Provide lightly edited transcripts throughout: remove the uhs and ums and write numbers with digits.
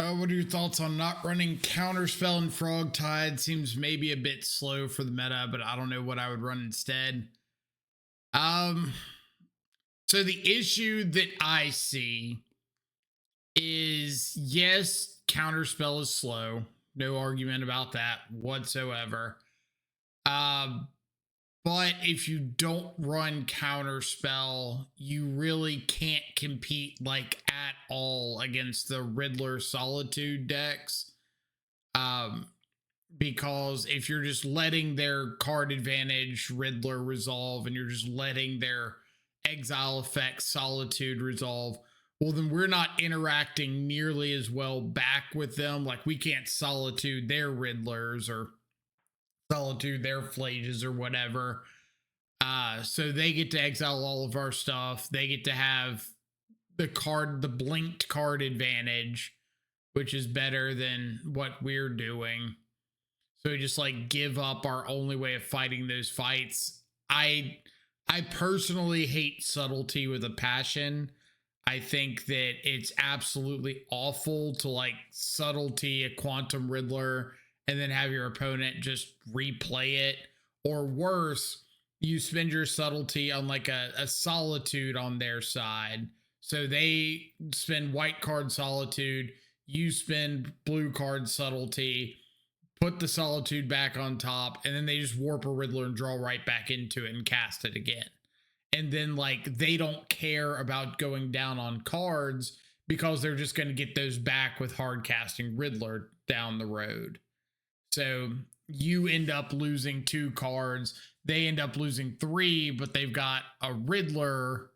What are your thoughts on not running Counterspell and Frog Tide? Seems maybe a bit slow for the meta, but I don't know what I would run instead. Um, so the issue that I see is yes, Counterspell is slow. No argument about that whatsoever. Um, but if you don't run Counterspell, you really can't compete like at all against the Riddler Solitude decks. Um, because if you're just letting their card advantage Riddler resolve and you're just letting their exile effect Solitude resolve, well, then we're not interacting nearly as well back with them. Like we can't Solitude their Riddlers or Solitude their Phlages or whatever. So they get to exile all of our stuff. They get to have the blinked card advantage, which is better than what we're doing. So we just like give up our only way of fighting those fights. I personally hate subtlety with a passion. I think that it's absolutely awful to like subtlety a Quantum Riddler and then have your opponent just replay it. Or worse, you spend your subtlety on like a Solitude on their side. So they spend white card Solitude, you spend blue card subtlety, put the Solitude back on top, and then they just warp a Riddler and draw right back into it and cast it again. And then like they don't care about going down on cards because they're just going to get those back with hard casting Riddler down the road. So you end up losing 2 cards, they end up losing 3, but they've got a Riddler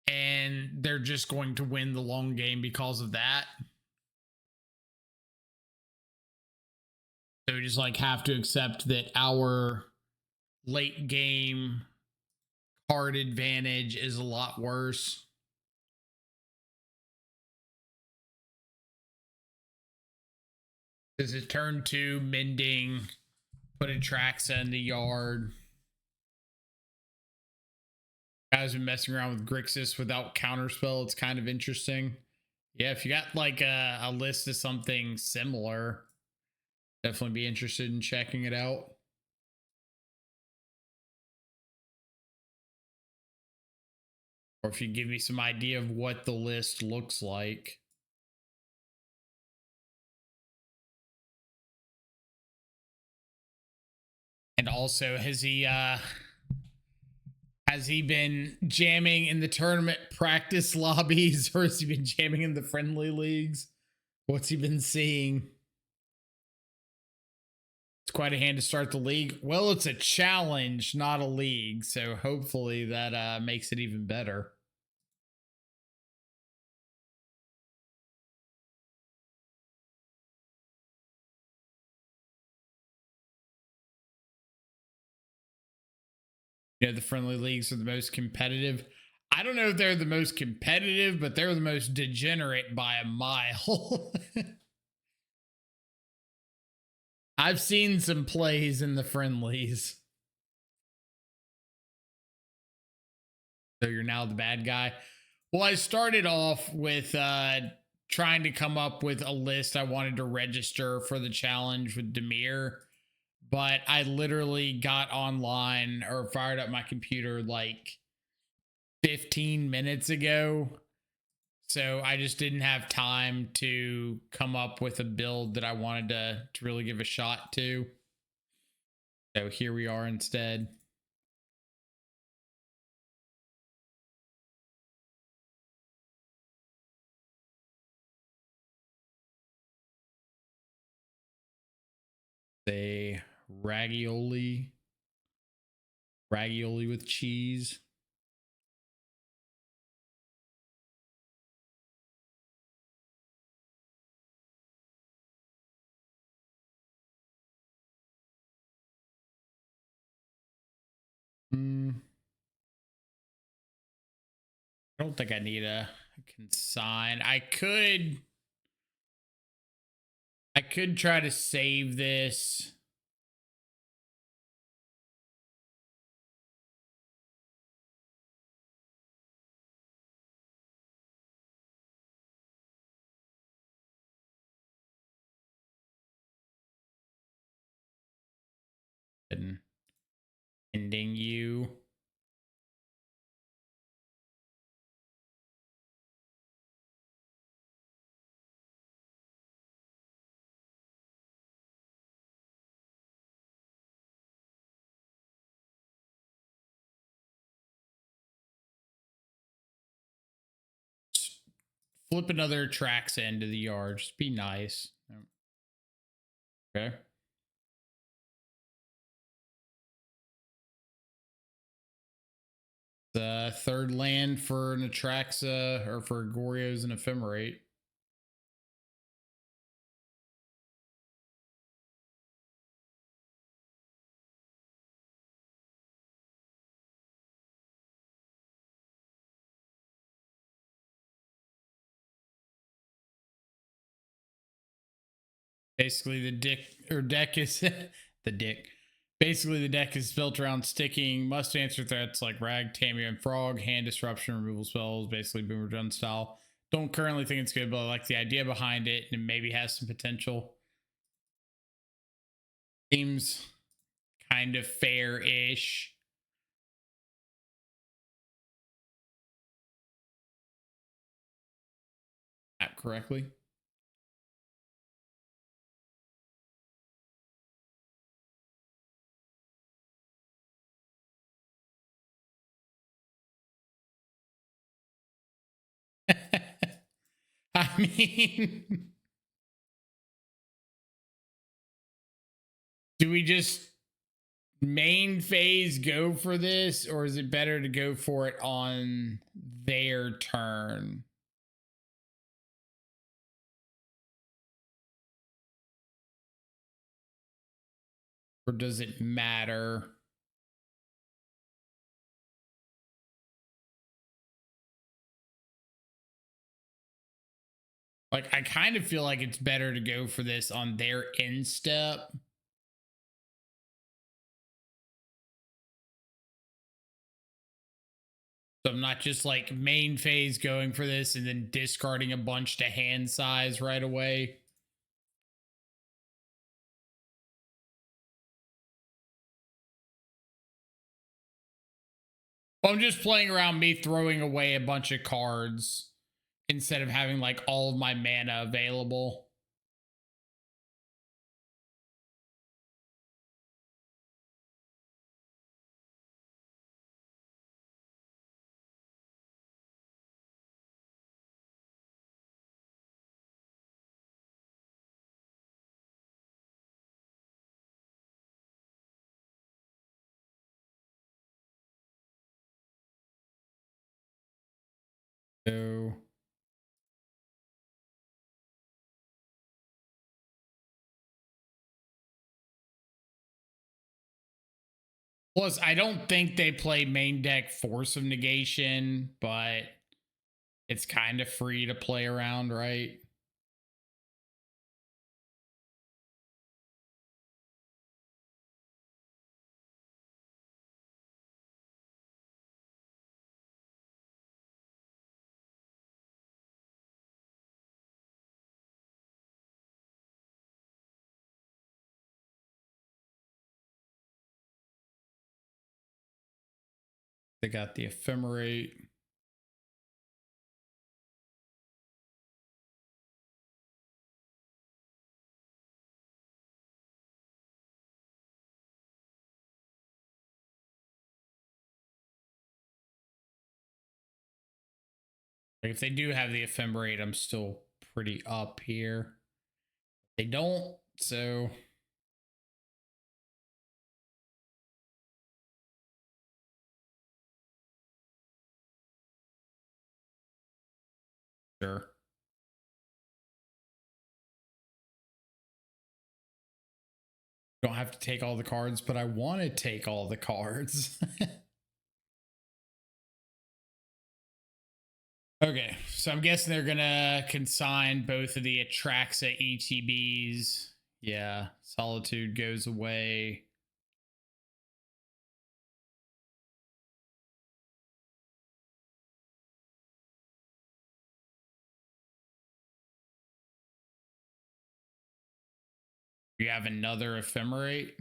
and they're just going to win the long game because of that. So we just like have to accept that our late game card advantage is a lot worse. This is turn 2, mending, put a Traxa in the yard. Guys been messing around with Grixis without Counterspell. It's kind of interesting. Yeah, if you got like a list of something similar, definitely be interested in checking it out. Or if you give me some idea of what the list looks like. And also, has he been jamming in the tournament practice lobbies, or has he been jamming in the friendly leagues? What's he been seeing? It's quite a hand to start the league. Well, it's a challenge, not a league, so hopefully that makes it even better. You know, the friendly leagues are the most competitive. I don't know if they're the most competitive, but they're the most degenerate by a mile. I've seen some plays in the friendlies. So you're now the bad guy. Well, I started off with trying to come up with a list I wanted to register for the challenge with Demir, but I literally got online or fired up my computer like 15 minutes ago. So I just didn't have time to come up with a build that I wanted to really give a shot to. So here we are instead. Say ravioli with cheese. I don't think I need a consign. I could try to save this. And ending you. Flip another tracks into the yard. Just be nice. Okay. The third land for an Atraxa or for Goryo's and Ephemerate. Basically, the deck is the dick. Basically, the deck is built around sticking must answer threats like Rag, Tamio, and Frog, hand disruption, removal spells, basically Boomer Gun style. Don't currently think it's good, but I like the idea behind it and maybe has some potential. Seems kind of fair-ish. Correctly. I mean, do we just main phase go for this, or is it better to go for it on their turn? Or does it matter? Like, I kind of feel like it's better to go for this on their end step. So I'm not just like main phase going for this and then discarding a bunch to hand size right away. I'm just playing around me throwing away a bunch of cards instead of having like all of my mana available. So plus, I don't think they play main deck Force of Negation, but it's kind of free to play around, right? They got the Ephemerate. Like if they do have the Ephemerate, I'm still pretty up here. They don't, so sure. Don't have to take all the cards, but I want to take all the cards. Okay, so I'm guessing they're gonna consign both of the Atraxa ETBs. Yeah, Solitude goes away. You have another Ephemerate.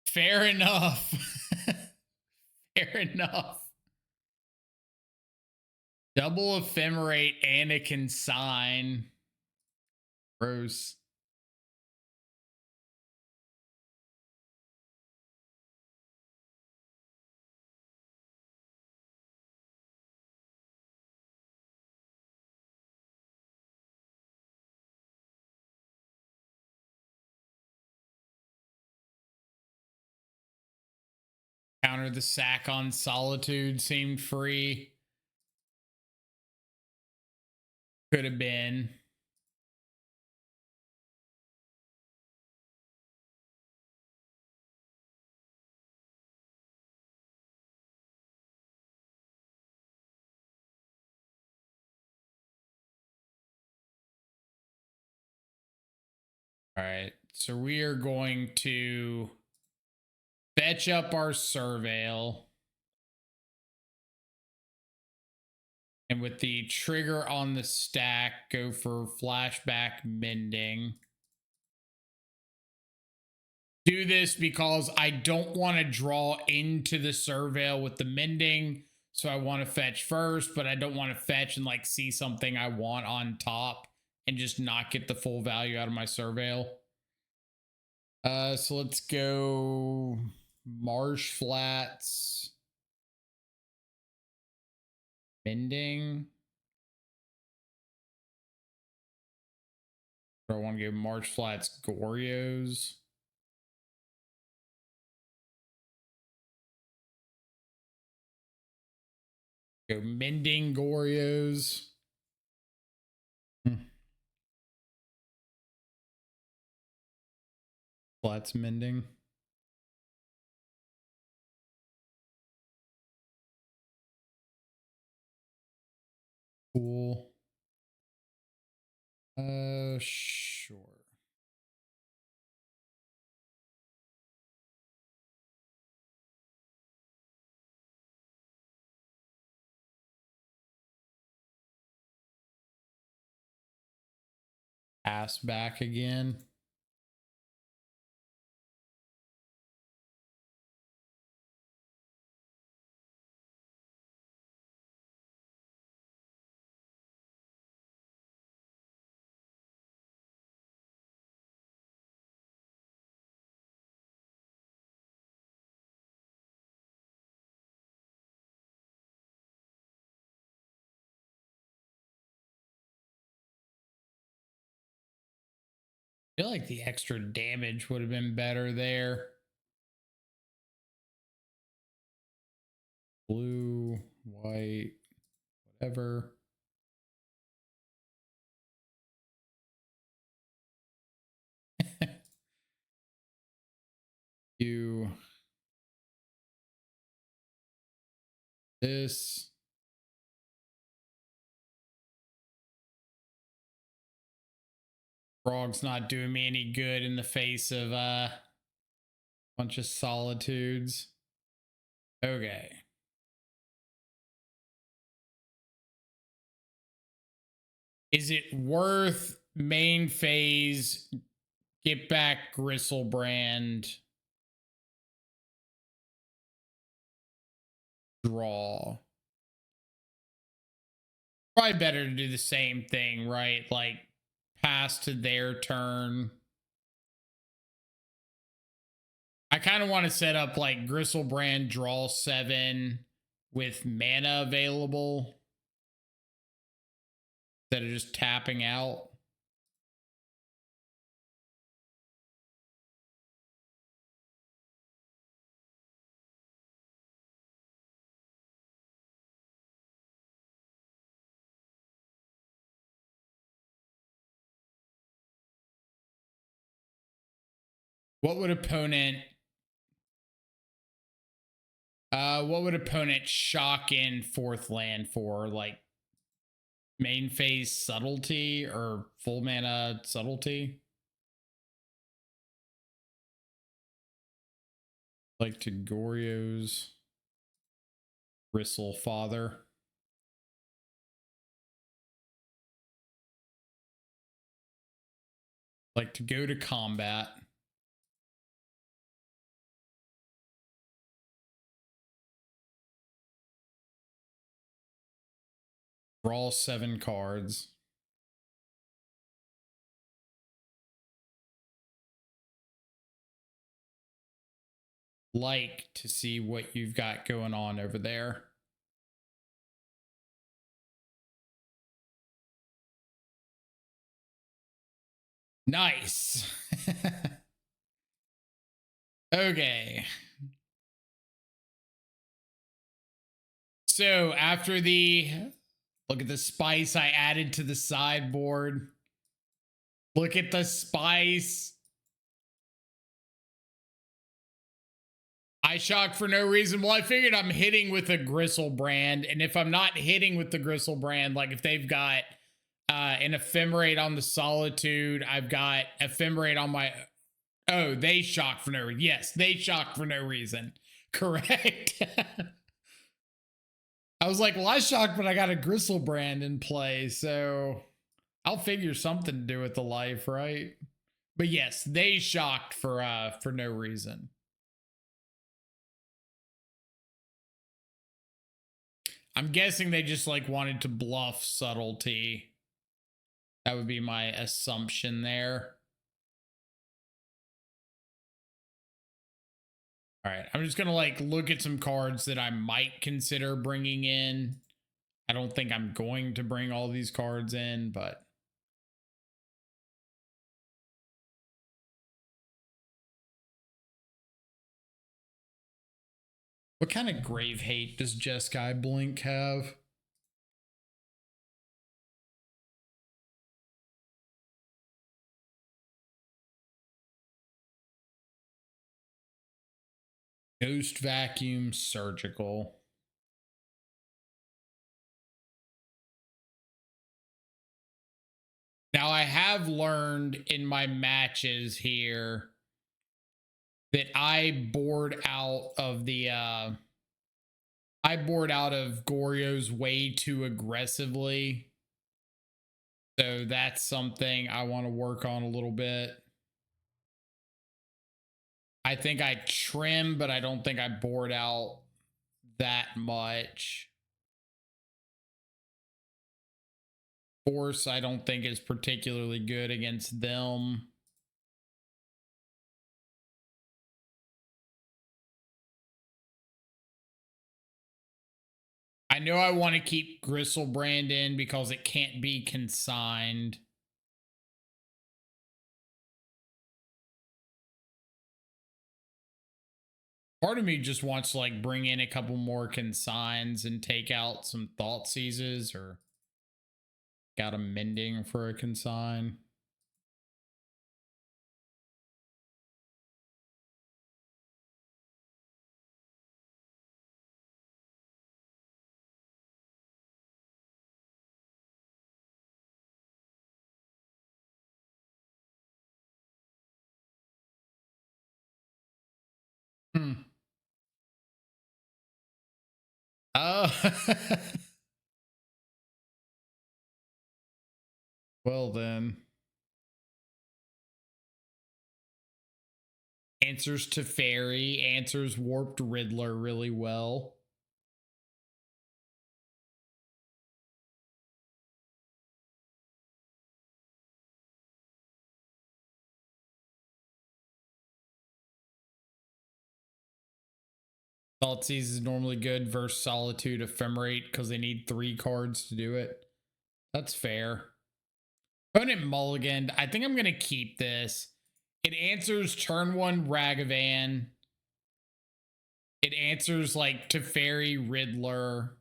Fair enough. Fair enough. Double ephemerate and a consign. Gross. Counter the sack on Solitude seemed free. Could have been. All right, so we are going to fetch up our Surveil. And with the trigger on the stack, go for Flashback Mending. Do this because I don't want to draw into the Surveil with the Mending. So I want to fetch first, but I don't want to fetch and like see something I want on top and just not get the full value out of my Surveil. So let's go Marsh Flats. Mending. I want to go Marsh Flats Goryos. Go Mending Goryos. Flats Mending. Cool. Sure. Pass back again. I feel like the extra damage would have been better there. Blue, white, whatever. You this. Frog's not doing me any good in the face of a bunch of solitudes. Okay. Is it worth main phase, get back Gristlebrand, draw? Probably better to do the same thing, right? Like pass to their turn. I kind of want to set up like Gristlebrand draw 7 with mana available instead of just tapping out. What would opponent shock in 4th land for? Like main phase subtlety or full mana subtlety? Like to Goryo's Bristle Father. Like to go to combat. Draw 7 cards. Like to see what you've got going on over there. Nice. Okay. So after the look at the spice I added to the sideboard. Look at the spice. I shock for no reason. Well, I figured I'm hitting with a Gristlebrand, and if I'm not hitting with the Gristlebrand, like if they've got an Ephemerate on the Solitude, I've got Ephemerate on my... Oh, they shock for no reason. Yes, they shock for no reason. Correct. I was like, well, I shocked, but I got a Gristlebrand in play, so I'll figure something to do with the life, right? But yes, they shocked for no reason. I'm guessing they just like wanted to bluff subtlety. That would be my assumption there. All right, I'm just gonna like look at some cards that I might consider bringing in. I don't think I'm going to bring all these cards in, but what kind of grave hate does Jeskai Blink have? Ghost Vacuum Surgical. Now I have learned in my matches here that I board out of the I board out of Goryo's way too aggressively. So that's something I want to work on a little bit. I think I trim, but I don't think I board out that much. Force, I don't think is particularly good against them. I know I want to keep Gristlebrand in because it can't be consigned. Part of me just wants to like bring in a couple more consigns and take out some Thought Seizes, or got a Mending for a consign. Oh. Well then. Answers to Fairy, answers Warped Riddler really well. Thoughtseize is normally good versus Solitude Ephemerate because they need 3 cards to do it. That's fair. Opponent mulliganed. I think I'm going to keep this. It answers turn 1 Ragavan. It answers like Teferi Riddler.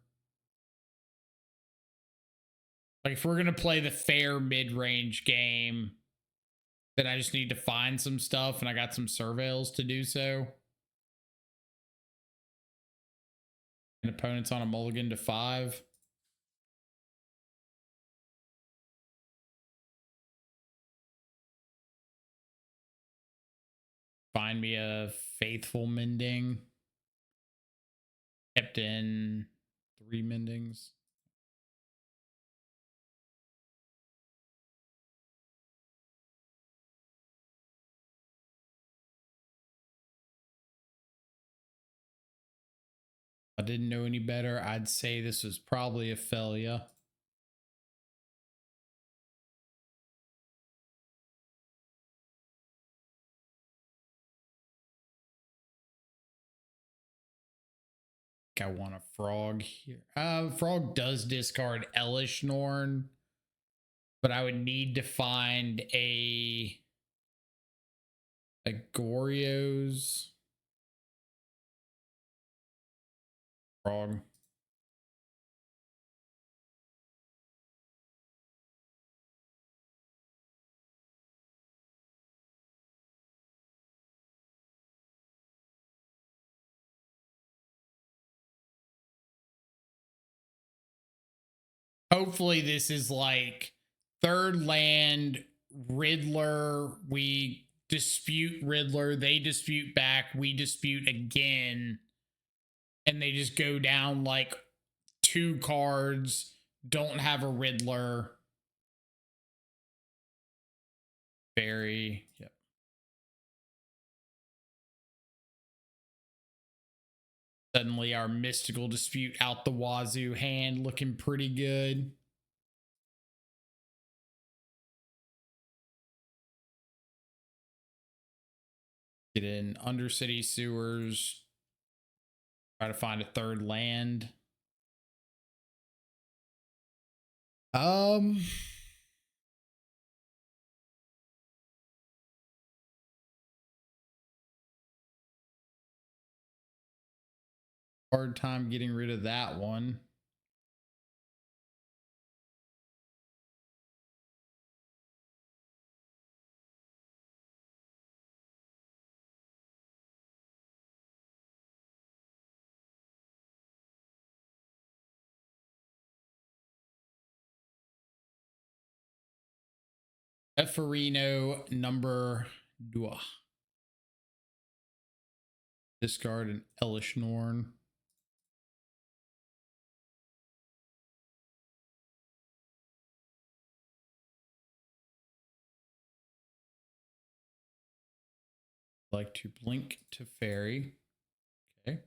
Like if we're going to play the fair mid-range game, then I just need to find some stuff, and I got some surveils to do so. And opponent's on a mulligan to 5. Find me a Faithful Mending. Kept in 3 Mendings. I didn't know any better. I'd say this was probably a failure. think I want a frog here. Frog does discard Elish Norn, but I would need to find a Goryo's frog. Hopefully this is like third land, Riddler, we dispute Riddler, they dispute back, we dispute again, and they just go down like 2 cards, don't have a Riddler. Very, yep. Suddenly our mystical dispute out the wazoo hand looking pretty good. Get in Undercity Sewers. Try to find a third land. Hard time getting rid of that one. Eferino number 2. Discard an Elish Norn. Like to blink to fairy. Okay.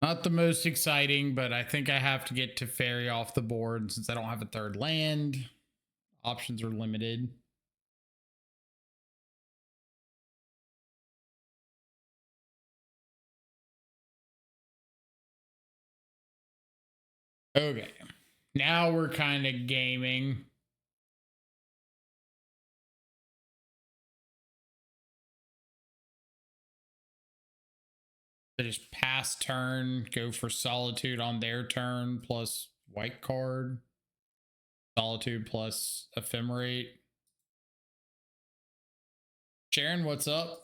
Not the most exciting, but I think I have to get to fairy off the board since I don't have a third land. Options are limited. Okay. Now we're kind of gaming. So just pass turn, go for Solitude on their turn, plus white card. Solitude plus Ephemerate. Sharon, what's up?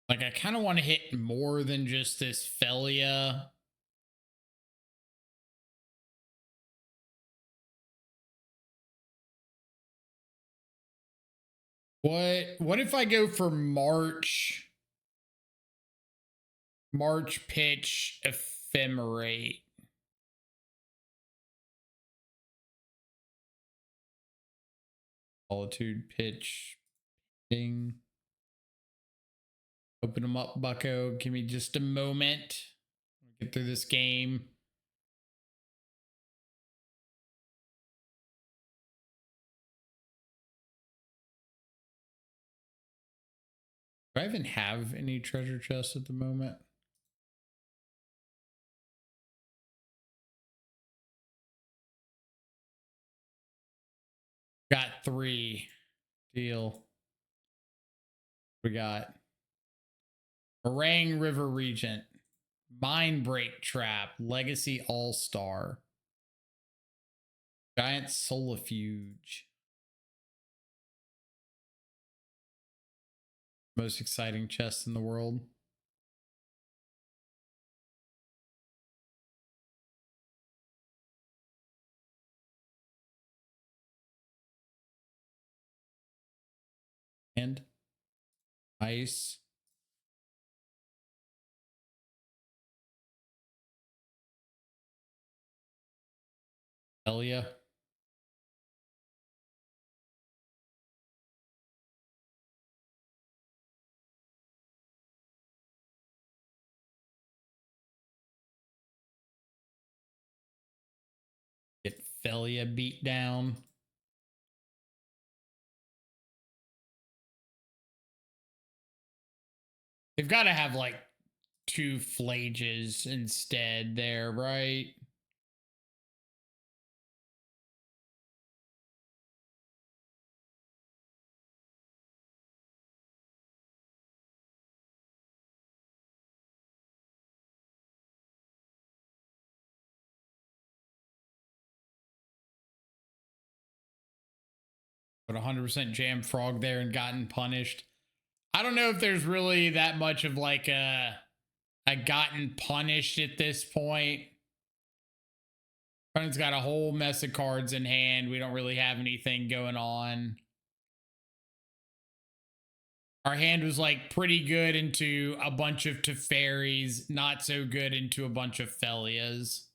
Like, I kind of want to hit more than just this Felia. What if I go for March pitch Ephemerate? Solitude pitch ding. Open them up, bucko. Give me just a moment. Get through this game. Do I even have any treasure chests at the moment? Got 3. Deal. We got Meringue River Regent, Mind Break Trap, Legacy All-Star, Giant Solifuge. Most exciting chest in the world. And ice. Elia. Get Felia beat down. They've got to have like 2 Flages instead there, right? But 100% jam frog there and gotten punished. I don't know if there's really that much of like a gotten punished at this point. Opponent's got a whole mess of cards in hand. We don't really have anything going on. Our hand was like pretty good into a bunch of Teferis, not so good into a bunch of Felias.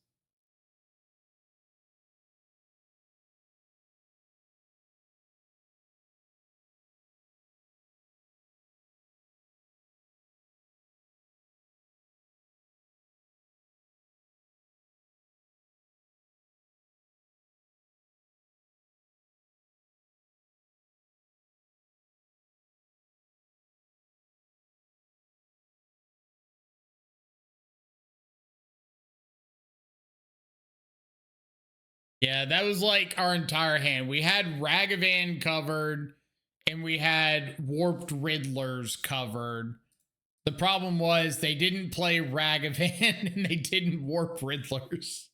Yeah, that was like our entire hand. We had Ragavan covered and we had Warped Riddlers covered. The problem was they didn't play Ragavan and they didn't Warp Riddlers.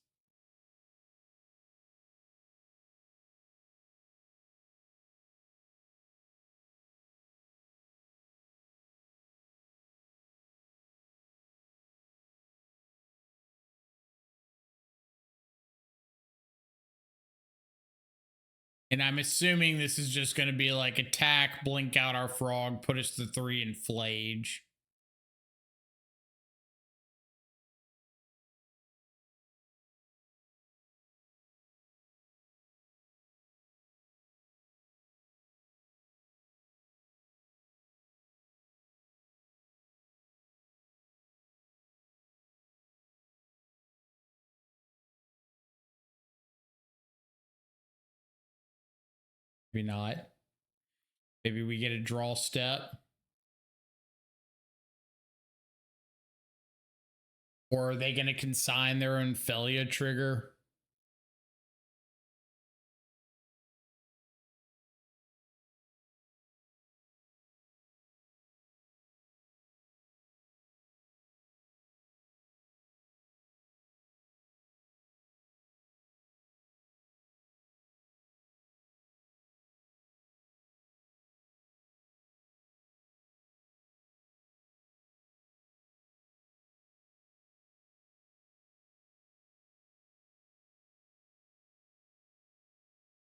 And I'm assuming this is just going to be like attack, blink out our frog, put us to 3 and Flage. Maybe not. Maybe we get a draw step. Or are they going to consign their own Felia trigger?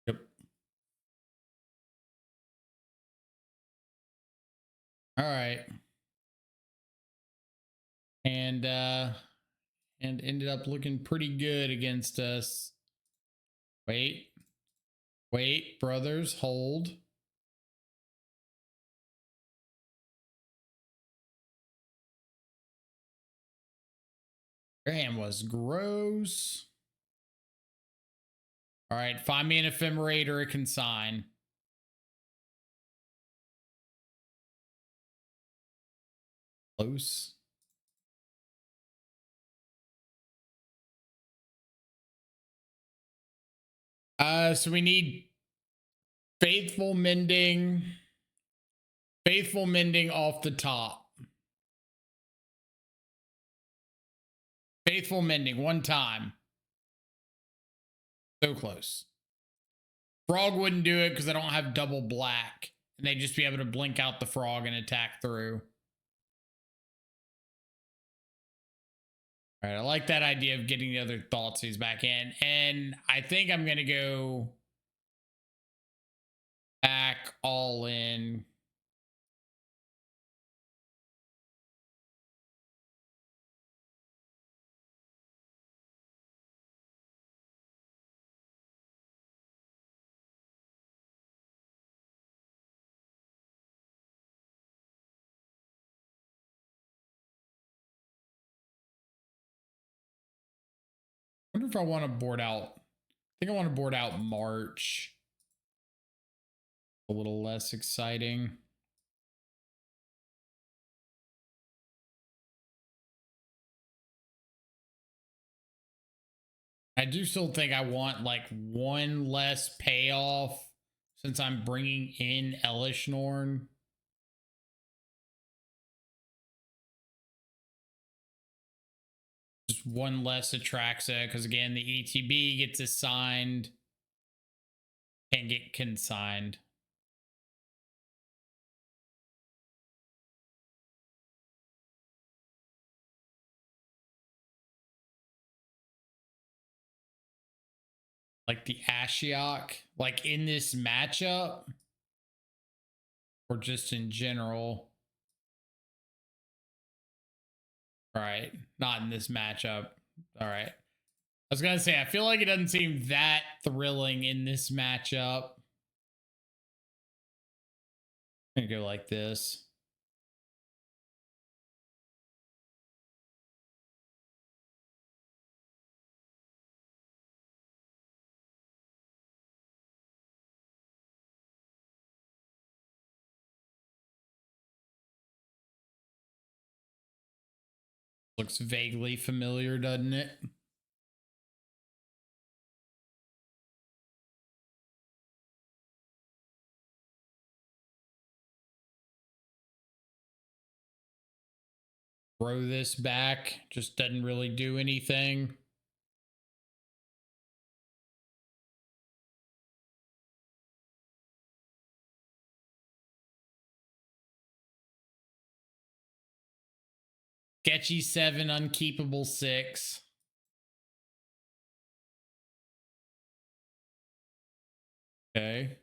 Yep. All right. And ended up looking pretty good against us. Wait, brothers, hold. Your hand was gross. All right, find me an Ephemerate or a Consign. Close. So we need Faithful Mending. Faithful Mending off the top. Faithful Mending one time. So close. Frog wouldn't do it because I don't have double black. And they'd just be able to blink out the frog and attack through. All right, I like that idea of getting the other Thoughtseize back in. And I think I'm going to go back all in. if I want to board out. I think I want to board out March. A little less exciting. I do still think I want like one less payoff since I'm bringing in Elishnorn. Just one less Atraxa, because again, the ETB gets assigned and get consigned. Like the Ashiok, like in this matchup, or just in general. All right, not in this matchup. All right. I was gonna say, I feel like it doesn't seem that thrilling in this matchup. I'm gonna go like this. Looks vaguely familiar, doesn't it? Throw this back, just doesn't really do anything. Sketchy 7, unkeepable 6. Okay.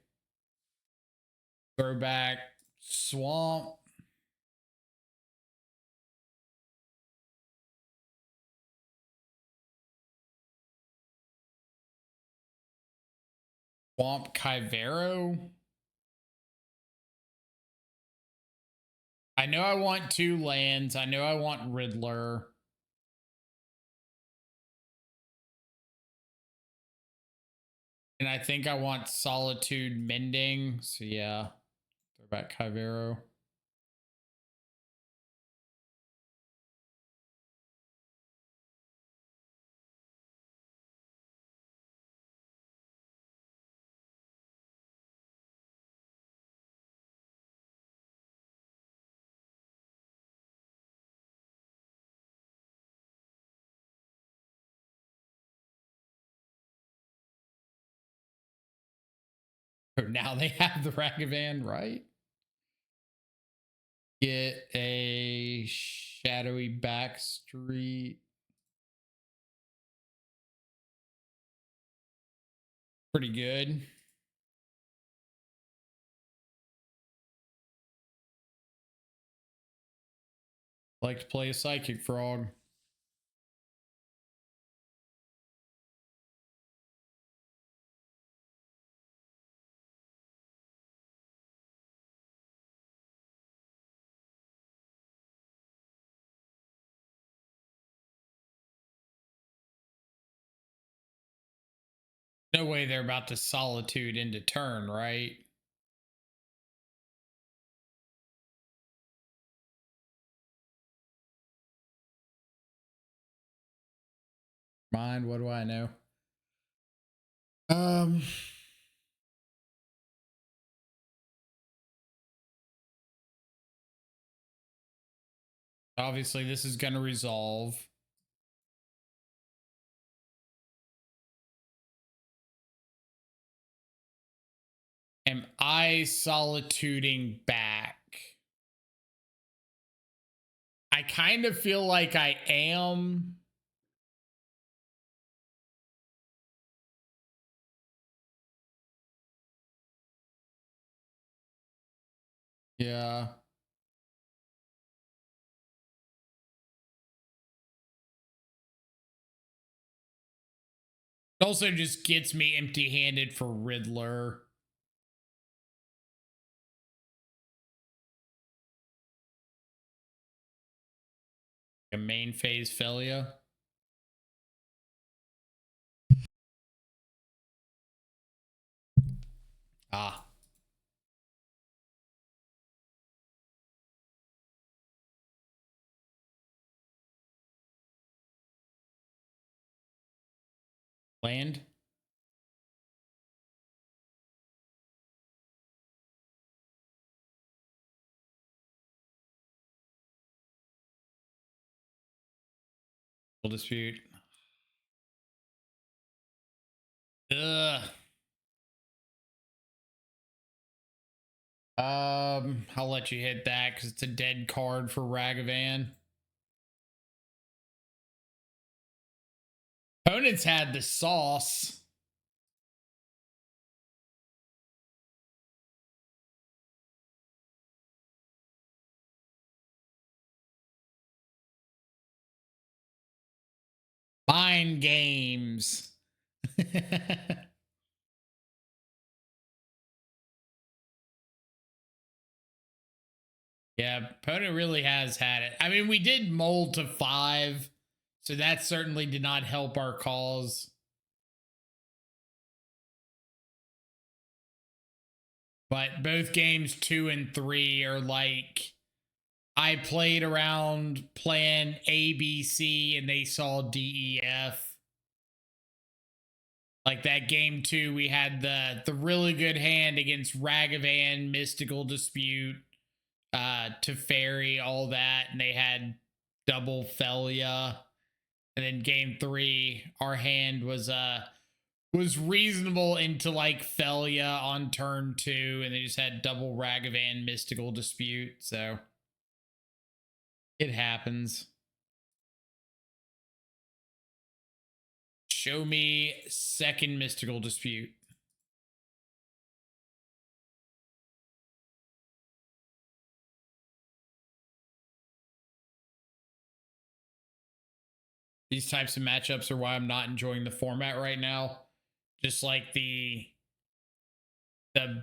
Throw back Swamp. Swamp Kyvero. I know I want 2 lands. I know I want Riddler. And I think I want Solitude Mending. So yeah, throw back Kyvero. Now they have the Ragavan, right? Get a Shadowy Backstreet. Pretty good. Like to play a Psychic Frog. No way they're about to Solitude into turn, right? Mind, what do I know? Obviously this is going to resolve. Am I solituding back? I kind of feel like I am. Yeah. It also just gets me empty-handed for Riddler. A main phase failure. Ah. Land. Dispute. Ugh. I'll let you hit that because it's a dead card for Ragavan. Opponents had the sauce. Mind games. Yeah, opponent really has had it. I mean, we did mold to 5, so that certainly did not help our cause. But both games 2 and 3 are like, I played around plan A, B, C, and they saw D, E, F. Like that game 2, we had the really good hand against Ragavan, Mystical Dispute, Teferi, all that, and they had double Felia. And then game 3, our hand was reasonable into like Felia on turn 2, and they just had double Ragavan, Mystical Dispute. So it happens. Show me second Mystical Dispute. These types of matchups are why I'm not enjoying the format right now. Just like the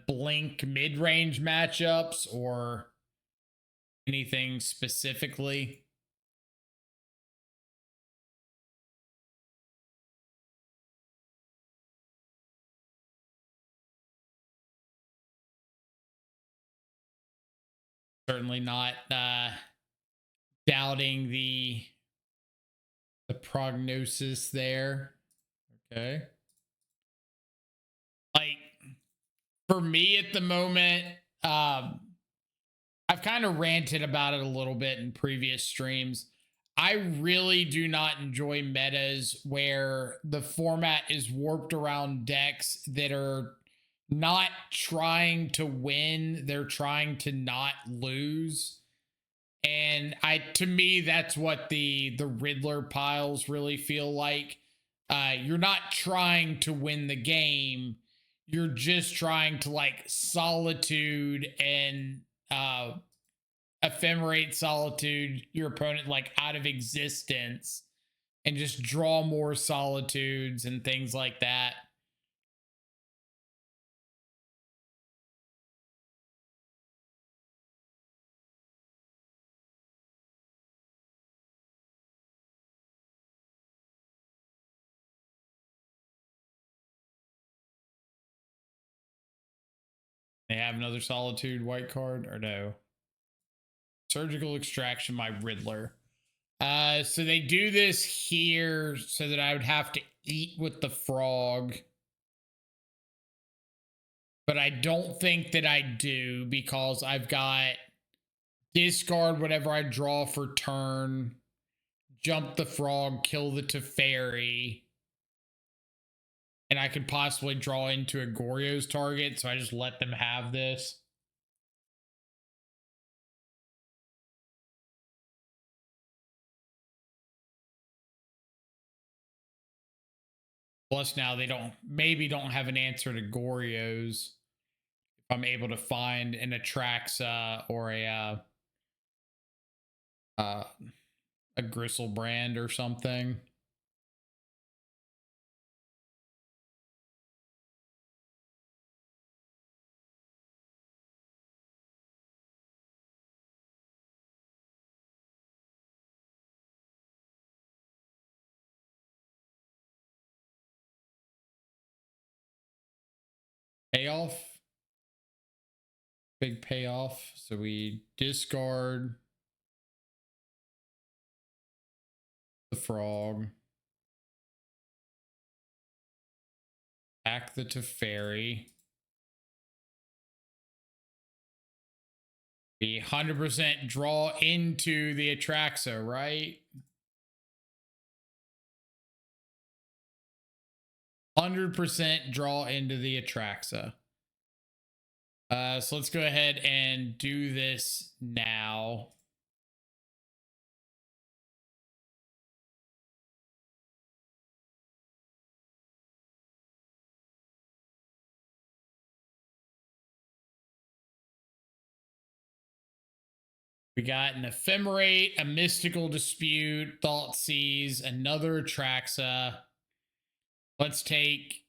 blink mid-range matchups or anything specifically. Certainly not doubting the prognosis there. Okay. Like for me at the moment, I've kind of ranted about it a little bit in previous streams. I really do not enjoy metas where the format is warped around decks that are not trying to win, they're trying to not lose. And to me, that's what the Riddler piles really feel like. You're not trying to win the game. You're just trying to like solitude and ephemerate solitude your opponent like out of existence and just draw more solitudes and things like that. They have another solitude white card or no? Surgical extraction, my Riddler. So they do this here so that I would have to eat with the frog. But I don't think that I do because I've got discard whatever I draw for turn, jump the frog, kill the Teferi, and I could possibly draw into a Goryo's target, so I just let them have this. Plus now they don't have an answer to Goryo's. If I'm able to find an Atraxa or a Gristlebrand or something. Payoff? big payoff. So we discard the frog, attack the Teferi. We 100% draw into the Atraxa, right? 100% draw into the Atraxa. So let's go ahead and do this now. We got an Ephemerate, a Mystical Dispute, Thoughtseize, another Atraxa. Let's take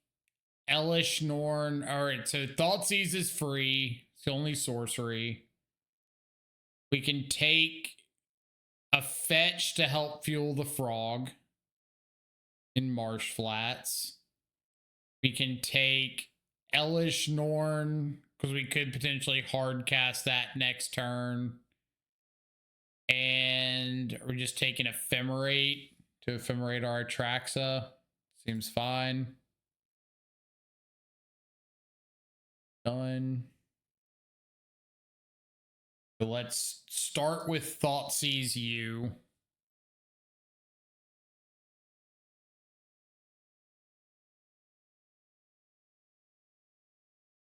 Elish Norn. All right, so Thoughtseize is free. It's the only sorcery. We can take a fetch to help fuel the frog in Marsh Flats. We can take Elish Norn because we could potentially hard cast that next turn. And we're just taking Ephemerate to Ephemerate our Atraxa. Seems fine. Done. So let's start with Thoughtseize you.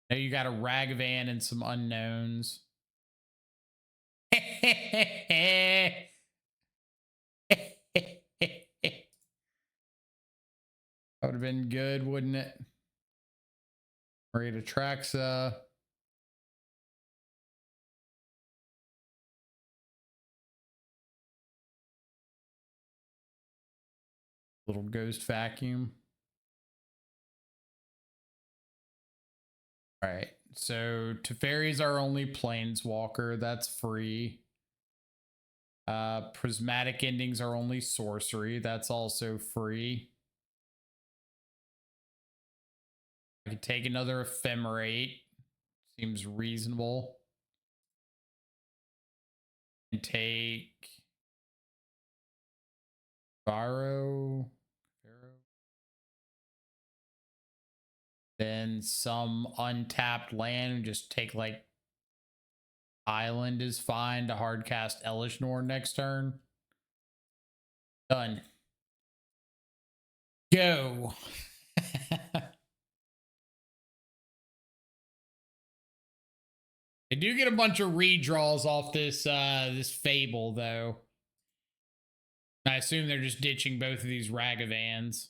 Now you got a Ragavan and some unknowns. That would have been good, wouldn't it? Great Atraxa. Little ghost vacuum. All right. So Teferi's our only planeswalker. That's free. Prismatic Endings are only sorcery. That's also free. I could take another Ephemerate. Seems reasonable. And take Pharaoh. Then some untapped land. Just take like Island is fine to hardcast Elishnor next turn. Done. Go. They do get a bunch of redraws off this this Fable though. I assume they're just ditching both of these Ragavans.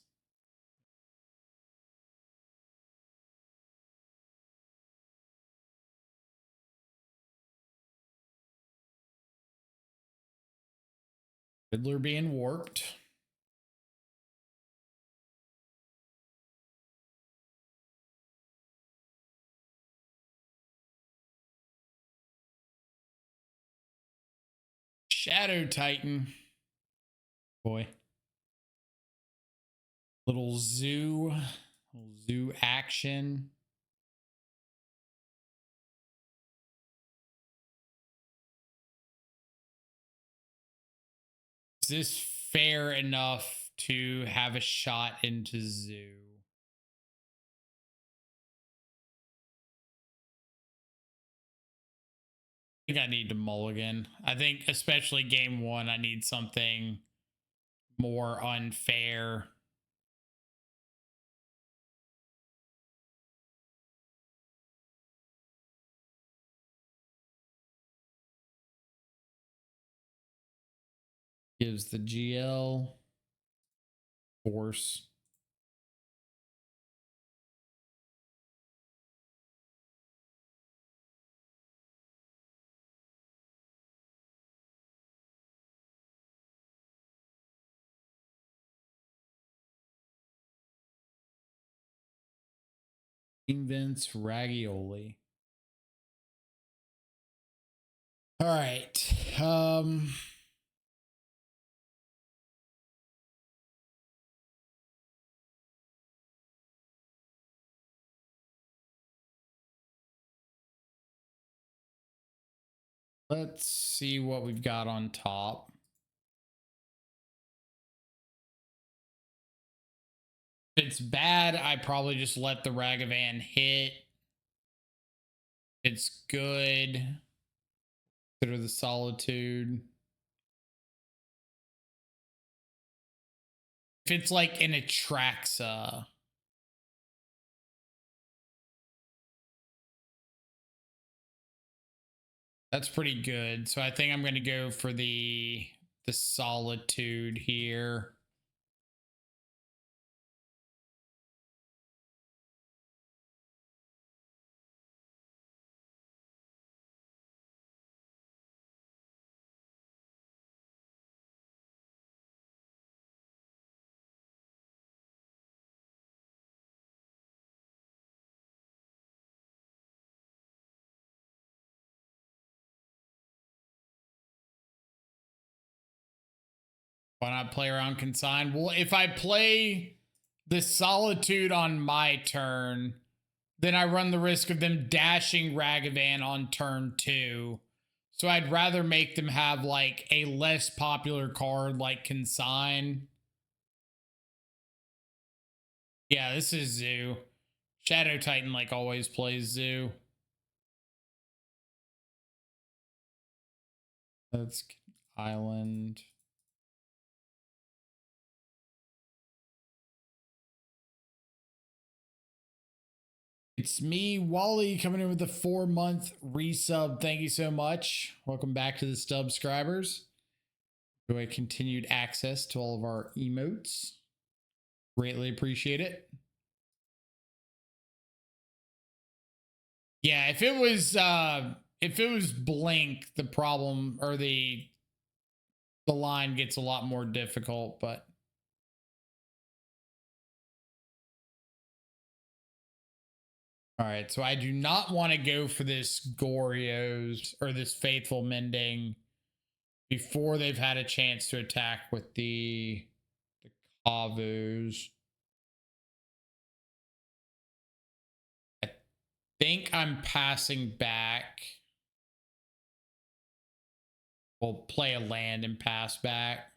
Fiddler being warped. Shadow Titan. Boy. Little zoo action. Is this fair enough to have a shot into zoo? I think I need to mulligan. I think especially game one, I need something more unfair. Gives the GL force. Vince Ragioli. All right. Let's see what we've got on top. If it's bad, I probably just let the Ragavan hit. It's good. Consider the Solitude. If it's like an Atraxa, that's pretty good. So I think I'm going to go for the Solitude here. Why not play around Consign? Well, if I play the Solitude on my turn, then I run the risk of them dashing Ragavan on turn 2. So I'd rather make them have like a less popular card like Consign. Yeah, this is Zoo. Shadow Titan like always plays Zoo. That's Island. It's me, Wally, coming in with a 4-month resub. Thank you so much. Welcome back to the subscribers. Enjoy continued access to all of our emotes. Greatly appreciate it. Yeah, if it was Blink, the problem or the line gets a lot more difficult, but all right, so I do not want to go for this Goryo's or this Faithful Mending before they've had a chance to attack with the Kavus. I think I'm passing back. We'll play a land and pass back.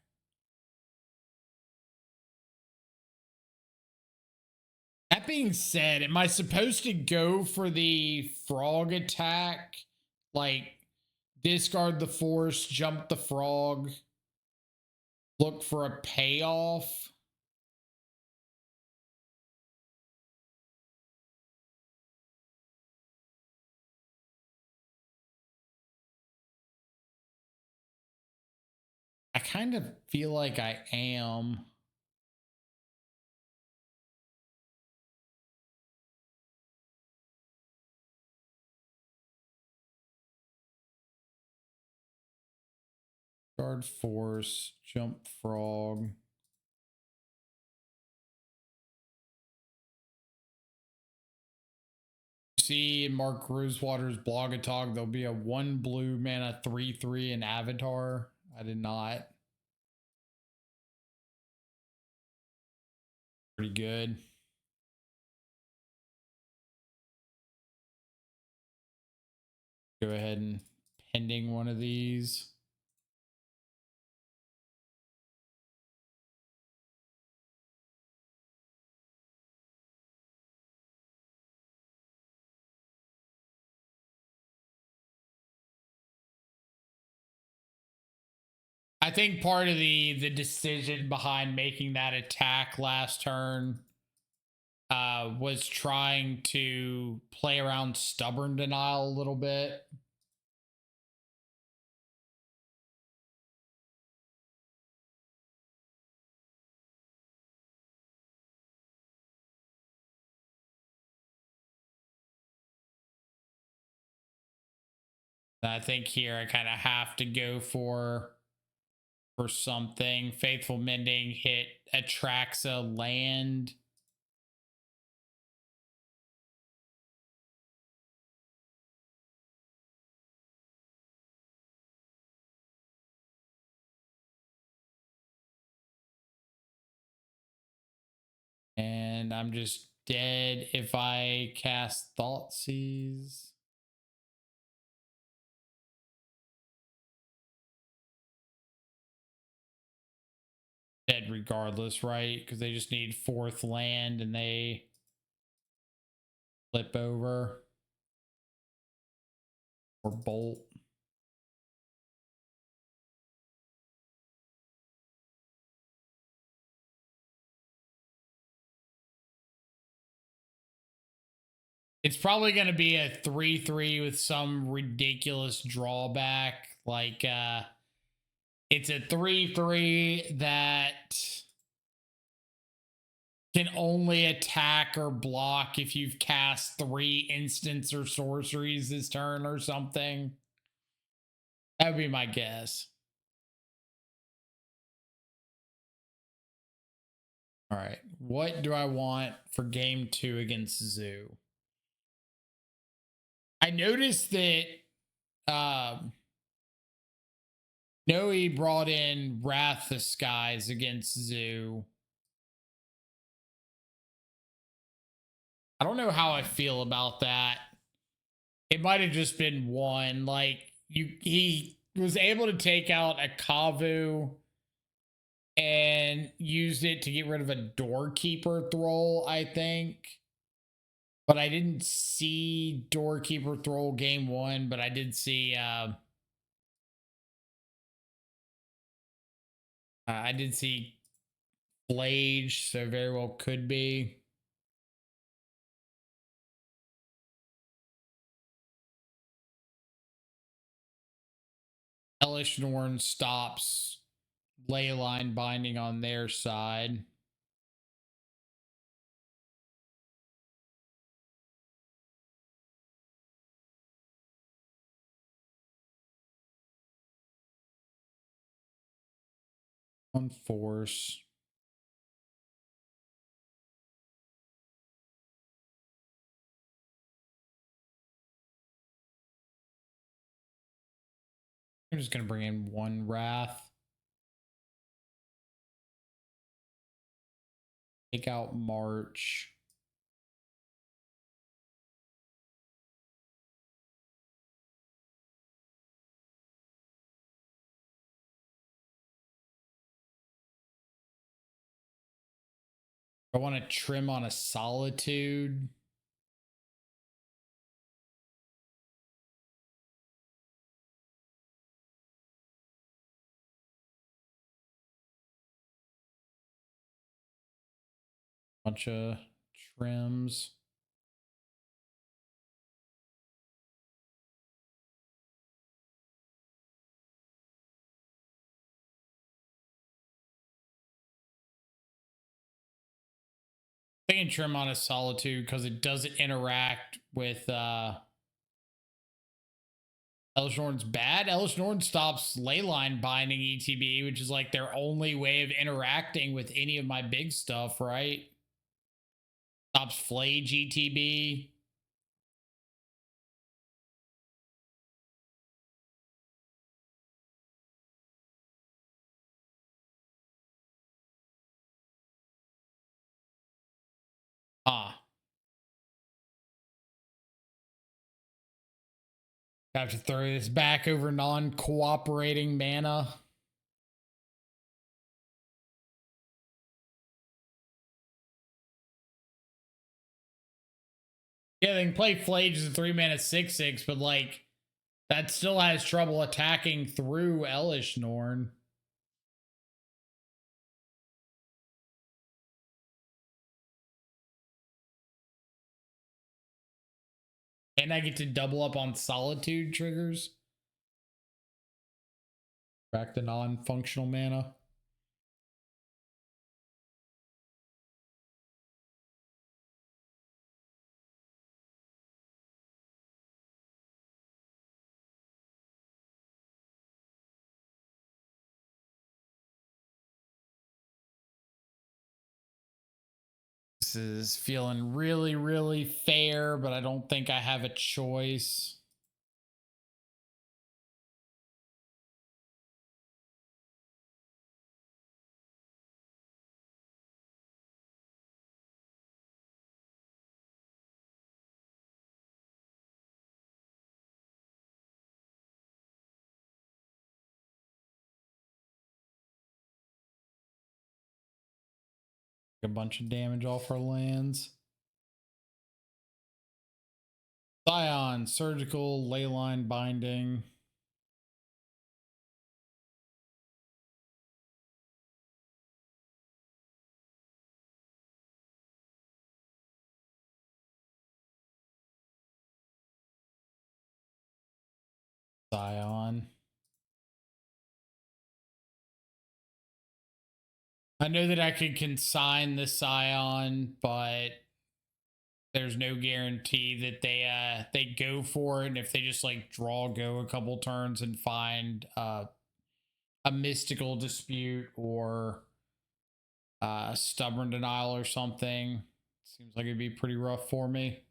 That being said, am I supposed to go for the frog attack? Like, discard the force, jump the frog, look for a payoff? I kind of feel like I am. Guard force, jump frog. See in Mark Rosewater's blogatog, there'll be a 1 blue mana 3/3 in Avatar. I did not. Pretty good. Go ahead and pending one of these. I think part of the decision behind making that attack last turn was trying to play around stubborn denial a little bit. I think here I kind of have to go for something. Faithful Mending hit Atraxa land. And I'm just dead if I cast Thoughtseize. dead regardless, right? Because they just need 4th land and they flip over or bolt. It's probably going to be a 3/3 with some ridiculous drawback. Like, it's a 3/3 that can only attack or block if you've cast 3 instants or sorceries this turn or something. That would be my guess. All right. What do I want for game 2 against Zoo? I noticed that Noe brought in Wrath the Skies against Zoo. I don't know how I feel about that. It might have just been one. Like, he was able to take out a Kavu and used it to get rid of a Doorkeeper Thrall, I think. But I didn't see Doorkeeper Thrall game 1, but I did see Flage, so very well could be. Elish Norn stops Leyline Binding on their side. On force. I'm just going to bring in 1 Wrath. Take out March. I want to trim on a Solitude. Bunch of trims. I can trim on a Solitude because it doesn't interact with Elish Norn's bad. Elish Norn stops Leyline Binding ETB, which is like their only way of interacting with any of my big stuff, right? Stops Flage ETB. I have to throw this back over non-cooperating mana. Yeah, they can play Flage as a 3-mana 6/6, but like that still has trouble attacking through Elish Norn. And I get to double up on Solitude triggers. Back to non-functional mana. This is feeling really, really fair, but I don't think I have a choice. A bunch of damage off our lands. Scion, surgical, leyline, binding. Scion. I know that I could consign the Scion, but there's no guarantee that they go for it. And if they just like go a couple turns and find a mystical dispute or stubborn denial or something, seems like it'd be pretty rough for me.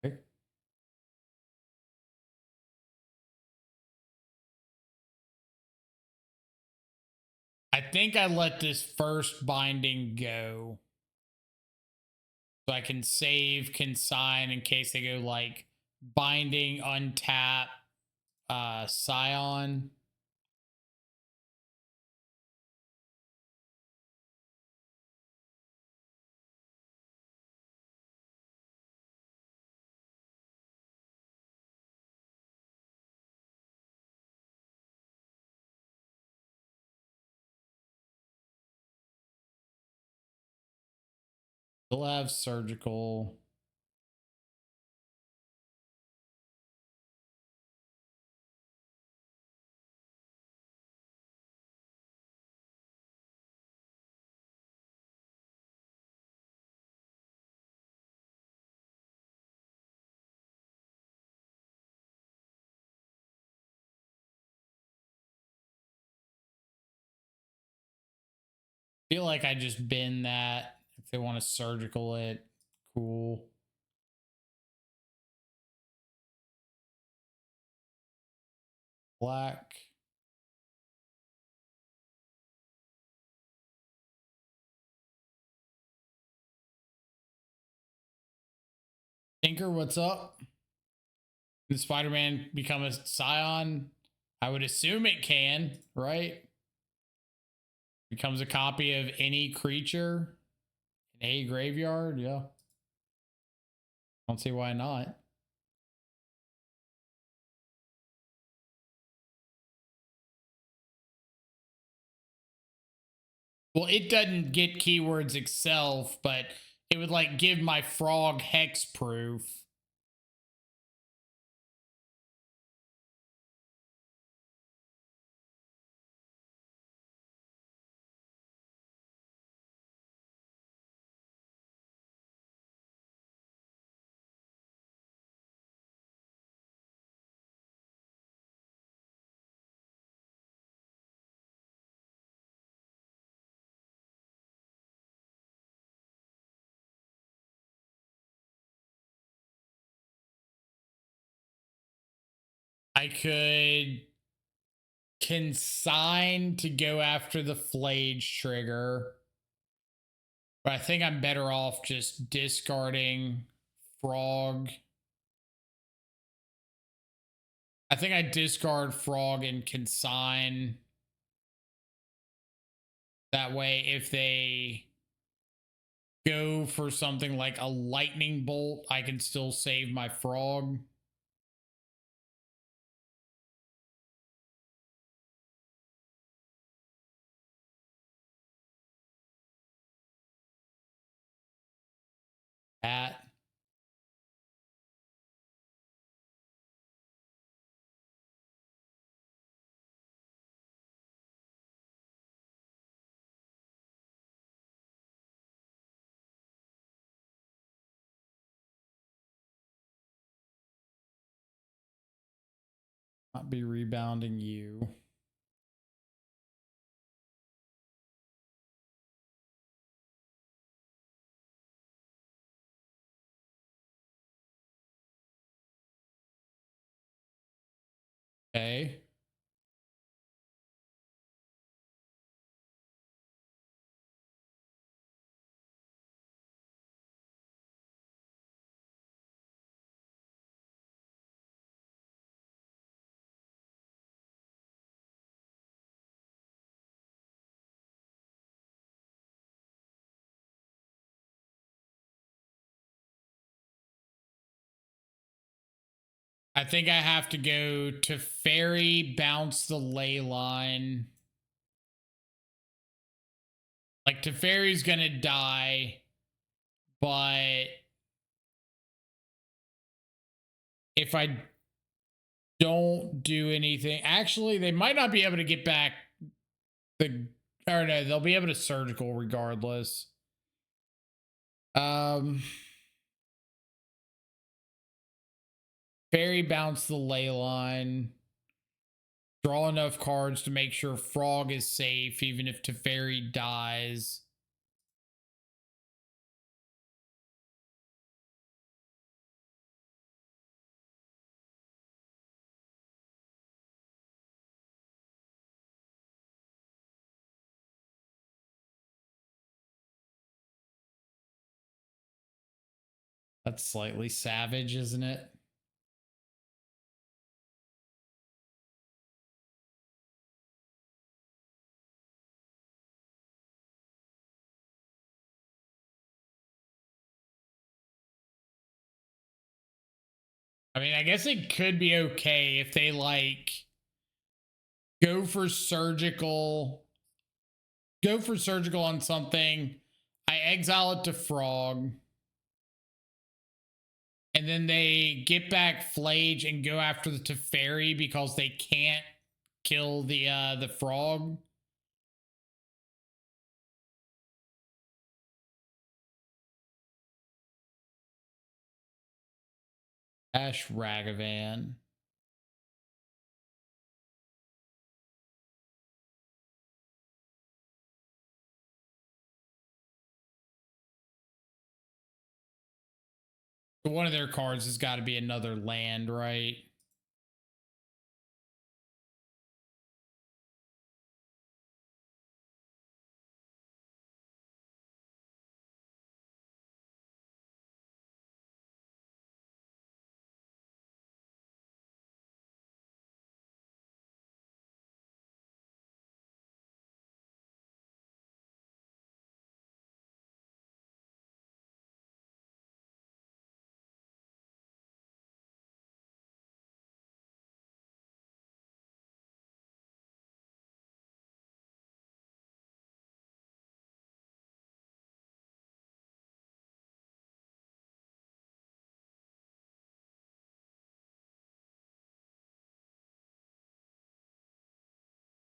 Okay. I think I let this first binding go so I can save consign in case they go like binding, untap, Scion. They'll have surgical. Feel like I just bin that. If they want to surgical it, cool. Black. Tinker, what's up? Can Spider-Man become a Scion? I would assume it can, right? Becomes a copy of any creature in a graveyard, yeah. Don't see why not. Well, it doesn't get keywords itself, but it would like give my frog hex proof. I could consign to go after the Flage trigger, but I think I'm better off just discarding Frog. I think I discard Frog and consign. That way, if they go for something like a lightning bolt, I can still save my Frog. At not be rebounding you. Okay. I think I have to go to Fairy, bounce the ley line. Like, Teferi's gonna die, but if I don't do anything, actually, they might not be able to get back the, or no, they'll be able to surgical regardless. Fairy, bounce the ley line. Draw enough cards to make sure Frog is safe, even if Teferi dies. That's slightly savage, isn't it? I mean, I guess it could be okay if they like go for surgical on something. I exile it to Frog. And then they get back Flage and go after the Teferi because they can't kill the Frog. Ash Ragavan. One of their cards has got to be another land, right?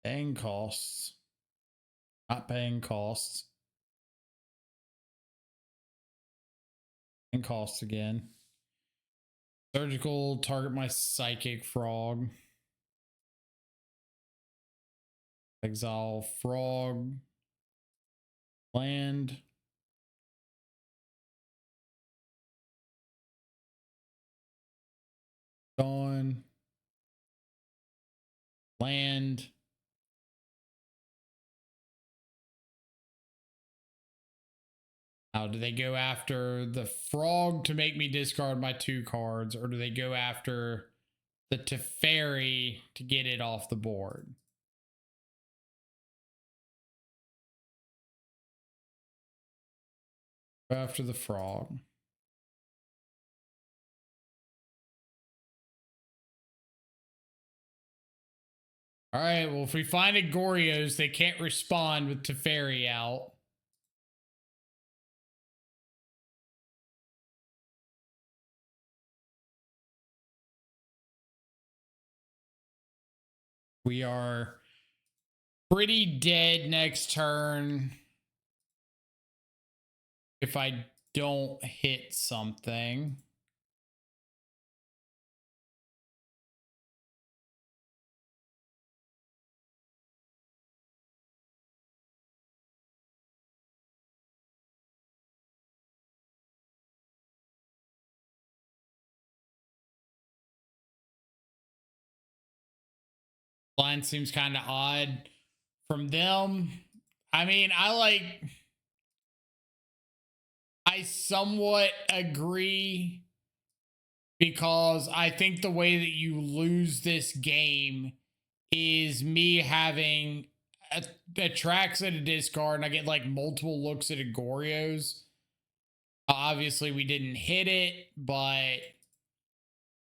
Paying costs. Not paying costs. And costs again. Surgical, target my Psychic Frog. Exile Frog. Land. Gone. Land. Now, do they go after the Frog to make me discard my 2 cards, or do they go after the Teferi to get it off the board? Go after the Frog. All right, well, if we find a Goryo's, they can't respond with Teferi out. We are pretty dead next turn if I don't hit something. Line seems kind of odd from them. I mean, I somewhat agree, because I think the way that you lose this game is me having a tracks at a discard and I get like multiple looks at a Goryo's. Obviously we didn't hit it, but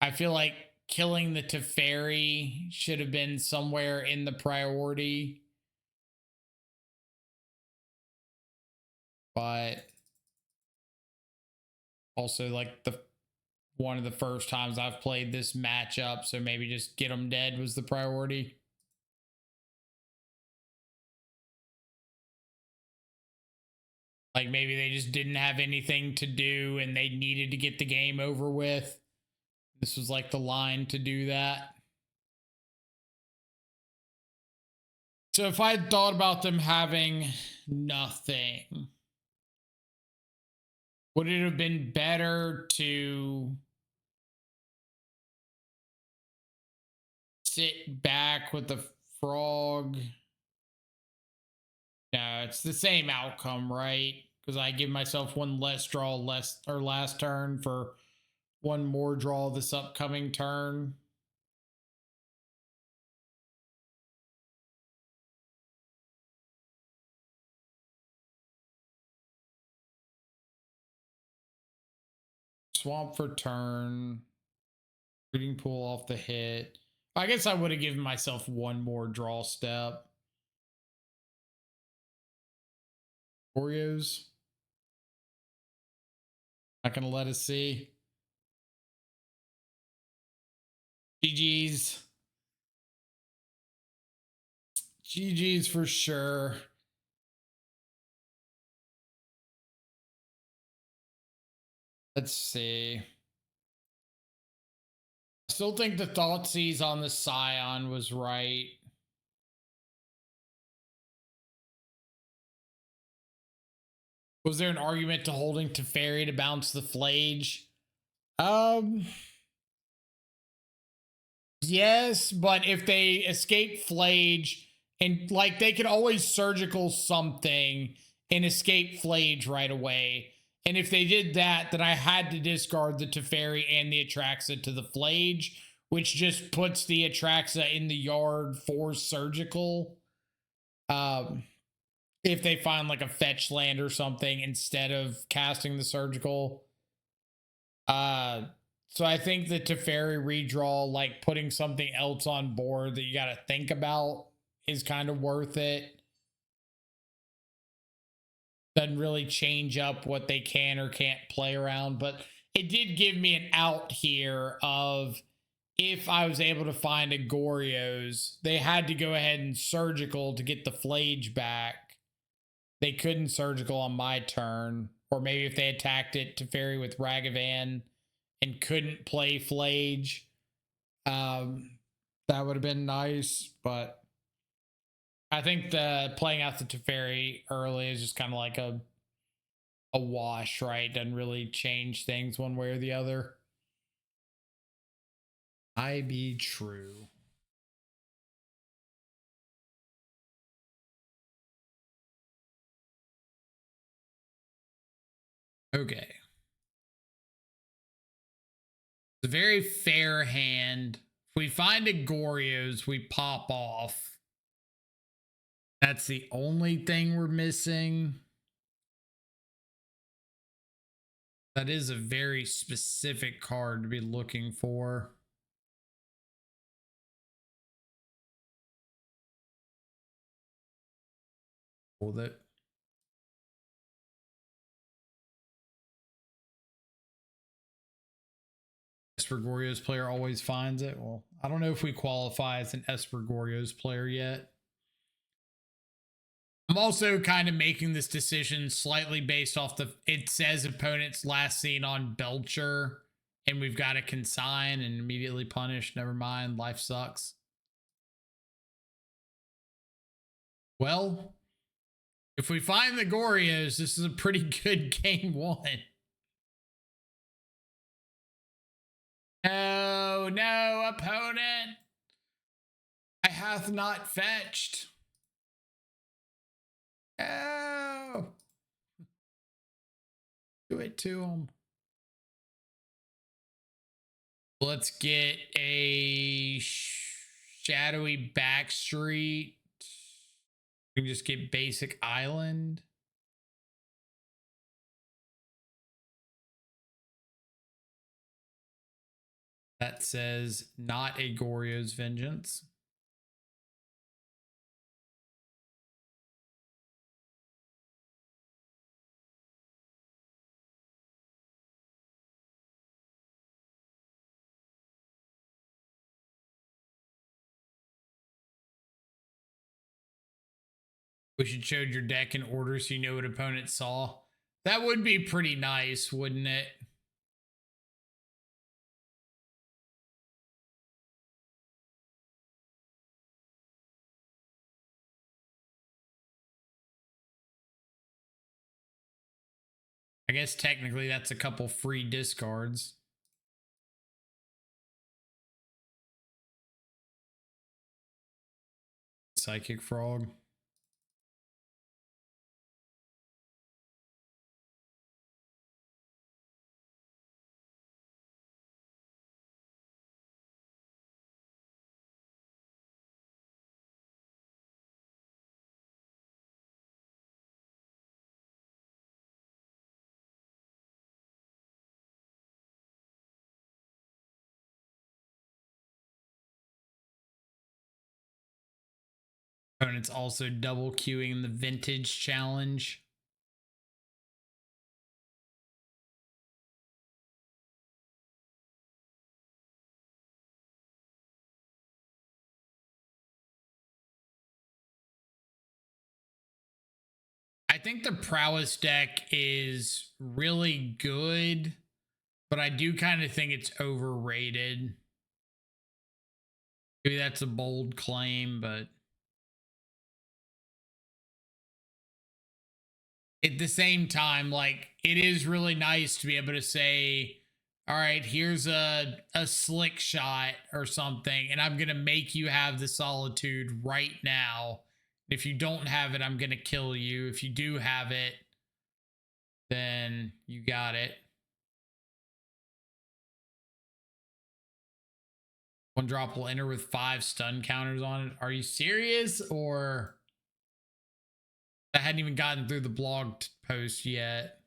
I feel like killing the Teferi should have been somewhere in the priority. But also, like, one of the first times I've played this matchup, so maybe just get them dead was the priority. Like, maybe they just didn't have anything to do and they needed to get the game over with. This was like the line to do that. So if I had thought about them having nothing, would it have been better to sit back with the frog? No, it's the same outcome, right? Because I give myself one less draw last turn for one more draw this upcoming turn. Swamp for turn. Breeding pool off the hit. I guess I would have given myself one more draw step. Oreos. Not gonna let us see. GG's. GG's for sure. Let's see. I still think the Thoughtseize on the Scion was right. Was there an argument to holding Teferi to bounce the Flage? Yes, but if they escape Flage and like they could always surgical something and escape Flage right away. And if they did that, then I had to discard the Teferi and the Atraxa to the Flage, which just puts the Atraxa in the yard for surgical. If they find like a fetch land or something instead of casting the surgical. So I think the Teferi redraw, like putting something else on board that you got to think about, is kind of worth it. Doesn't really change up what they can or can't play around, but it did give me an out here of if I was able to find a Goryo's, they had to go ahead and surgical to get the Flage back. They couldn't surgical on my turn, or maybe if they attacked it Teferi with Ragavan and couldn't play Flage, that would have been nice. But I think the playing out the Teferi early is just kind of like a wash, right? Doesn't really change things one way or the other. I be true. Okay. It's a very fair hand. If we find a Goryo's, we pop off. That's the only thing we're missing. That is a very specific card to be looking for. Hold it. Esper Goryo's player always finds it. Well, I don't know if we qualify as an Esper Goryo's player yet. I'm also kind of making this decision slightly based off it says opponents last seen on Belcher, and we've got to consign and immediately punish. Never mind, life sucks. Well, if we find the Goryos, this is a pretty good game one. No, no, opponent. I hath not fetched. Oh. Do it to him. Let's get a shadowy backstreet. We can just get basic island. That says not a Goryo's Vengeance. Wish it showed your deck in order so you know what opponents saw. That would be pretty nice, wouldn't it? I guess technically that's a couple free discards. Psychic Frog. Opponents also double queuing the Vintage Challenge. I think the Prowess deck is really good, but I do kind of think it's overrated. Maybe that's a bold claim, but at the same time, like, it is really nice to be able to say, all right, here's a slick shot or something, and I'm gonna make you have the Solitude right now. If you don't have it, I'm gonna kill you. If you do have it, then you got it. One drop will enter with 5 stun counters on it. Are you serious? Or I hadn't even gotten through the blog post yet.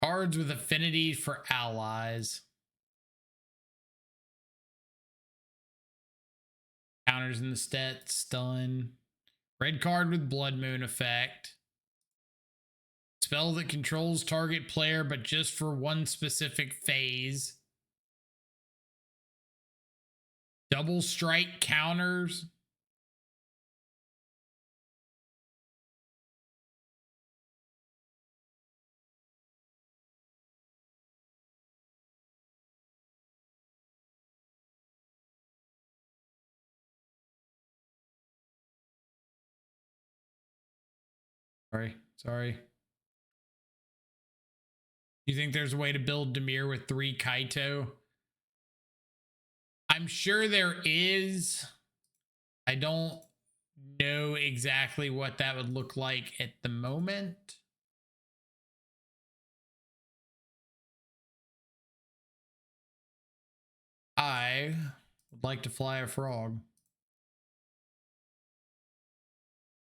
Cards with affinity for allies. Counters in the stat, stun. Red card with Blood Moon effect. Spell that controls target player, but just for one specific phase. Double strike counters. Sorry. You think there's a way to build Dimir with 3 Kaito? I'm sure there is. I don't know exactly what that would look like at the moment. I would like to fly a frog.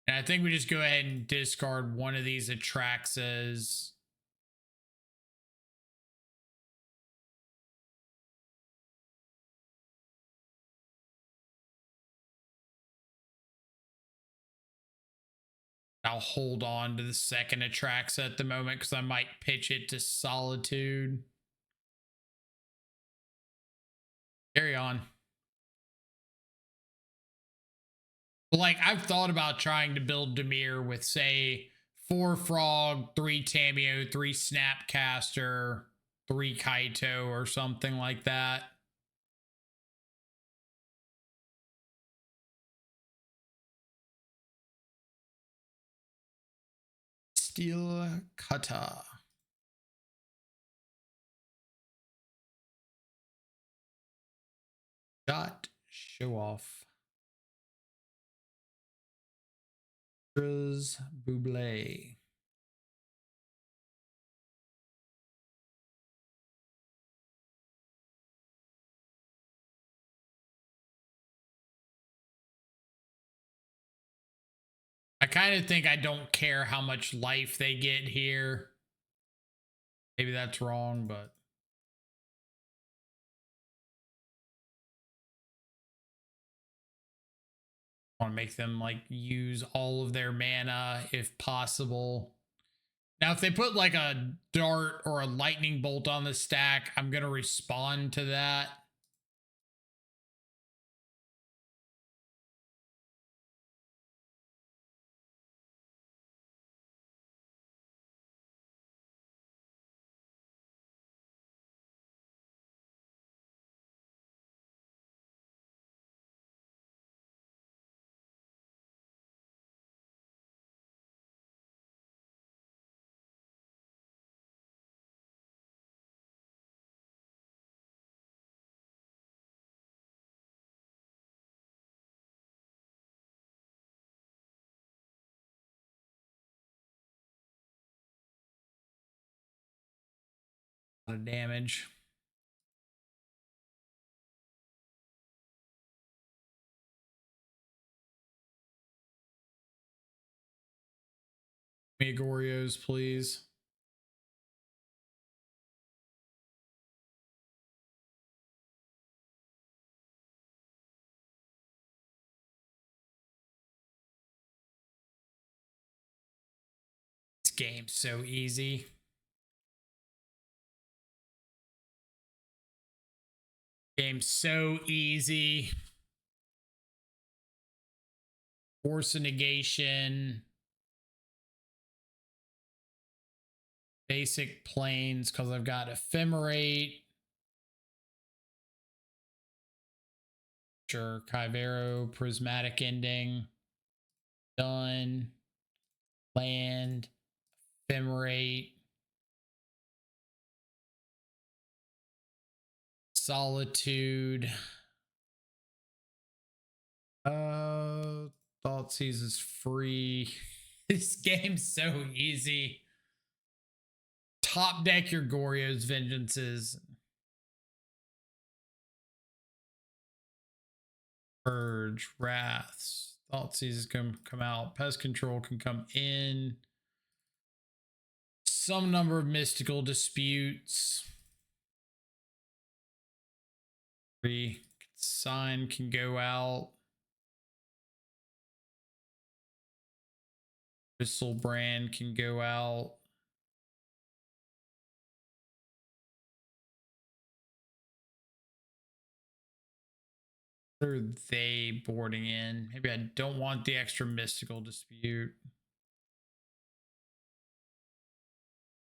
And I think we just go ahead and discard one of these Atraxas. I'll hold on to the second Atraxa at the moment because I might pitch it to Solitude. Carry on. Like, I've thought about trying to build Dimir with, say, 4 Frog, 3 Tameo, 3 Snapcaster, 3 Kaito, or something like that. Steel Cutter. Shot Show Off. Buble. I kind of think I don't care how much life they get here. Maybe that's wrong, but I want to make them like use all of their mana if possible. Now, if they put like a dart or a lightning bolt on the stack, I'm going to respond to that. A lot of damage. Give me Goryos, please. This game's so easy. Game's so easy. Force a negation. Basic planes because I've got ephemerate. Sure, Kyvero, prismatic ending. Done. Land. Ephemerate. Solitude. Thoughtseize is free. This game's so easy. Top deck your Goryo's Vengeances. Purge, Wraths. Thoughtseize can come out. Pest Control can come in. Some number of Mystical Disputes. Sign can go out. Crystal Brand can go out. What are they boarding in? Maybe I don't want the extra Mystical Dispute.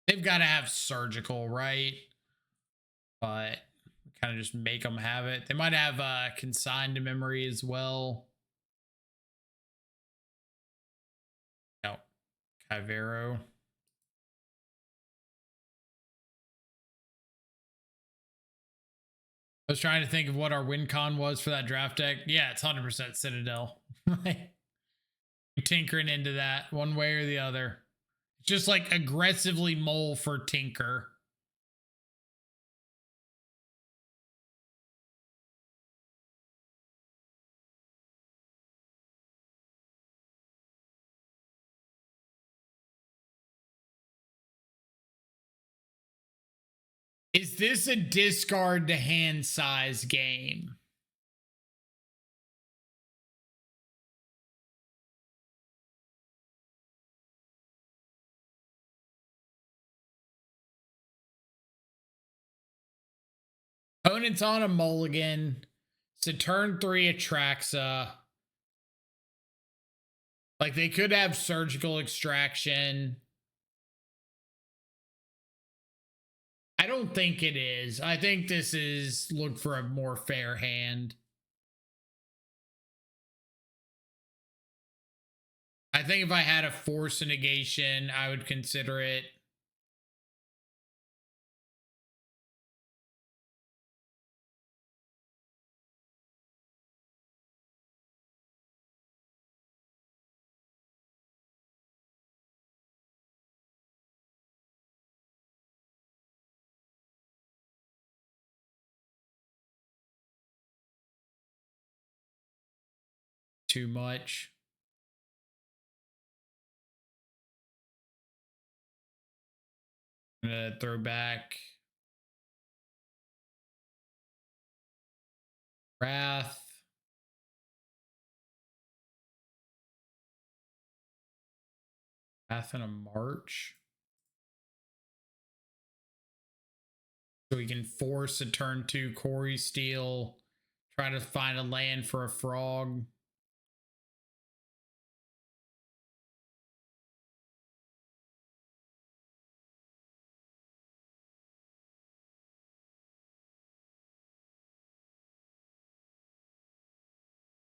They've got to have Surgical, right? But kind of just make them have it. They might have Consigned to Memory as well. No, Kyvero. I was trying to think of what our win con was for that draft deck. Yeah, it's 100% Citadel. Tinkering into that one way or the other. It's just like aggressively mull for Tinker. Is this a discard to hand size game? Opponent's on a mulligan. It's a turn 3 Atraxa. Like they could have Surgical Extraction. I don't think it is. I think this is look for a more fair hand. I think if I had a Force a Negation, I would consider it. Too much. I'm gonna throw back Wrath. Wrath and a March. So we can force a turn 2 Quarry Steel. Try to find a land for a frog.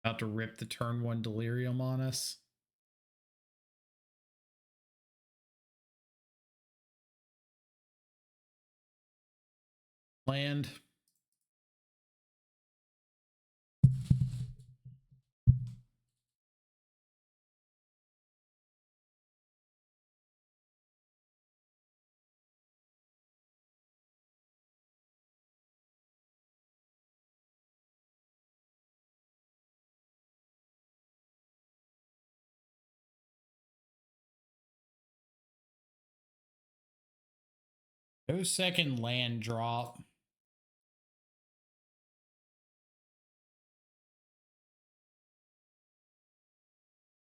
About to rip the turn 1 Delirium on us. Land. No second land drop.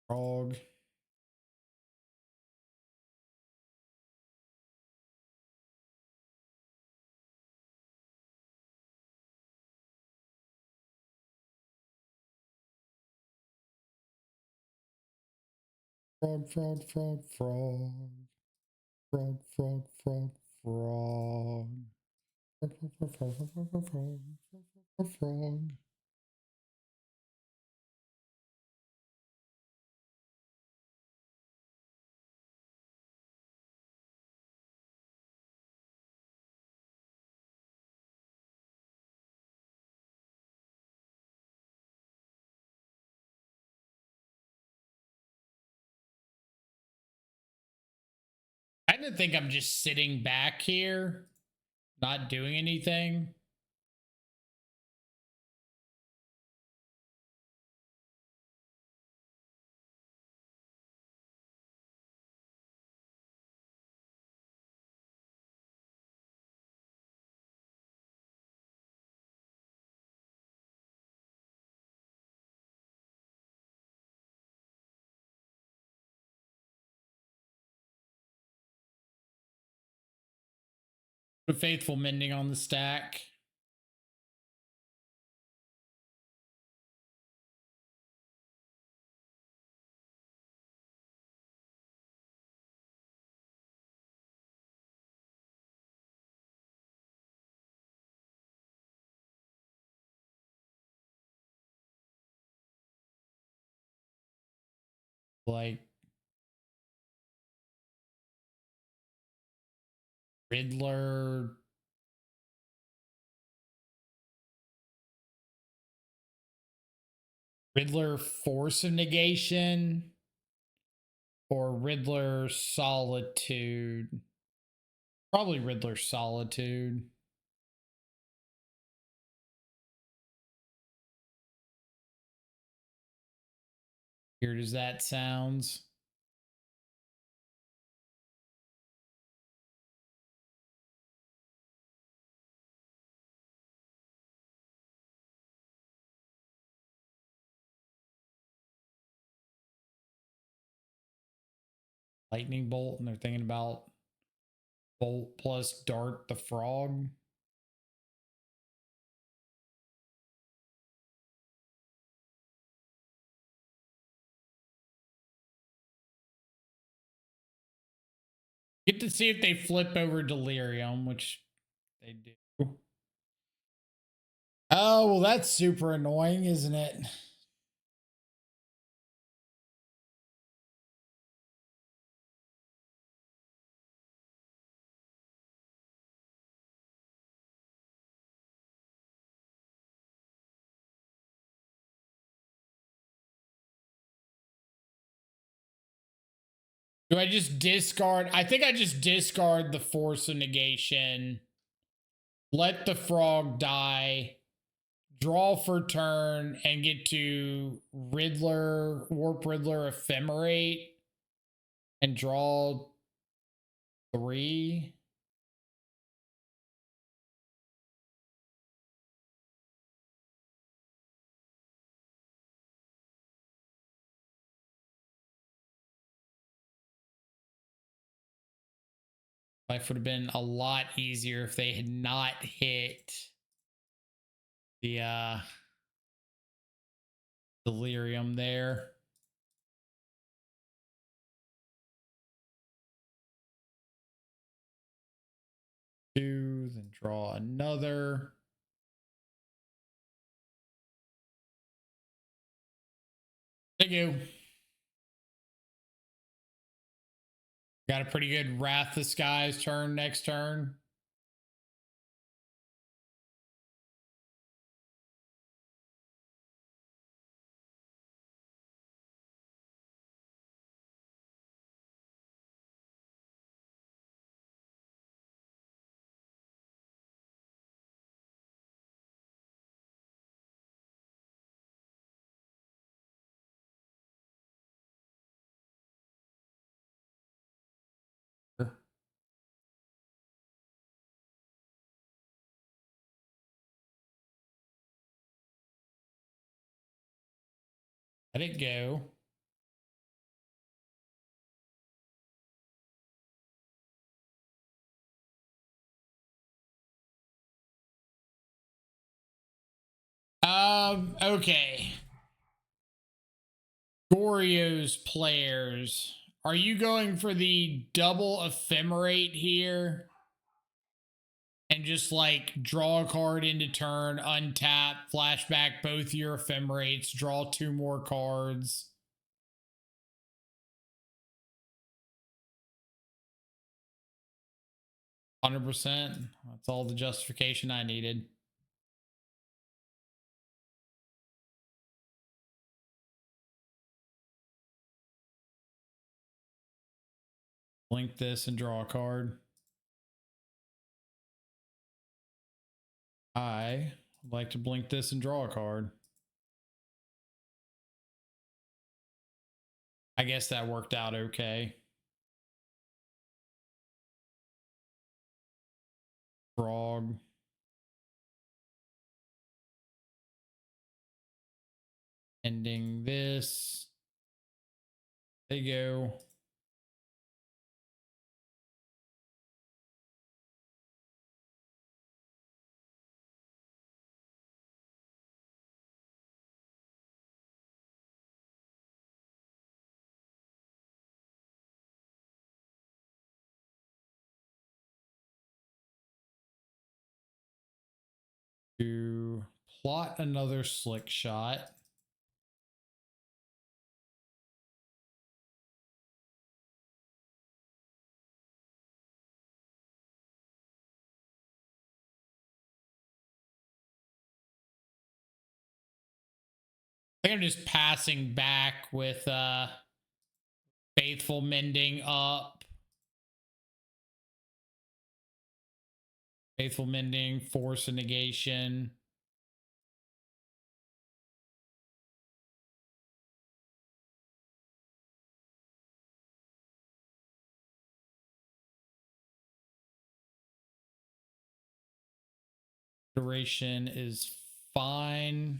Frog. Frog, frog, frog, frog. Frog, frog, frog, frog. Frog, frog, frog, frog, frog, frog, frog, frog. I kind of think I'm just sitting back here, not doing anything. A faithful mending on the stack. Like Riddler. Riddler Force of Negation. Or Riddler Solitude. Probably Riddler Solitude. Weird as that sounds. Lightning Bolt, and they're thinking about Bolt plus Dart the Frog. Get to see if they flip over Delirium, which they do. Oh, well, that's super annoying, isn't it? Do I just discard? I think I just discard the Force of Negation. Let the frog die. Draw for turn and get to Riddler, Warp Riddler Ephemerate. And draw 3. Life would have been a lot easier if they had not hit the delirium there. Two, then draw another. Thank you. Got a pretty good Wrath the Skies turn next turn. Let it go. Okay. Goryo's players. Are you going for the double ephemerate here? And just like draw a card into turn, untap, flashback both your ephemerates, draw 2 more cards. %. That's all the justification I needed. Blink this and draw a card. I would like to blink this and draw a card. I guess that worked out okay. Frog. Ending this. There you go. To plot another slick shot. I think I'm just passing back with Faithful Mending up. Faithful Mending, Force and Negation. Duration is fine.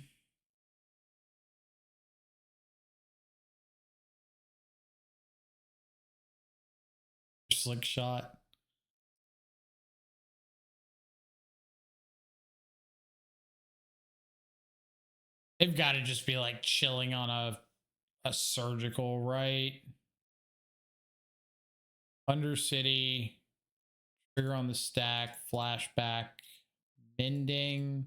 Slick shot. They've got to just be like chilling on a surgical, right? Undercity, trigger on the stack, flashback, mending.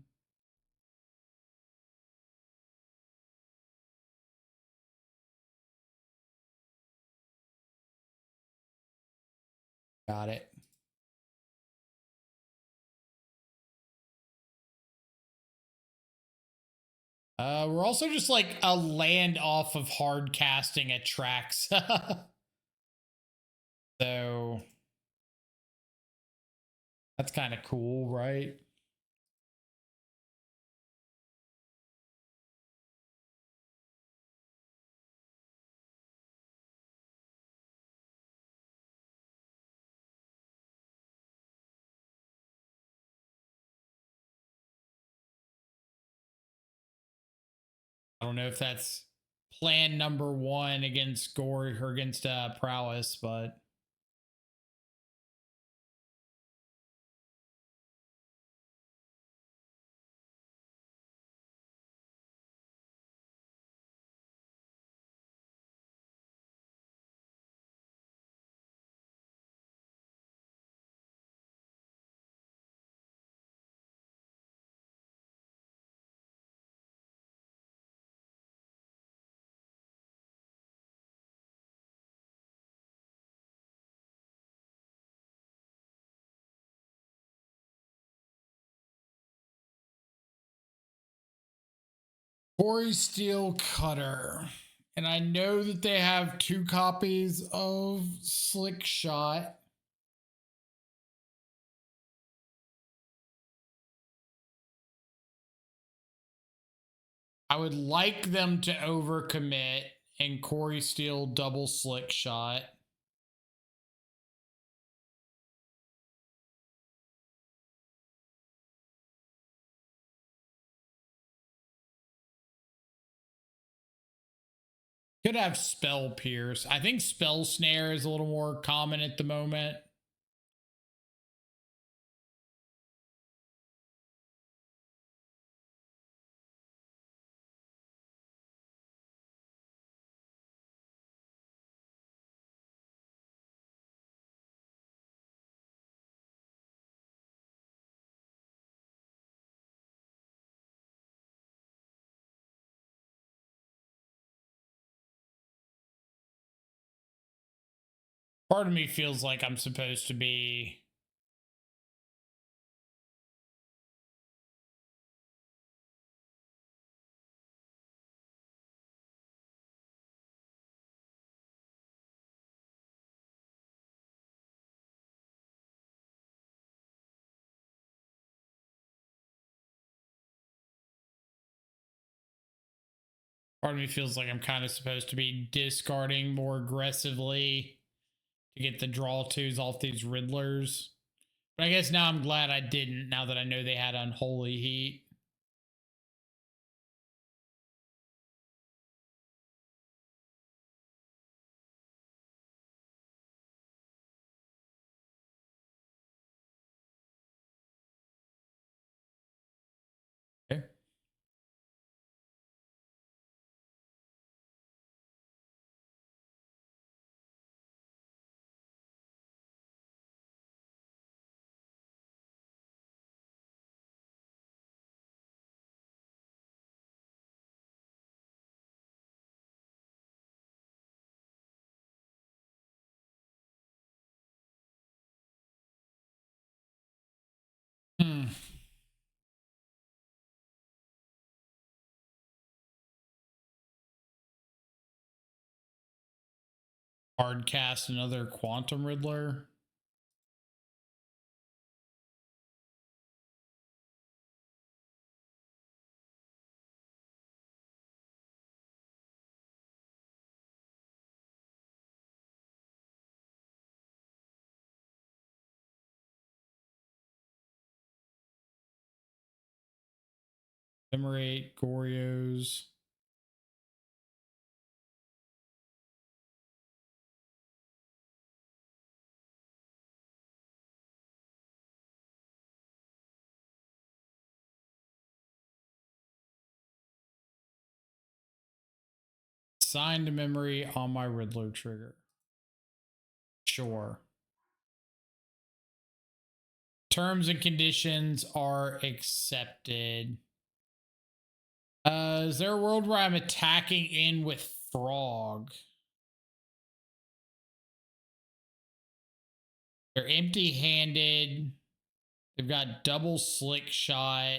Got it. We're also just like a land off of hard casting at tracks. So that's kind of cool, right? I don't know if that's plan number 1 against Goryo or against Prowess, but Quarry Steel Cutter. And I know that they have 2 copies of Slick Shot. I would like them to overcommit and Quarry Steel double Slick Shot. Could have Spell Pierce. I think Spell Snare is a little more common at the moment. Part of me feels like I'm supposed to be part of me feels like I'm kind of supposed to be discarding more aggressively to get the draw twos off these Riddlers. But I guess now I'm glad I didn't, now that I know they had Unholy Heat. Okay. Hard cast another Quantum Riddler. Commemorate Goryos. Sign to memory on my Riddler trigger. Sure. Terms and conditions are accepted. Is there a world where I'm attacking in with Frog? They're empty-handed. They've got double Slick Shot.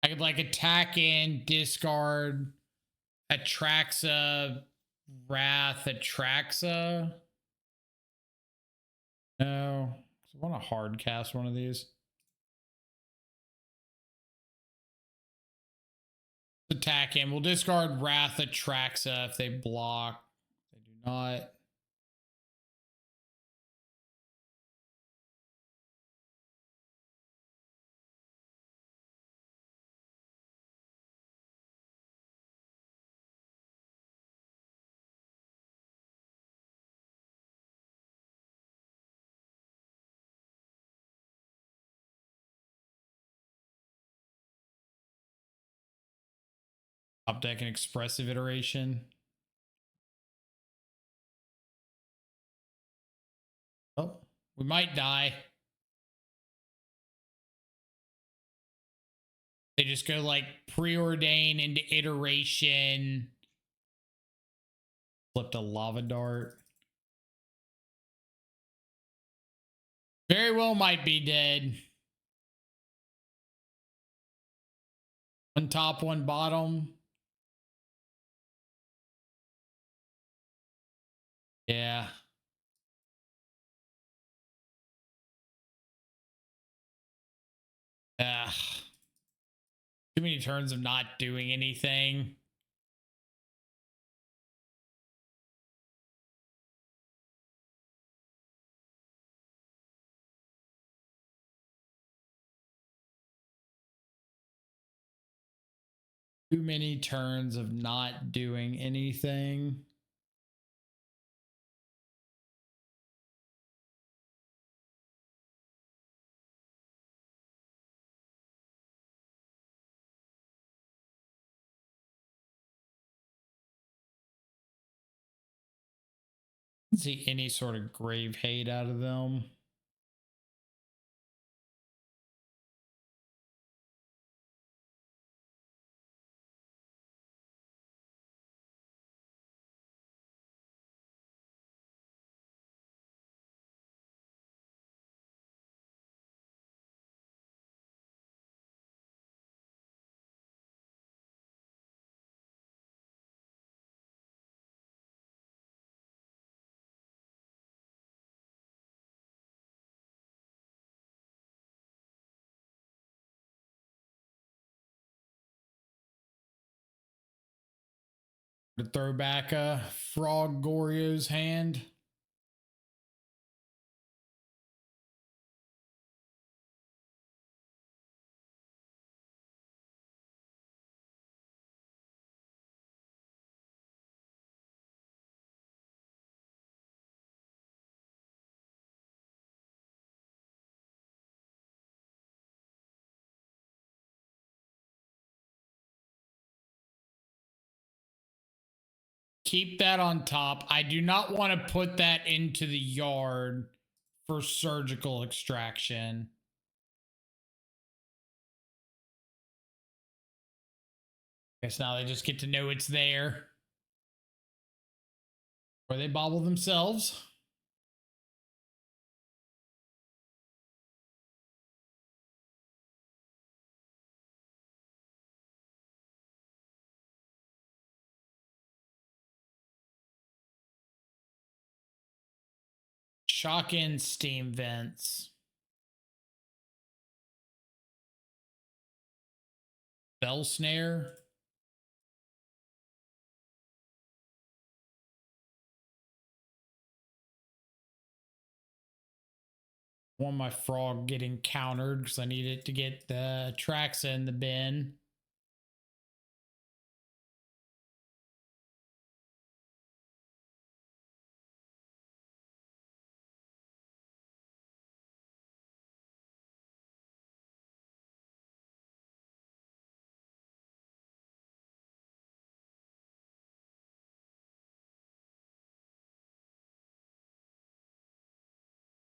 I could like attack in, discard, Atraxa, Wrath, Atraxa. No. I want to hard cast one of these. Attack him. We'll discard Wrath, Atraxa if they block. They do not. Top deck an expressive iteration. Oh, we might die. They just go like preordain into iteration. Flipped a lava dart. Very well might be dead. One top, one bottom. Yeah. Ugh. Too many turns of not doing anything. Too many turns of not doing anything. See any sort of grave hate out of them. To throw back a frog Goryo's hand. Keep that on top. I do not want to put that into the yard for surgical extraction. Guess now they just get to know it's there. Or they bobble themselves. Shock in steam vents. Bell snare. Want my frog getting countered because I need it to get the tracks in the bin.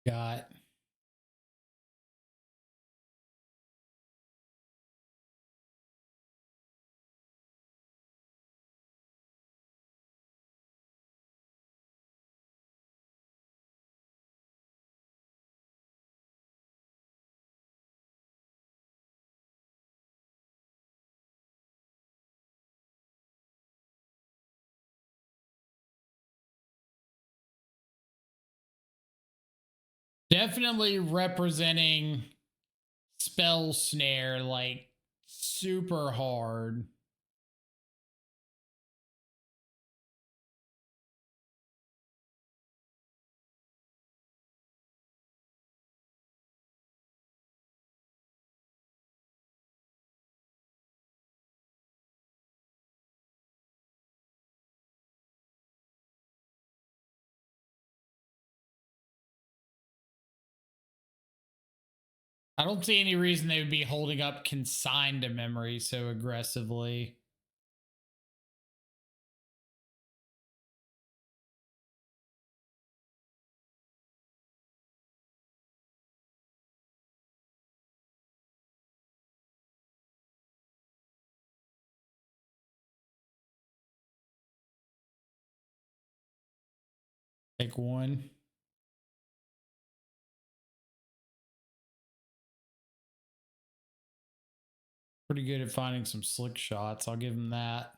Got definitely representing spell snare like super hard. I don't see any reason they would be holding up consigned to memory so aggressively. Take one. Pretty good at finding some slick shots. I'll give him that.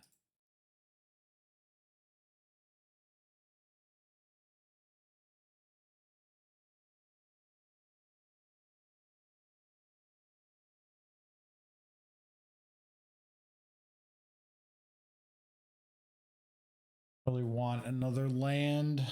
Really want another land.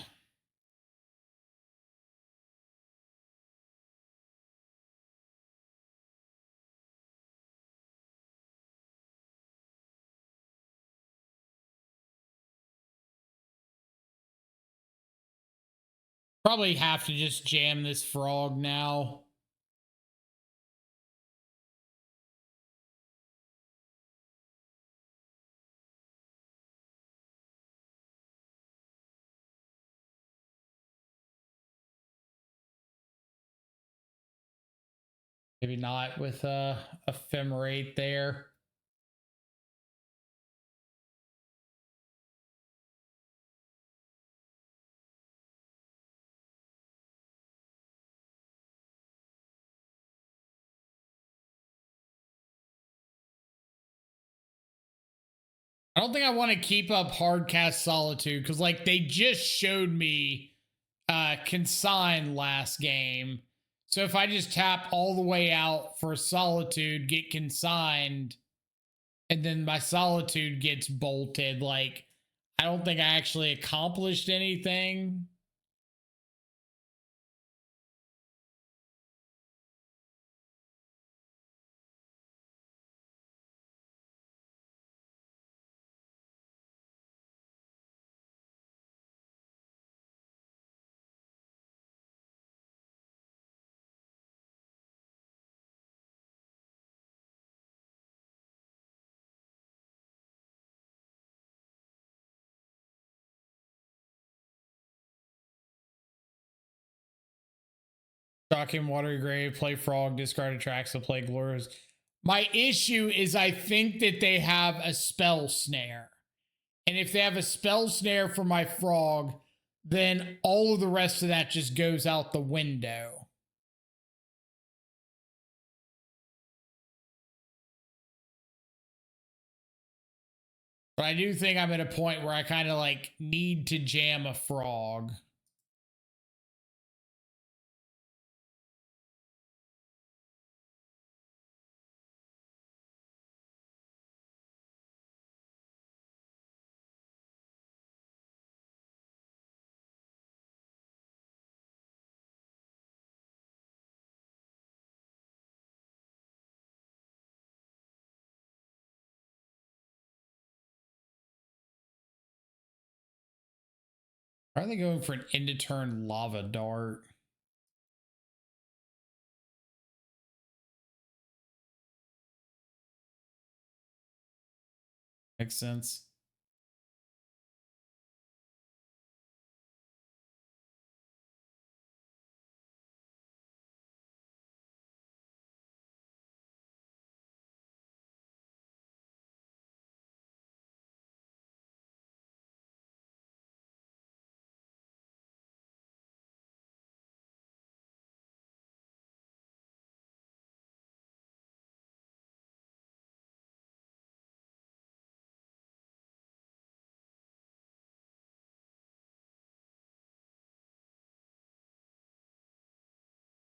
Probably have to just jam this frog now. Maybe not with a ephemerate there. I don't think I want to keep up Hardcast Solitude because, like, they just showed me Consign last game. So if I just tap all the way out for Solitude, get Consigned, and then my Solitude gets bolted, like, I don't think I actually accomplished anything. Shocking Watery Grave, play Frog, discard attracts to play Glorious. My issue is I think that they have a spell snare. And if they have a spell snare for my Frog, then all of the rest of that just goes out the window. But I do think I'm at a point where I kind of like need to jam a Frog. Are they going for an end of turn lava dart? Makes sense.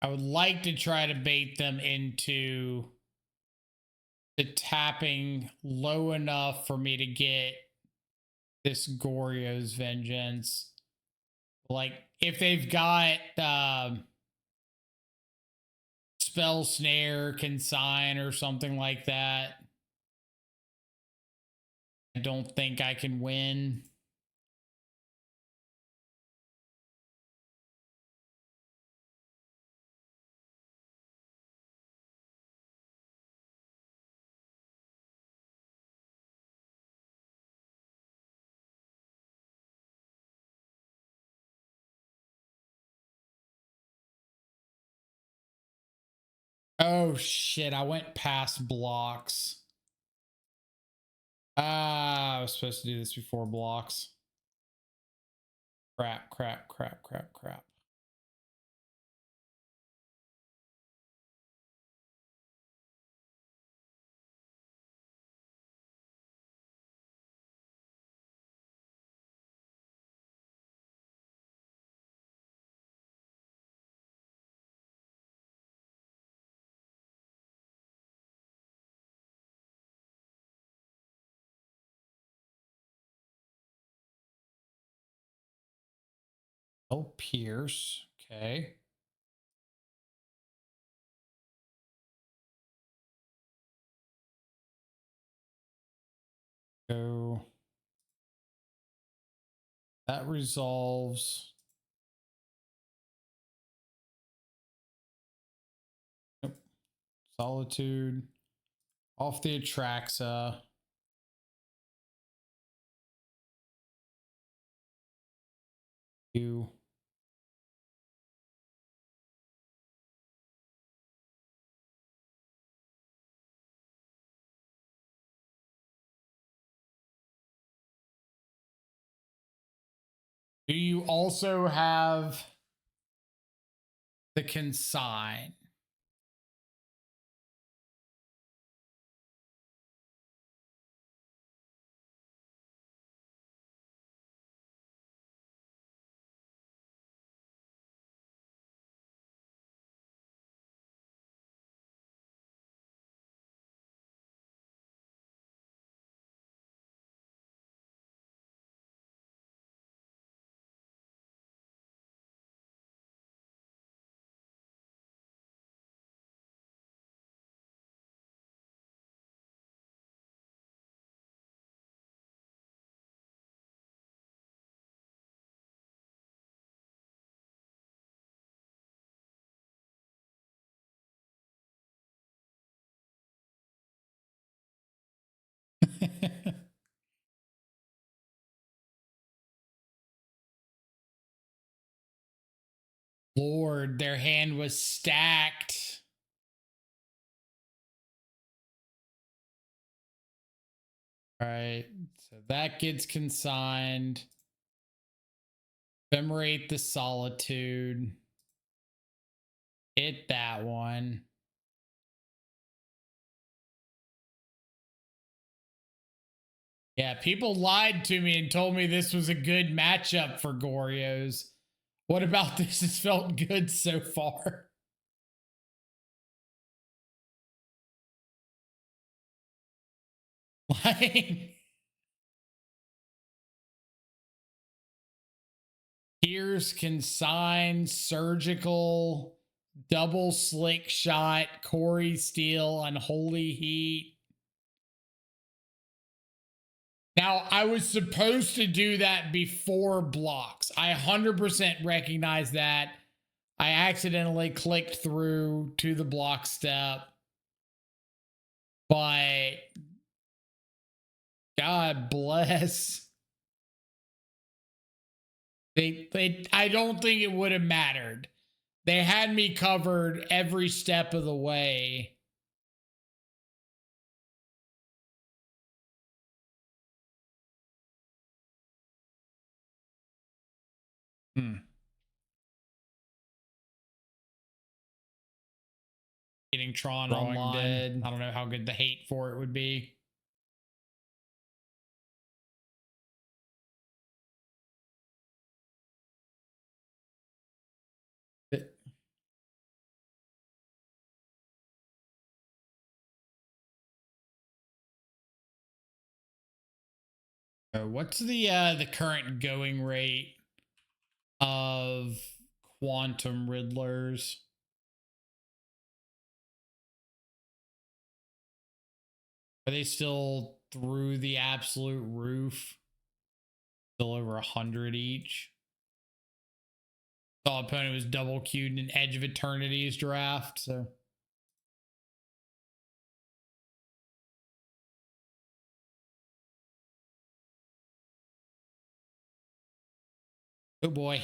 I would like to try to bait them into the tapping low enough for me to get this Goryo's Vengeance. Like, if they've got Spell Snare, Consign, or something like that, I don't think I can win. Oh shit, I went past blocks. I was supposed to do this before blocks. Crap, crap, crap, crap, crap. Oh, Pierce. Okay. So that resolves. Nope. Solitude. Off the Atraxa. You. Do you also have the consign? Lord, their hand was stacked. All right, so that gets consigned. Ephemerate the Solitude. Hit that one. Yeah, people lied to me and told me this was a good matchup for Goryos. What about this has felt good so far? Like, Pierce, Consign, Surgical, Double Slick Shot, Corey Steel, Unholy Heat. Now, I was supposed to do that before blocks. I 100% recognize that. I accidentally clicked through to the block step. But God bless. I don't think it would have mattered. They had me covered every step of the way. Getting Tron online. Dead. I don't know how good the hate for it would be. What's the current going rate of Quantum Riddlers? Are they still through the absolute roof? Still over 100 each. The opponent was double queued in Edge of Eternity's draft, so. Oh boy.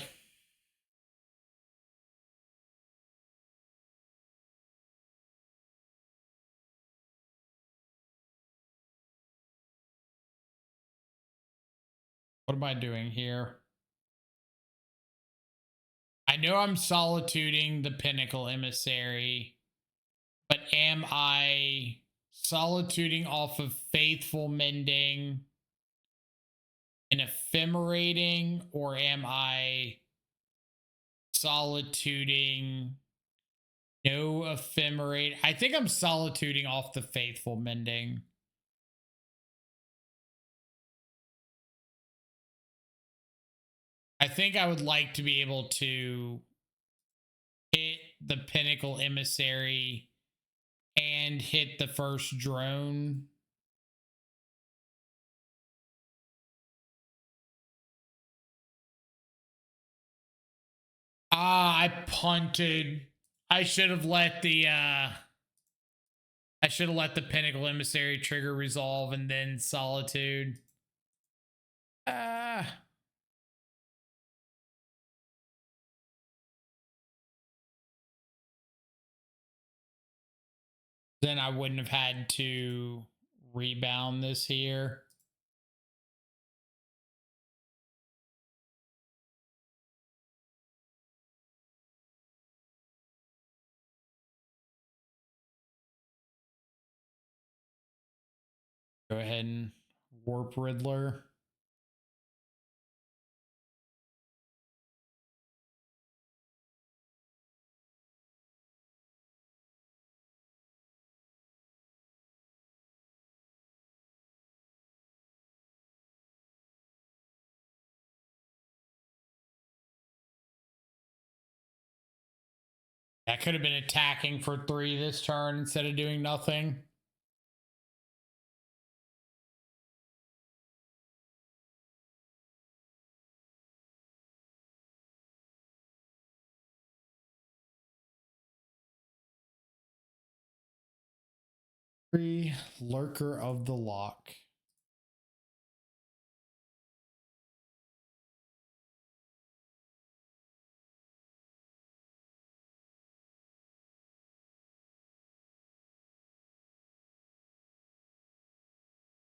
What am I doing here? I know I'm solituding the Pinnacle Emissary, but am I solituding off of Faithful Mending and Ephemerating, or am I solituding no Ephemerate? I think I'm solituding off the Faithful Mending. I think I would like to be able to hit the Pinnacle Emissary and hit the first drone. Ah, I punted. I should have let the Pinnacle Emissary trigger resolve and then Solitude. Ah. Then I wouldn't have had to rebound this here. Go ahead and warp Riddler. That could have been attacking for 3 this turn instead of doing nothing. Lurker of the Lock.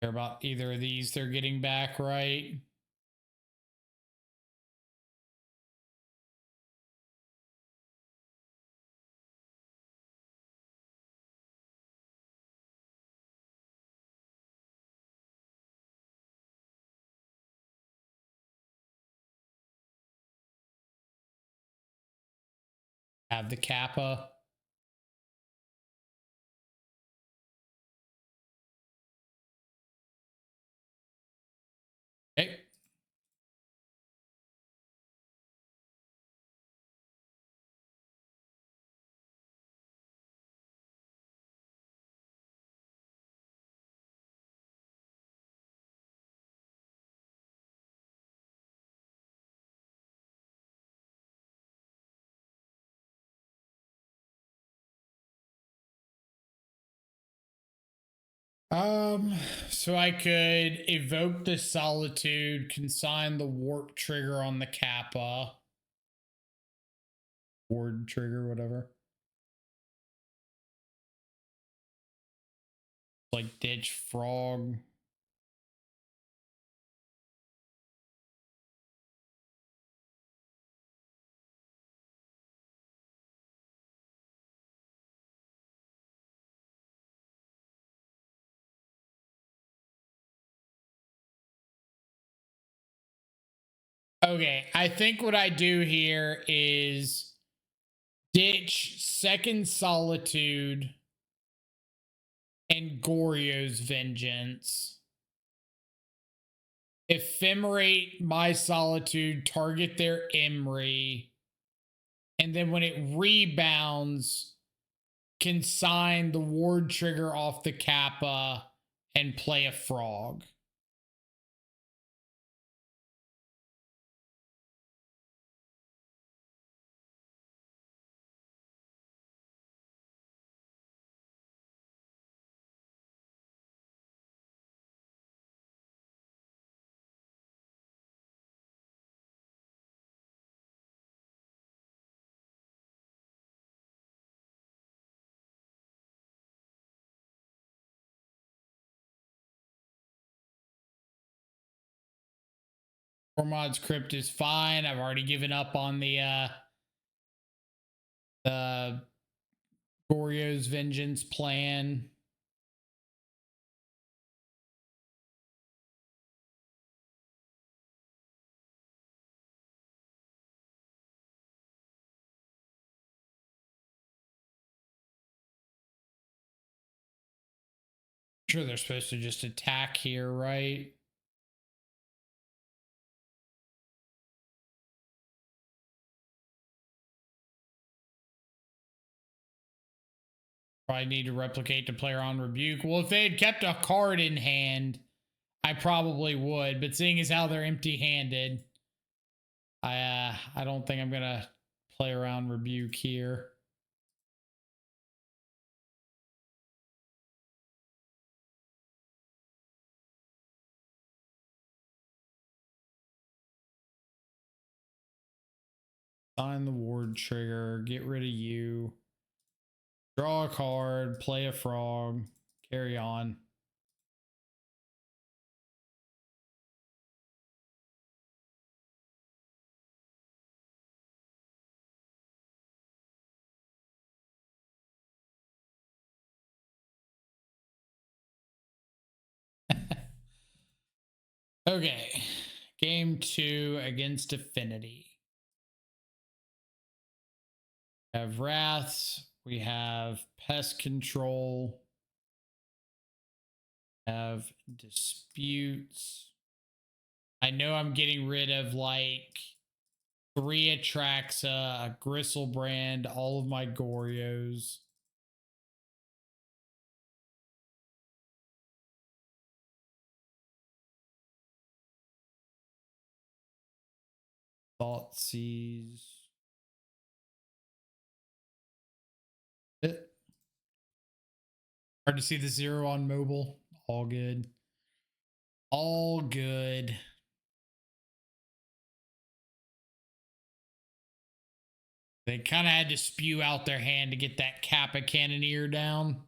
Care about either of these they're getting back, right? Have the Kappa. Okay. So I could evoke the Solitude, consign the warp trigger on the Kappa. Ward trigger, whatever. Like ditch frog. Okay, I think what I do here is ditch second Solitude and Goryo's Vengeance. Ephemerate my Solitude, target their Emery, and then when it rebounds, consign the ward trigger off the Kappa and play a frog. Formod's Crypt is fine. I've already given up on the Goryo's Vengeance plan. Sure, they're supposed to just attack here, right? Probably need to replicate to player on rebuke. Well, if they had kept a card in hand, I probably would. But seeing as how they're empty-handed, I don't think I'm gonna play around rebuke here. Sign the ward trigger, get rid of you. Draw a card, play a frog, carry on. Okay, game 2 against Affinity. We have Wraths, we have Pest Control, we have Disputes. I know I'm getting rid of like 3 Atraxa, a Gristlebrand, all of my Goryos. Thoughtseize. Hard to see the 0 on mobile. All good. All good. They kind of had to spew out their hand to get that Kappa Cannoneer down.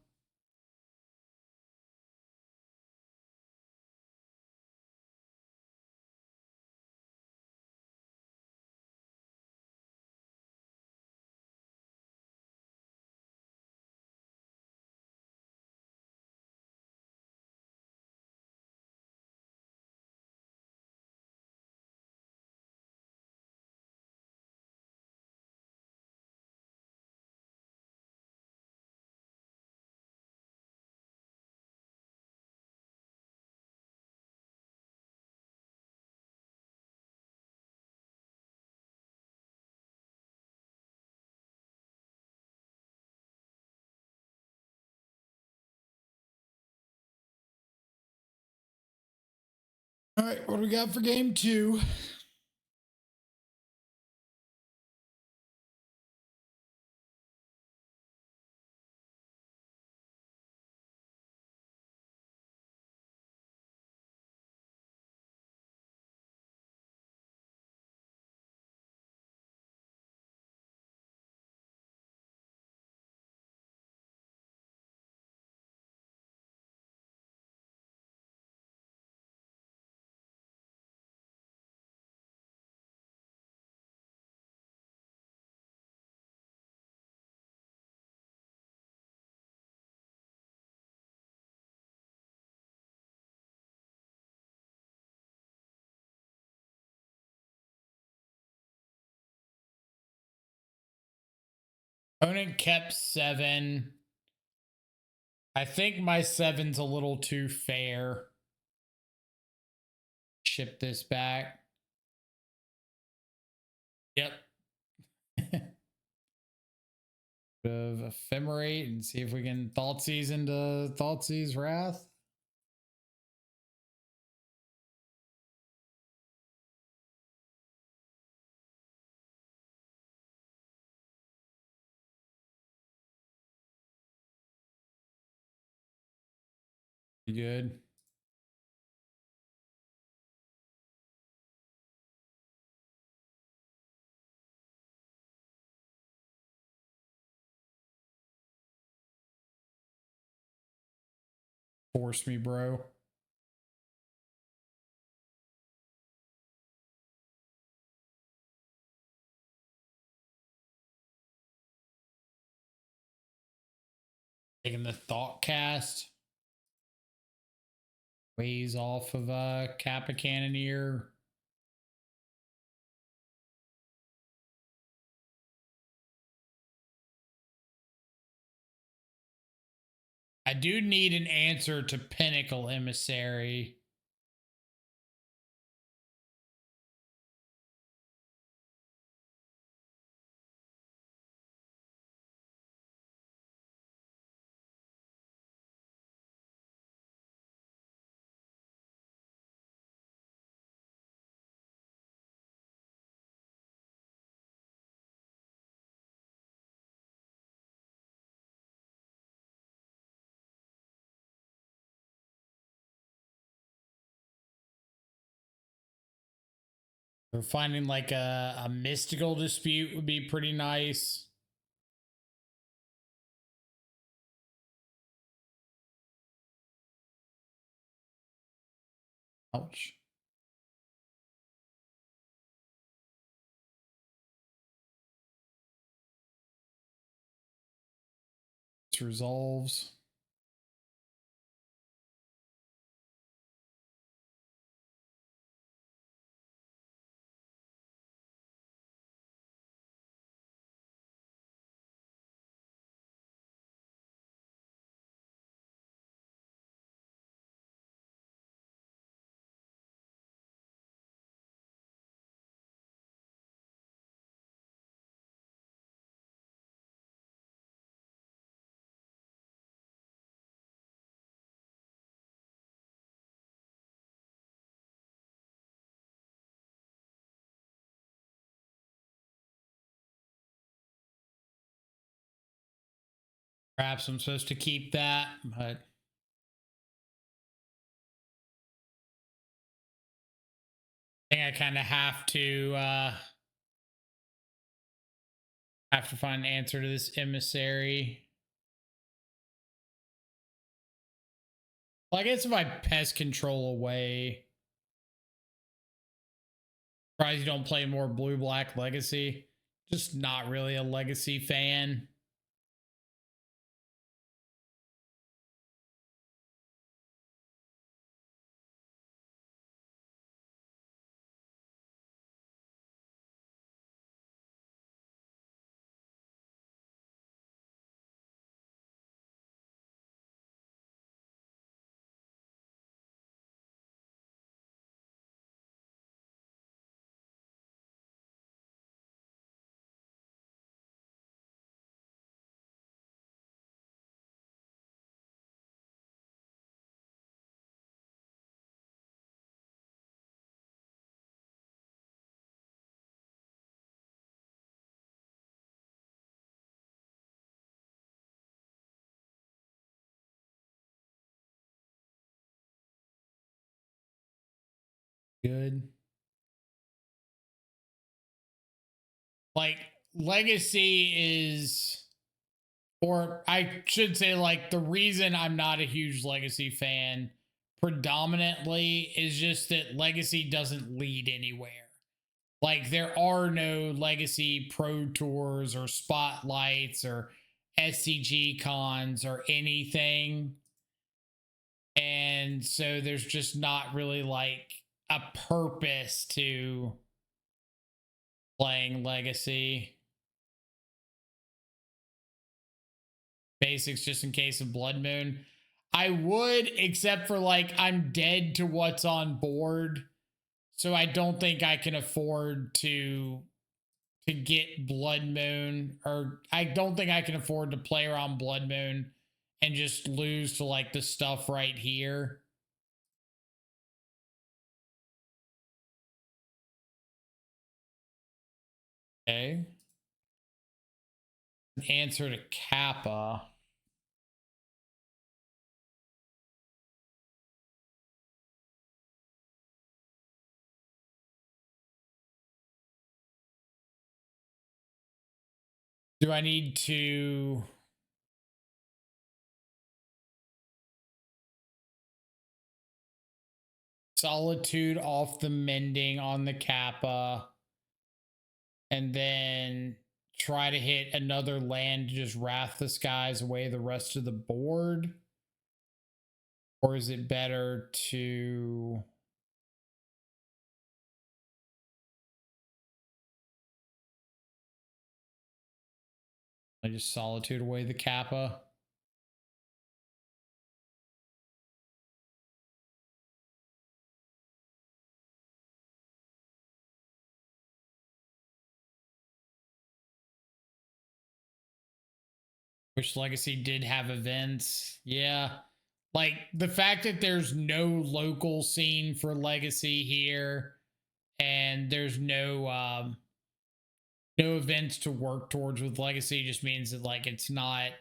All right, what do we got for game 2? Opponent kept 7. I think my 7's a little too fair. Ship this back. Yep. Of Ephemerate and see if we can Thoughtseize into Thoughtseize Wrath. Good. Force me, bro. Taking the Thought Cast. Ways off of Kappa Cannoneer. I do need an answer to Pinnacle Emissary. So finding like a mystical dispute would be pretty nice. Ouch. This resolves. Perhaps I'm supposed to keep that, but I think I kind of have to find an answer to this emissary. Well, I guess if I pest control away, surprised you don't play more blue-black legacy. Just not really a legacy fan. Good. Like, legacy is, or I should say, like, the reason I'm not a huge legacy fan predominantly is just that legacy doesn't lead anywhere. Like, there are no legacy pro tours or spotlights or SCG cons or anything. And so there's just not really like a purpose to playing legacy. Basics just in case of Blood Moon. I would, except for like I'm dead to what's on board. So I don't think I can afford to get Blood Moon, or I don't think I can afford to play around Blood Moon and just lose to like the stuff right here. Okay. Answer to Kappa. Do I need to Solitude off the Mending on the Kappa and then try to hit another land to just Wrath the Skies away the rest of the board? Or is it better to I just Solitude away the Kappa? Which Legacy did have events. Yeah. Like the fact that there's no local scene for Legacy here and there's no events to work towards with Legacy just means that like it's not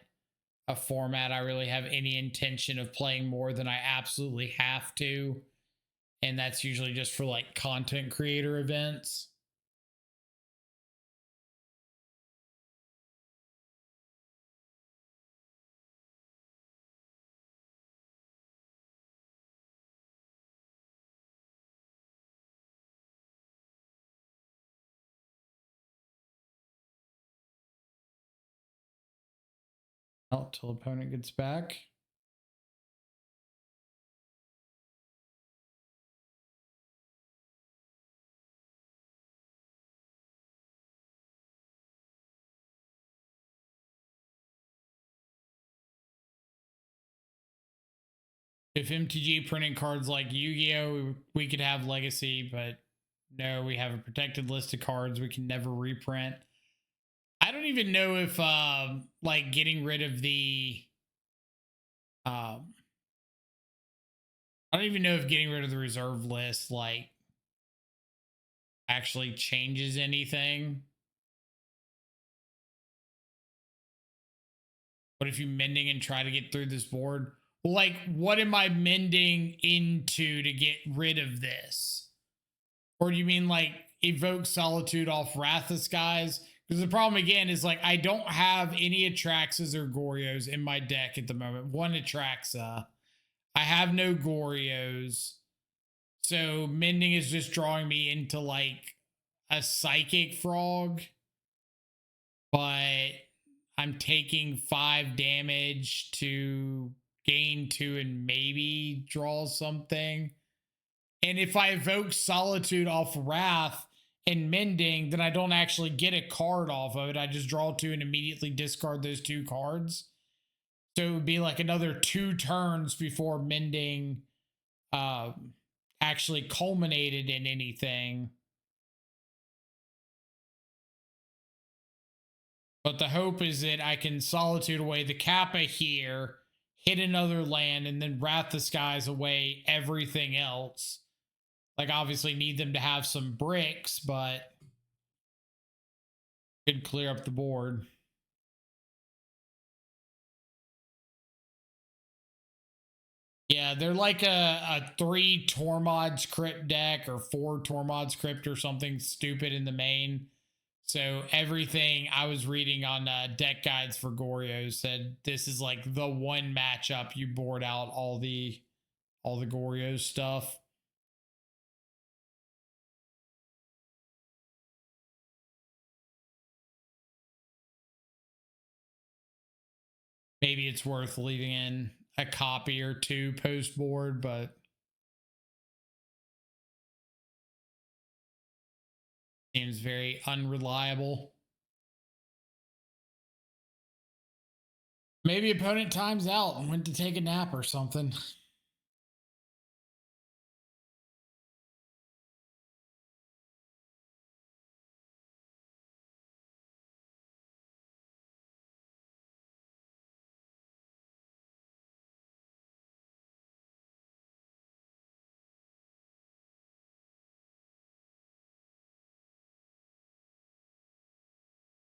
a format I really have any intention of playing more than I absolutely have to. and that's usually just for like content creator events. Oh, till opponent gets back. If MTG printed cards like Yu-Gi-Oh, we could have Legacy, but no, we have a protected list of cards we can never reprint. I don't even know if like getting rid of the I don't even know if getting rid of the reserve list like actually changes anything. What if you mending and try to get through this board? Well, like, what am I mending into to get rid of this? Or do you mean like evoke solitude off Wrath of Skies? Because the problem again is like I don't have any Atraxas or Goryos in my deck at the moment. One Atraxa. I have no Goryos. So mending is just drawing me into like a psychic frog. But I'm taking 5 damage to gain 2 and maybe draw something. And if I evoke Solitude off Wrath and Mending, then I don't actually get a card off of it. I just draw 2 and immediately discard those 2 cards. So it would be like another 2 turns before Mending actually culminated in anything. But the hope is that I can Solitude away the Kappa here, hit another land, and then Wrath the Skies away everything else. Like, obviously need them to have some bricks, but could clear up the board. Yeah, they're like a 3 Tormod's Crypt deck or 4 Tormod's Crypt or something stupid in the main. So everything I was reading on deck guides for Goryo said this is like the one matchup you board out all the Goryo stuff. Maybe it's worth leaving in a copy or 2 post board, but seems very unreliable. Maybe opponent times out and went to take a nap or something.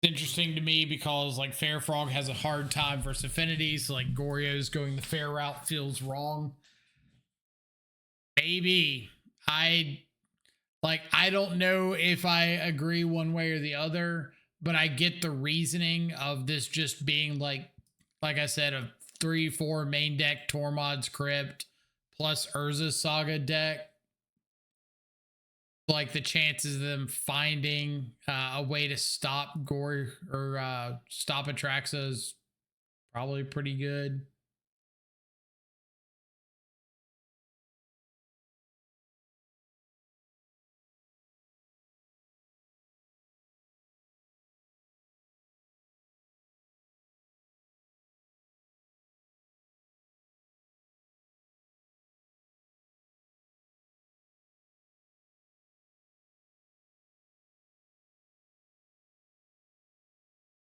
It's interesting to me because like Fair Frog has a hard time versus Affinity, so like Goryo's going the fair route feels wrong. Maybe. I don't know if I agree one way or the other, but I get the reasoning of this just being like I said, a 3-4 main deck Tormod's Crypt plus Urza's Saga deck. Like the chances of them finding a way to stop Gore or stop Atraxa is probably pretty good.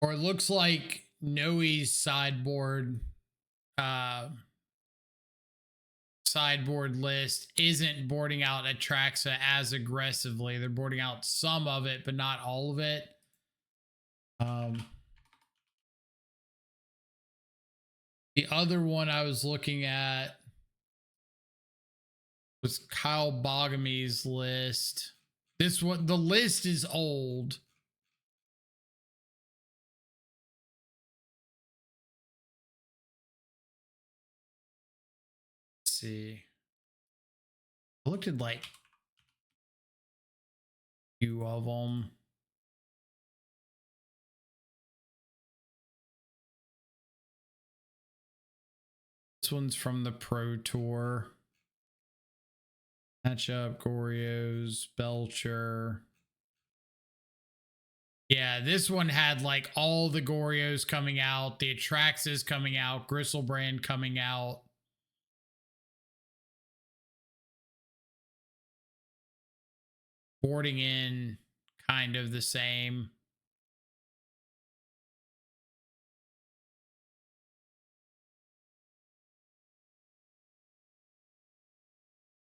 Or it looks like Noe's sideboard list isn't boarding out Atraxa as aggressively. They're boarding out some of it, but not all of it. The other one I was looking at was Kyle Bogamy's list. This one, the list is old. Let's see. I looked at like a few of them. This one's from the Pro Tour. Matchup, Goryo's, Belcher. Yeah, this one had like all the Goryos coming out, the Atraxas coming out, Gristlebrand coming out. Boarding in kind of the same.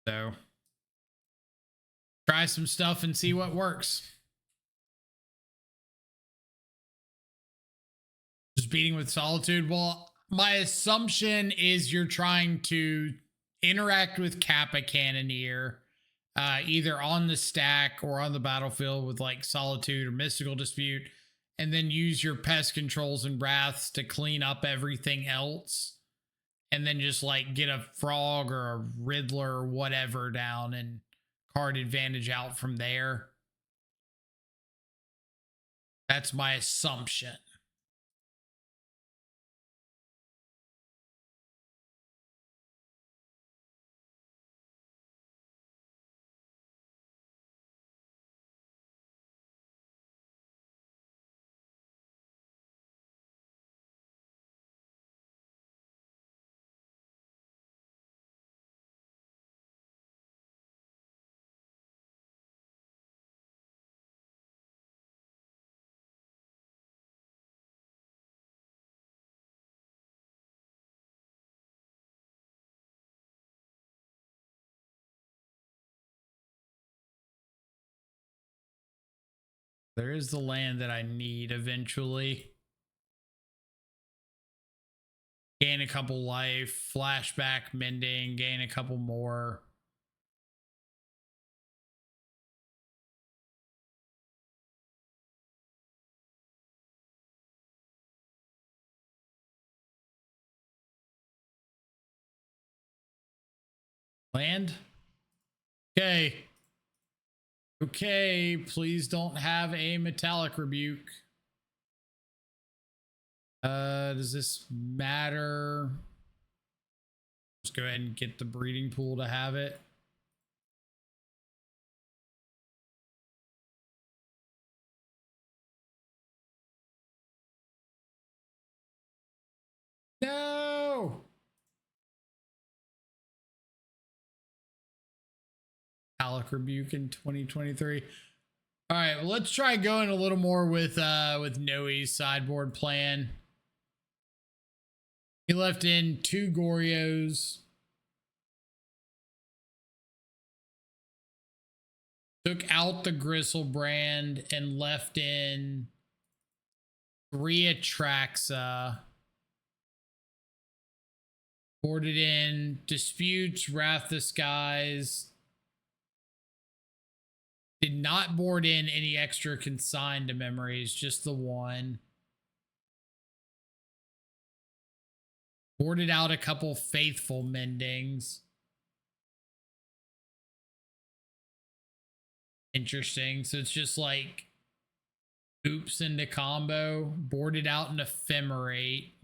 So try some stuff and see what works. Just beating with Solitude. Well, my assumption is you're trying to interact with Kappa Cannoneer, either on the stack or on the battlefield with like Solitude or Mystical Dispute, and then use your pest controls and wraths to clean up everything else. And then just like get a frog or a Riddler or whatever down and card advantage out from there. That's my assumption. There is the land that I need eventually. Gain a couple life, flashback, mending, gain a couple more. Land? Okay. Okay, please don't have a metallic rebuke. Does this matter? Let's go ahead and get the breeding pool to have it. No! Metallic rebuke in 2023. All right, well, let's try going a little more with Noe's sideboard plan. He left in 2 Goryos. Took out the Gristlebrand and left in 3 Atraxa. Boarded in Disputes, Wrath the Skies. Did not board in any extra consigned to memories, just the 1. Boarded out a couple faithful mendings. Interesting. So it's just like oops into combo. Boarded out an Ephemerate.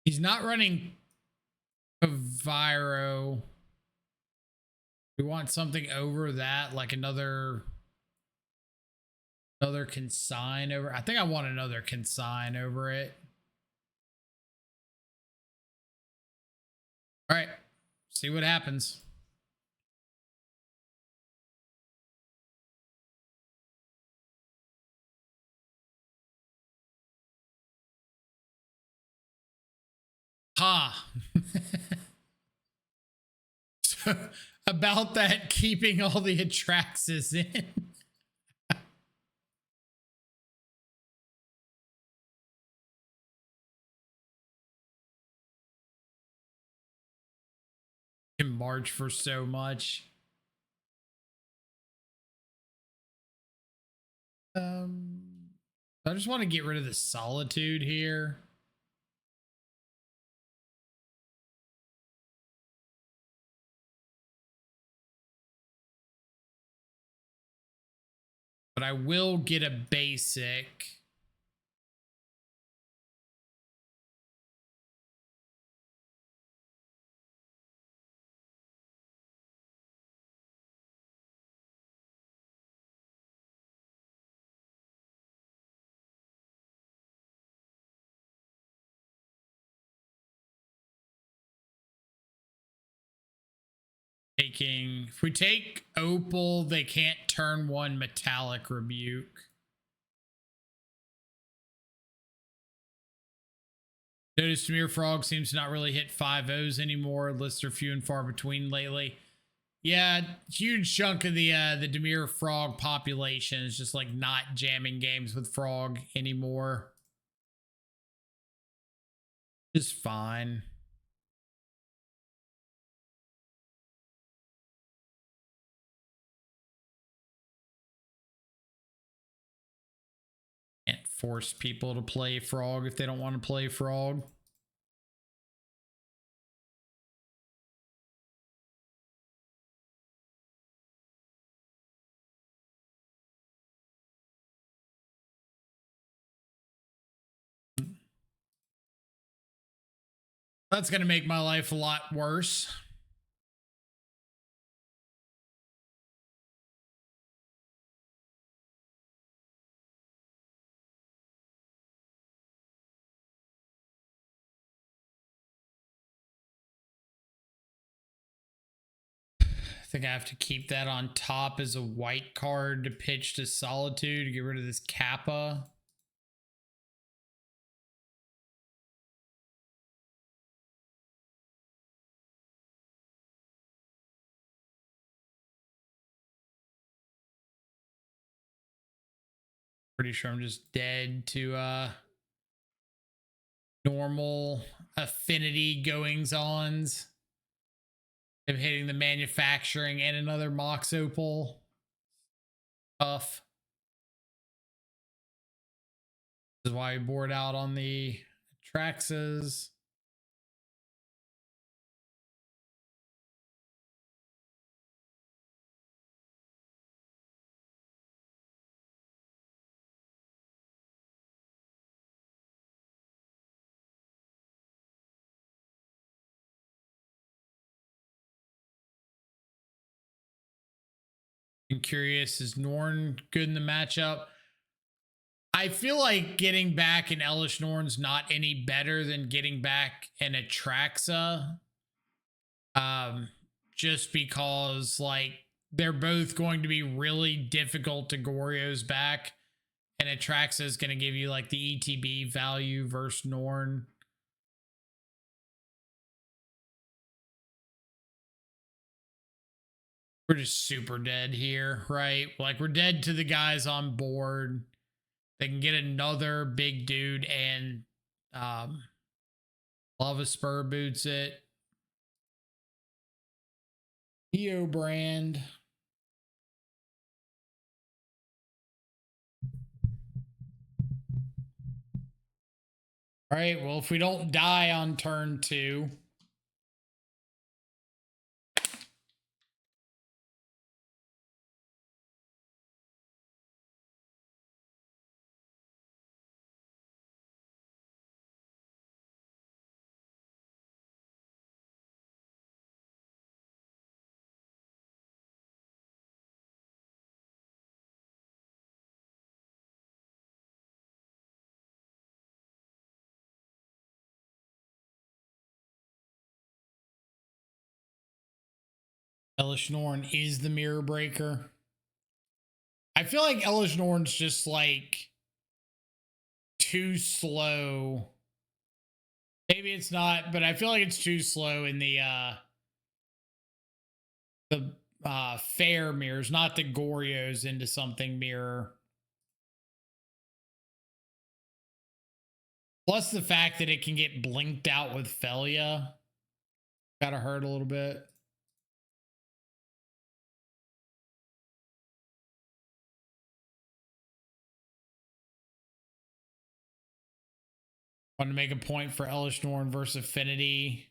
He's not running Viro. We want something over that, like another consign over. I think I want another consign over it. All right, see what happens. Ha. So about that keeping all the Atraxas in. Can march for so much. I just want to get rid of the solitude here. But I will get a basic. If we take Opal, they can't turn one Metallic Rebuke. Notice Demir Frog seems to not really hit 5-0s anymore. Lists are few and far between lately. Yeah, huge chunk of the Demir Frog population is just like not jamming games with Frog anymore. Just fine. Can't force people to play Frog if they don't want to play Frog. That's going to make my life a lot worse. I think I have to keep that on top as a white card to pitch to Solitude to get rid of this Kappa. Pretty sure I'm just dead to normal Affinity goings-ons. I'm hitting the manufacturing and another Mox Opal. Tough. This is why we board out on the Atraxas. I'm curious, is Norn good in the matchup? I feel like getting back an Elish Norn's not any better than getting back an Atraxa. Just because like they're both going to be really difficult to Goryo's back, and Atraxa is going to give you like the ETB value versus Norn. We're just super dead here, right? Like we're dead to the guys on board. They can get another big dude and Lava Spur boots it. Neo brand. All right, well, if we don't die on turn 2. Elish Norn is the mirror breaker. I feel like Elish Norn's just like too slow. Maybe it's not, but I feel like it's too slow in the the fair mirrors, not the Goryos into something mirror. Plus the fact that it can get blinked out with Felia. Gotta hurt a little bit. Want to make a point for Elish Norn versus Affinity.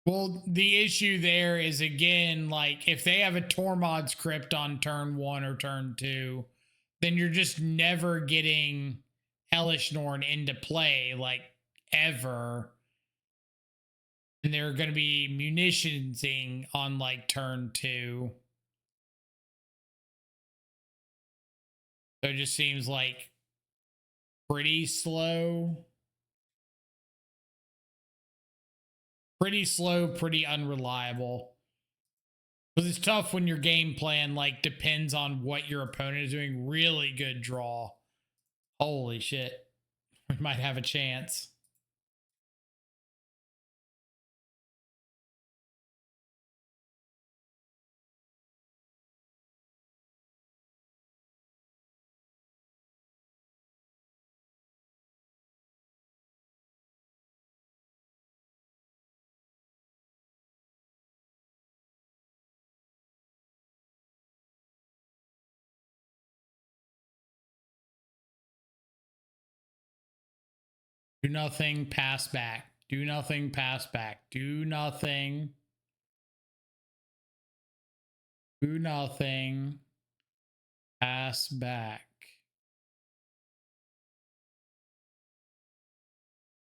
Well, the issue there is, again, like, if they have a Tormod's Crypt on turn 1 or turn 2, then you're just never getting Elish Norn into play, like, ever. And they're going to be munitionsing on, like, turn 2. So it just seems like pretty slow. Pretty slow, pretty unreliable. Because it's tough when your game plan like depends on what your opponent is doing. Really good draw. Holy shit. We might have a chance. Do nothing, pass back. Do nothing, pass back. Do nothing. Do nothing. Pass back.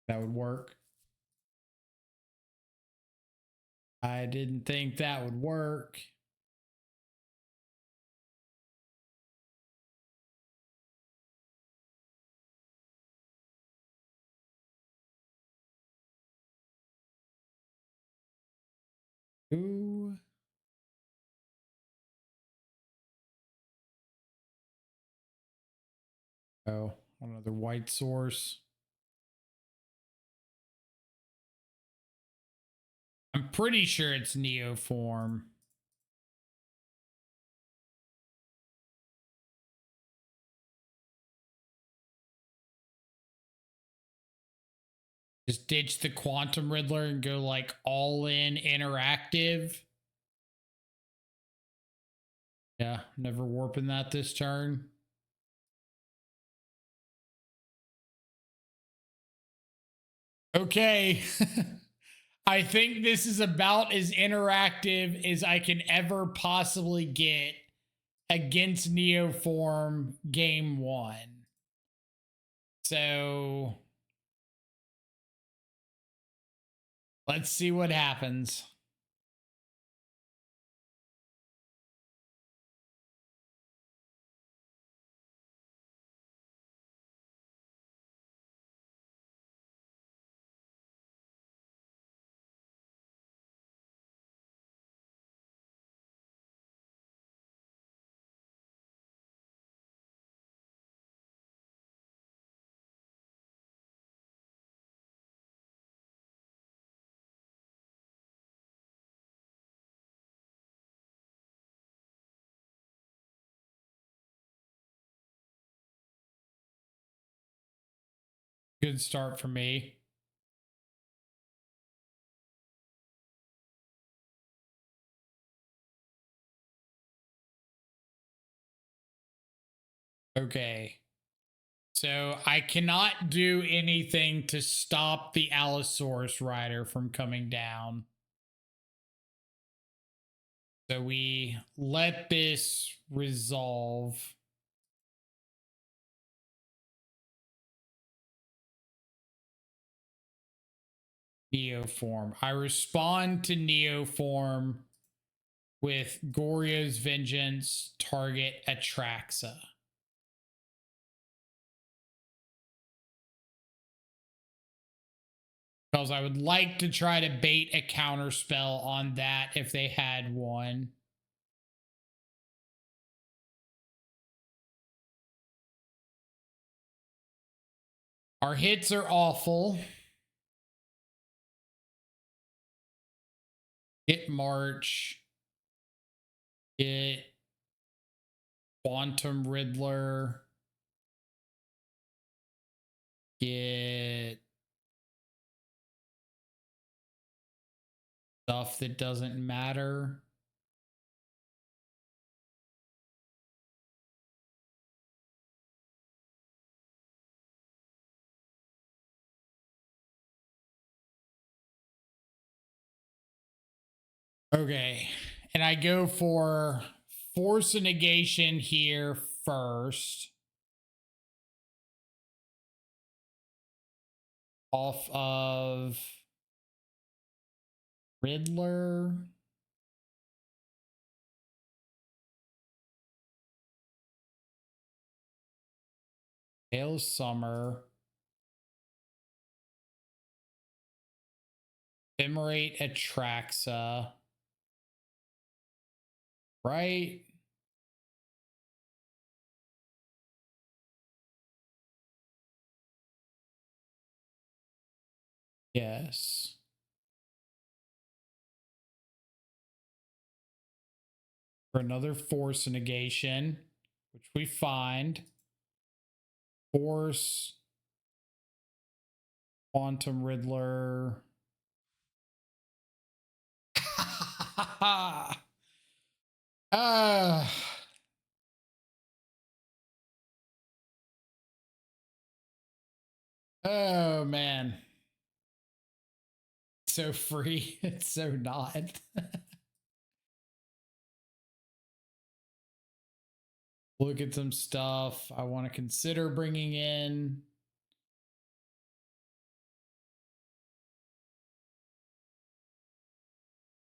That would work. I didn't think that would work. Ooh. Oh, another white source. I'm pretty sure it's Neoform. Just ditch the Quantum Riddler and go like all in interactive. Yeah, never warping that this turn. Okay. I think this is about as interactive as I can ever possibly get against Neoform game 1. So let's see what happens. Good start for me. Okay. So I cannot do anything to stop the Allosaurus Rider from coming down. So we let this resolve. Neoform. I respond to Neoform with Goryo's Vengeance, target Atraxa. Because I would like to try to bait a counter spell on that if they had one. Our hits are awful. Get March. Get Quantum Riddler. Get stuff that doesn't matter. Okay, and I go for Force a Negation here first. Off of Riddler. Pale Summer. Ephemerate Atraxa. Right? Yes. For another Force Negation, which we find. Force. Quantum Riddler. Oh man. So free. It's so not. Look at some stuff I want to consider bringing in.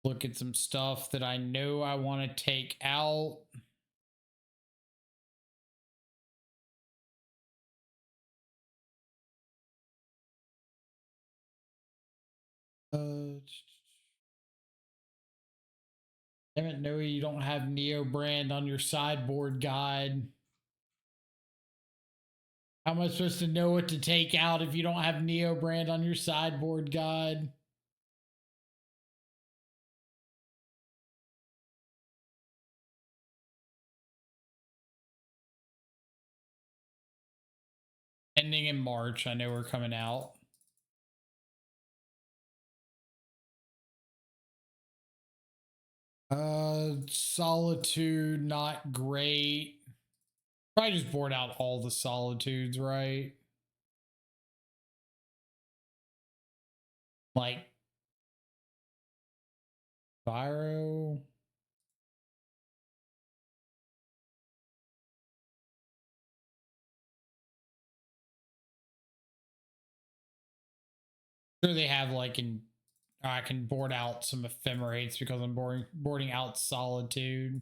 Look at some stuff that I know I want to take out. Damn it, no, you don't have Neo Brand on your sideboard guide. How am I supposed to know what to take out if you don't have Neo Brand on your sideboard guide? Ending in March, I know we're coming out. Solitude, not great. Probably just board out all the Solitudes, right? Like Viro. Sure, they have like in. I can board out some Ephemerates because I'm boarding out Solitude.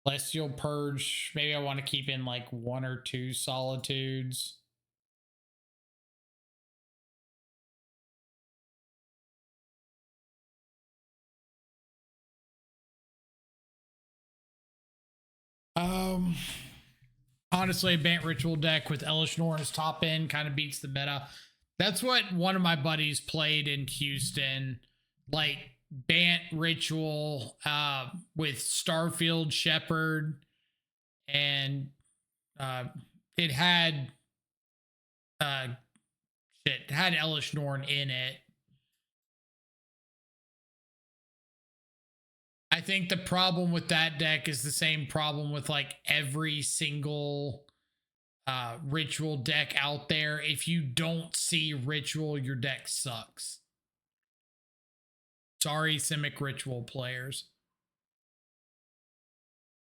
Celestial Purge. Maybe I want to keep in like 1 or 2 Solitudes. Honestly, a Bant Ritual deck with Elish Norn's top end kind of beats the meta. That's what one of my buddies played in Houston. Like Bant Ritual with Starfield Shepherd, and it had it had Elish Norn in it. I think the problem with that deck is the same problem with like every single ritual deck out there. If you don't see ritual, your deck sucks. Sorry, Simic ritual players.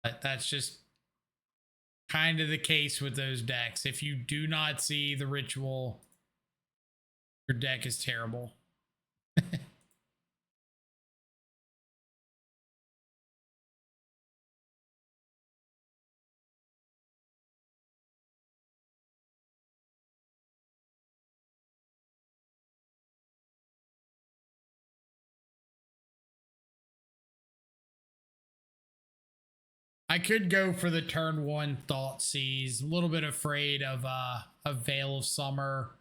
But that's just kind of the case with those decks. If you do not see the ritual, your deck is terrible. I could go for the turn 1 Thought Seize. A little bit afraid of a Veil of Summer.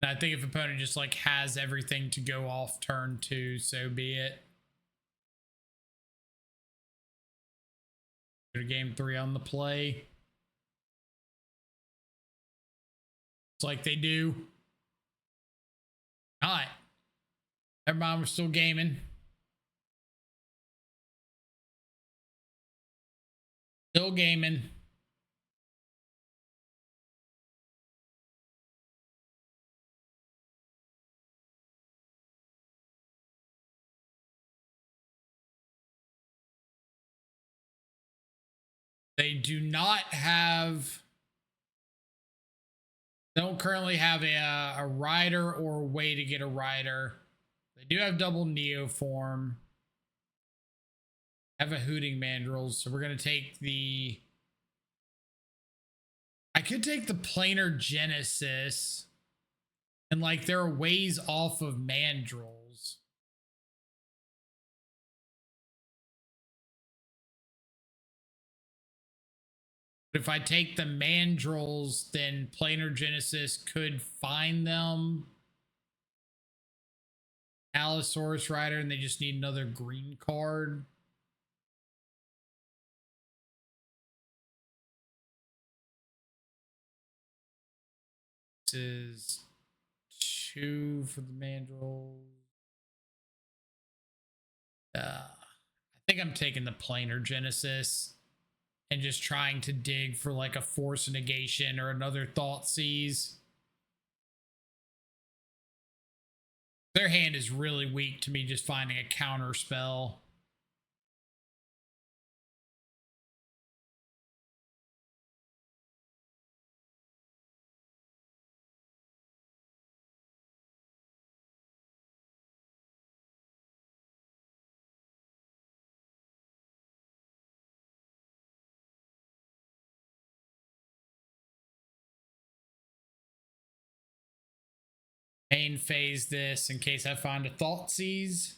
And I think if opponent just like has everything to go off turn 2, so be it. Go to game 3 on the play. It's like they do. All right. Never mind, we're still gaming. Still gaming. They do not have... They don't currently have a rider or a way to get a rider. They do have double Neoform. Have a Hooting Mandrills, so we're going to take the... I could take the Planar Genesis. And like there are ways off of Mandrills. But if I take the Mandrills, then Planar Genesis could find them. Allosaurus Rider, and they just need another green card. This is 2 for the Mandrills. I think I'm taking the Planar Genesis and just trying to dig for like a Force Negation or another Thoughtseize. Their hand is really weak to me just finding a counter spell. Main phase this in case I find a Thoughtseize.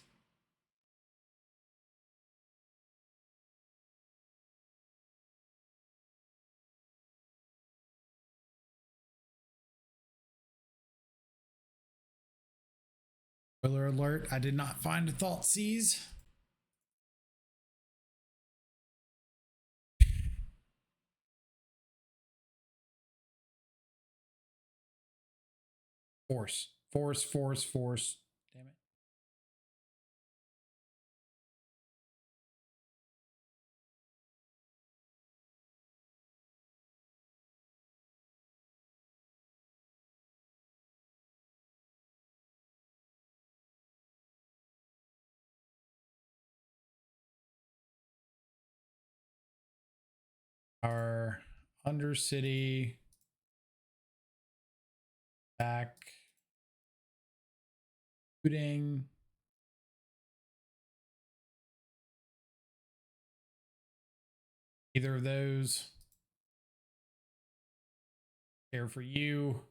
Spoiler alert, I did not find a Thoughtseize. Force. Damn it. Our Undercity back shooting. Either of those. Care for you.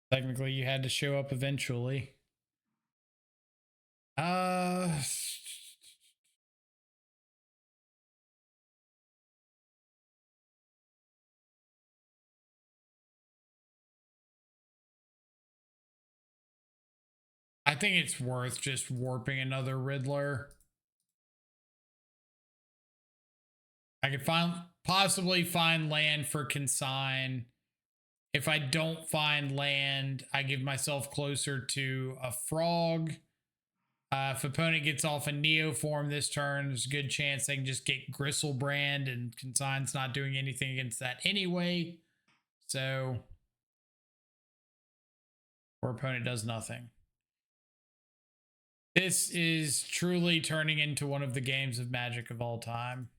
Technically, you had to show up eventually. I think it's worth just warping another Riddler. I could possibly find land for Consign. If I don't find land, I give myself closer to a Frog. If opponent gets off a Neoform this turn, there's a good chance they can just get Gristlebrand, and Consign's not doing anything against that anyway. So, or opponent does nothing. This is truly turning into one of the games of Magic of all time.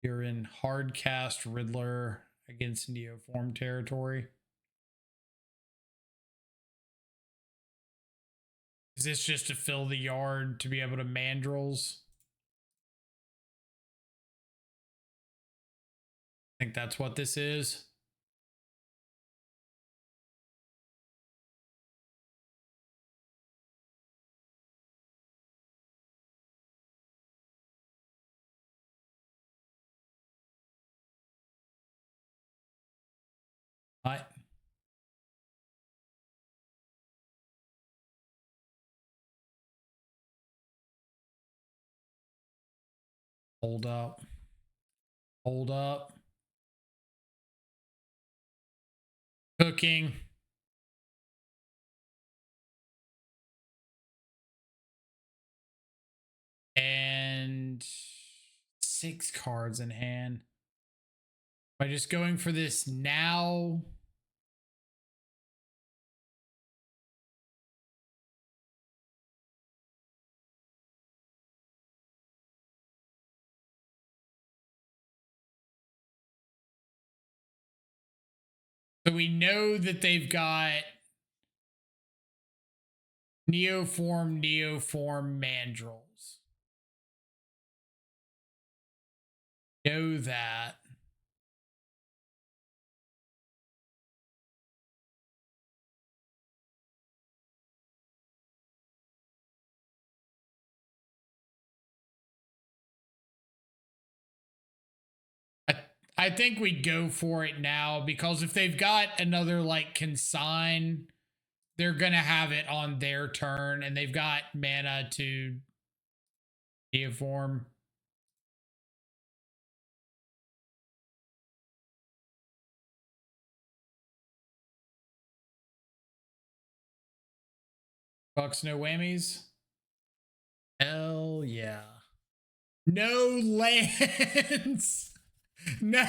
You're in Hardcast Riddler against Neoform territory. Is this just to fill the yard to be able to mandrels? I think that's what this is. What? Hold up. Hold up. Cooking. And 6 cards in hand. By just going for this now. So we know that they've got Neoform mandrels. Know that. I think we go for it now because if they've got another like consign, they're gonna have it on their turn, and they've got mana to Neoform. Bucks, no whammies. Hell yeah. No lands. No.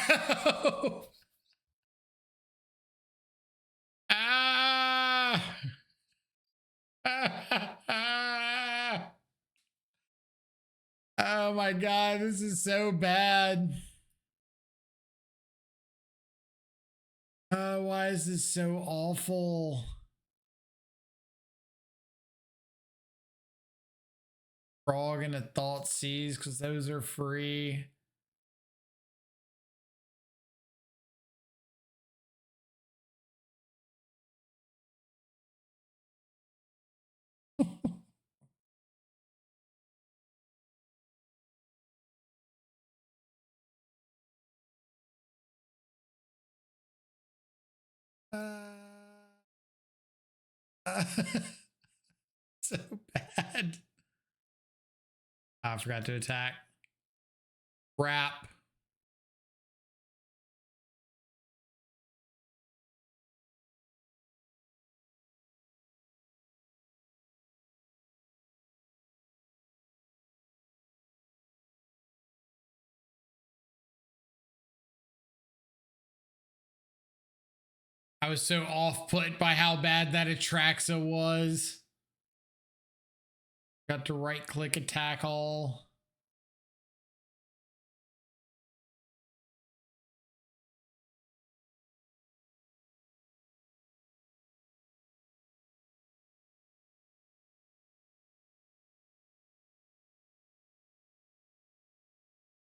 Ah. Oh my god, this is so bad. Why is this so awful? Frog and a Thought Seize, because those are free. So bad. I forgot to attack. Wrap. I was so off put by how bad that Atraxa was. Got to right click attack all.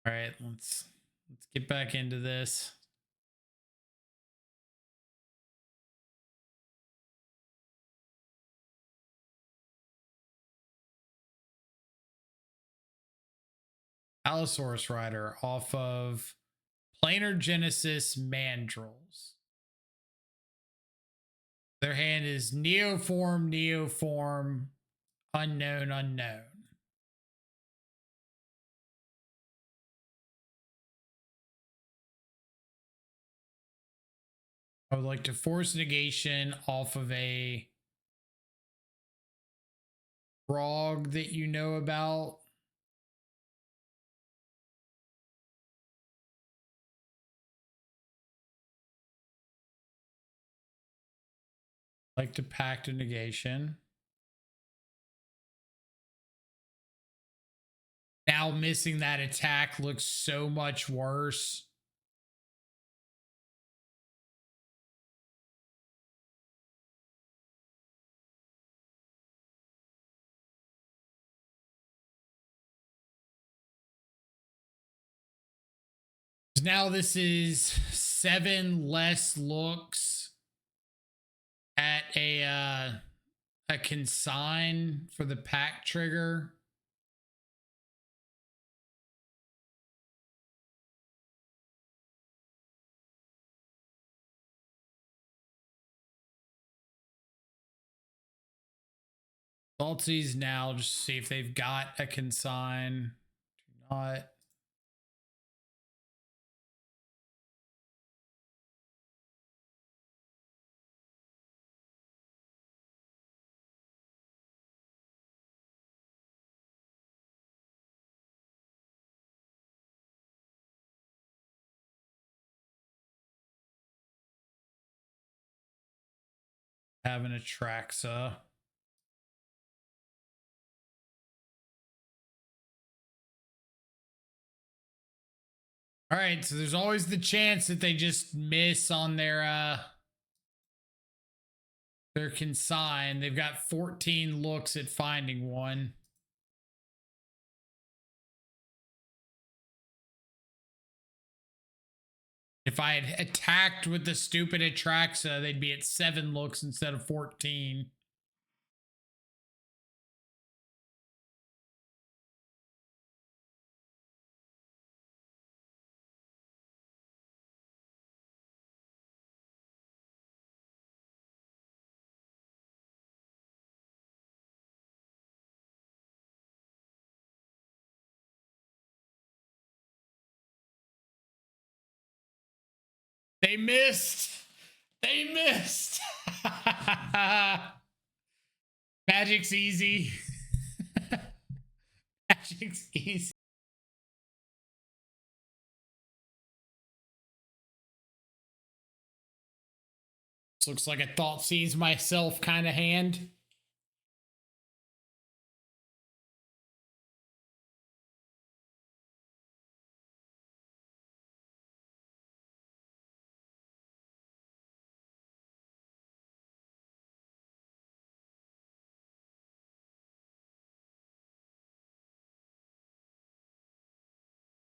All right, let's get back into this. Allosaurus Rider off of Planar Genesis Mandrels. Their hand is Neoform, unknown. I would like to force negation off of a frog that you know about. Like to pact a negation. Now missing that attack looks so much worse. Now this is 7 less looks at a consign for the pack trigger. Salties now, just see if they've got a consign. Do not. Having a Traxa. All right, so there's always the chance that they just miss on their consign. They've got 14 looks at finding one. If I had attacked with the stupid Atraxa, they'd be at 7 looks instead of 14. They missed. They missed. Magic's easy. Magic's easy. This looks like a thought sees myself kind of hand.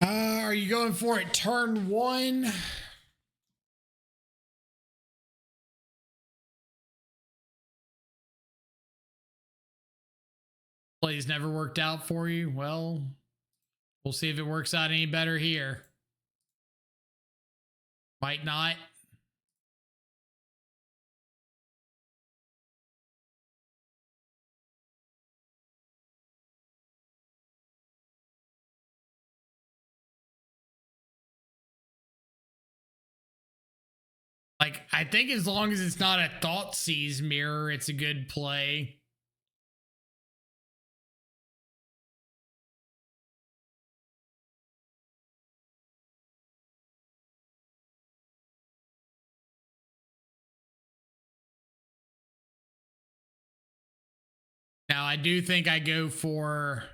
Are you going for it turn 1? Plays never worked out for you. Well, we'll see if it works out any better here. Might not. Like, I think as long as it's not a thought seize mirror, it's a good play. Now, I do think I go for...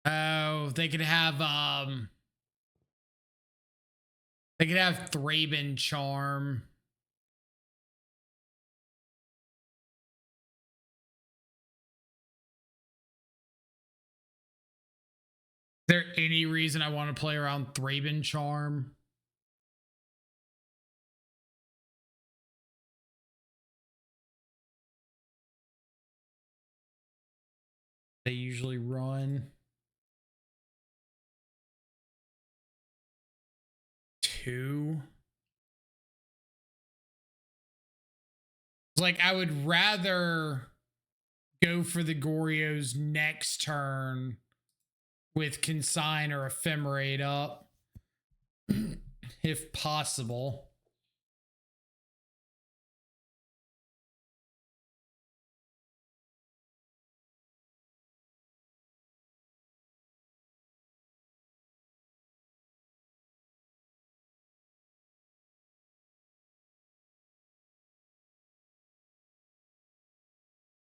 Oh, they could have Thraben Charm. Is there any reason I want to play around Thraben Charm? They usually run 2. Like, I would rather go for the Goryos next turn with Consign or Ephemerate up, if possible.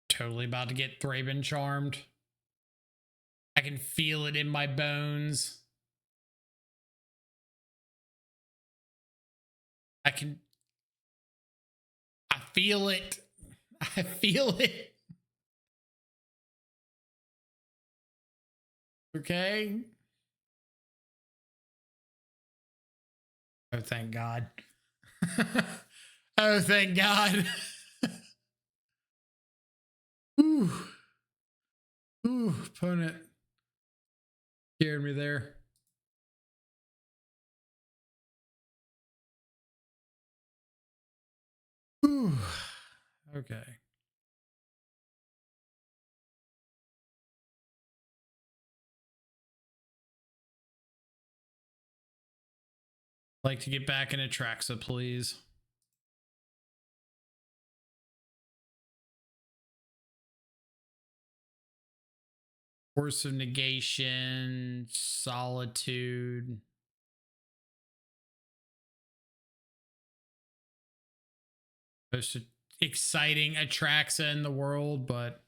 Totally about to get Thraben Charmed. I can feel it in my bones. I feel it. I feel it. Okay. Oh, thank God. Oh, thank God. Ooh. Ooh, opponent scared me there. Ooh. Okay. Like to get back into Traxa, please. Force of Negation, Solitude. Most exciting Atraxa in the world, but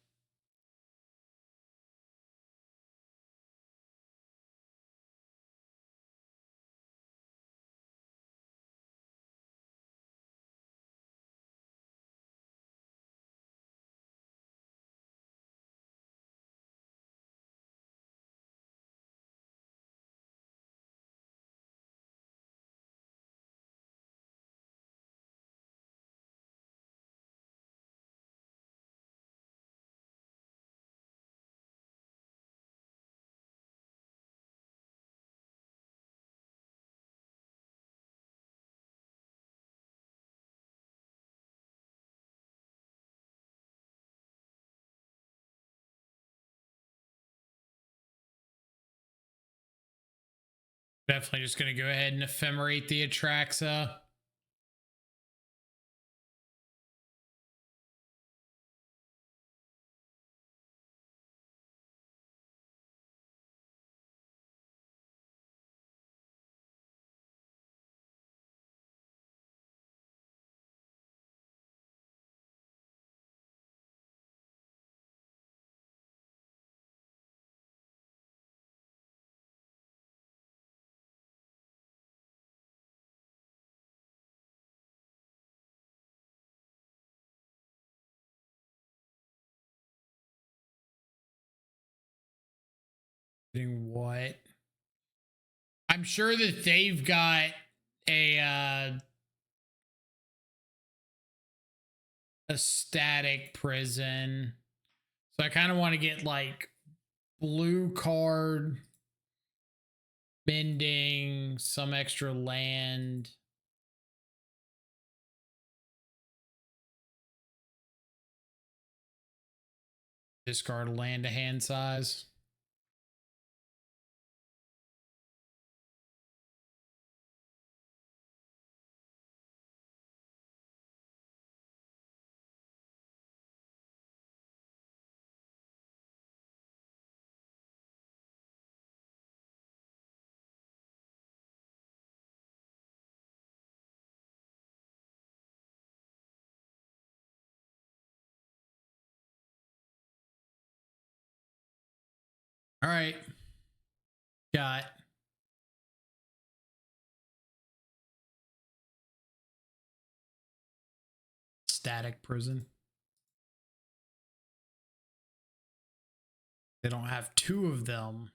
definitely just going to go ahead and ephemerate the Atraxa. What? I'm sure that they've got a static prison. So I kind of want to get like blue card, bending, some extra land. Discard a land to hand size. All right. Got static prison. They don't have two of them.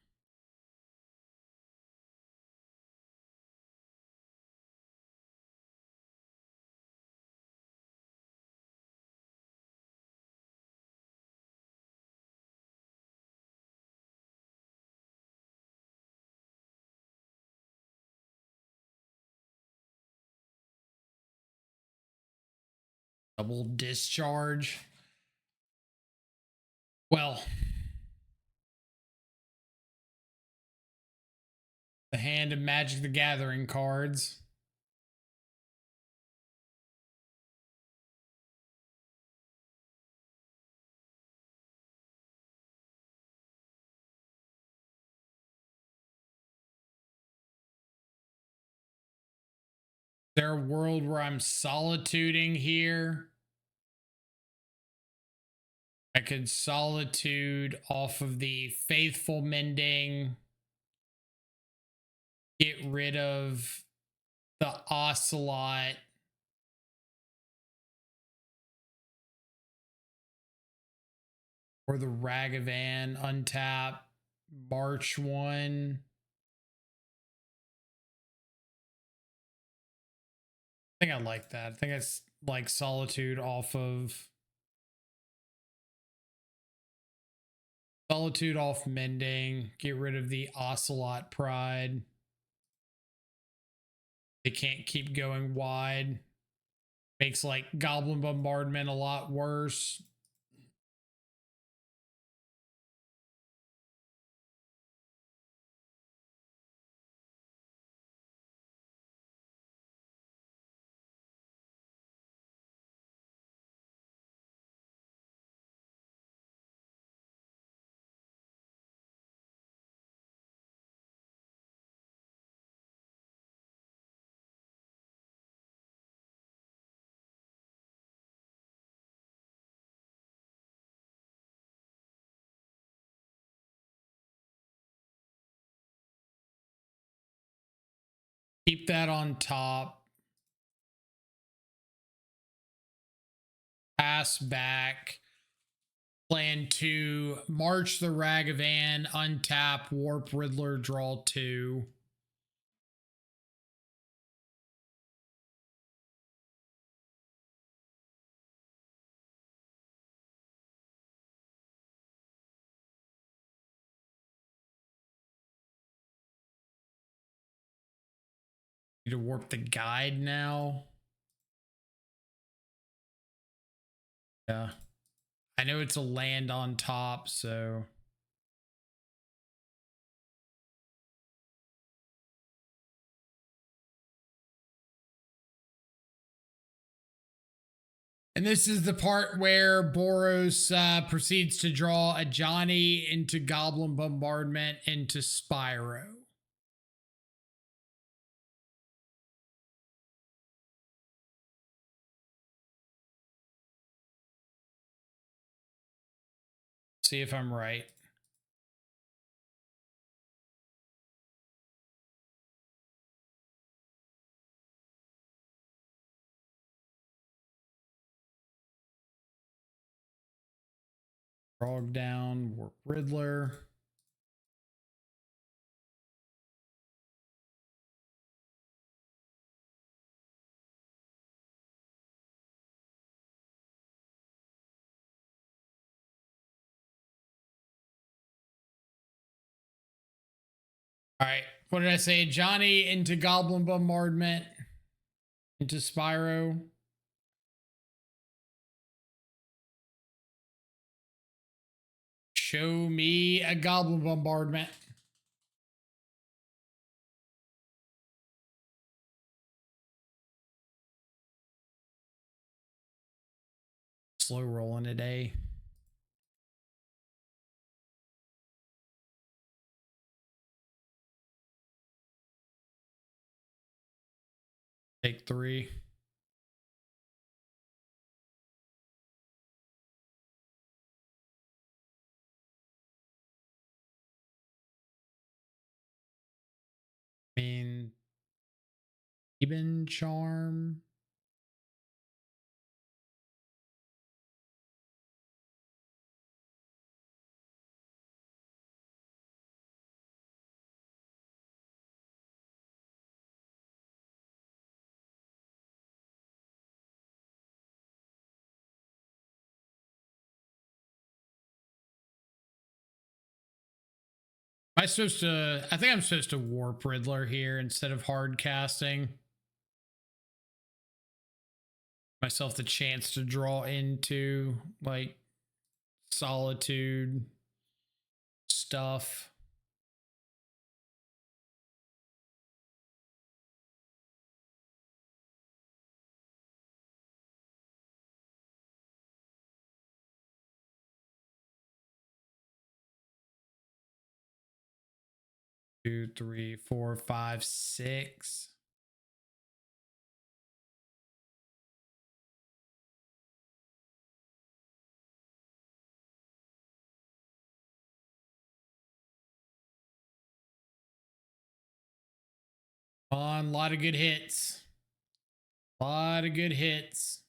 Double discharge. Well, the hand of Magic the Gathering cards. Is there a world where I'm solituding here? I could solitude off of the Faithful Mending. Get rid of the Ocelot. Or the Ragavan, untap, March one. I think I like that. I think it's like Solitude off Mending. Get rid of the Ocelot Pride. They can't keep going wide. Makes like Goblin Bombardment a lot worse. Keep that on top. Pass back. Plan 2. March the Ragavan. Untap. Warp Riddler. Draw 2. Need to warp the guide now. Yeah. I know it's a land on top, so. And this is the part where Boros proceeds to draw a Johnny into Goblin Bombardment into Spyro. See if I'm right. Frog down, Warp Riddler. All right, what did I say? Johnny into Goblin Bombardment into Spyro. Show me a Goblin Bombardment. Slow rolling today. Take 3. I mean, Even Charm. Am I supposed to? I think I'm supposed to Warp Riddler here instead of hard casting. Myself the chance to draw into like Solitude stuff. Two, three, four, five, 6. On a lot of good hits. A lot of good hits.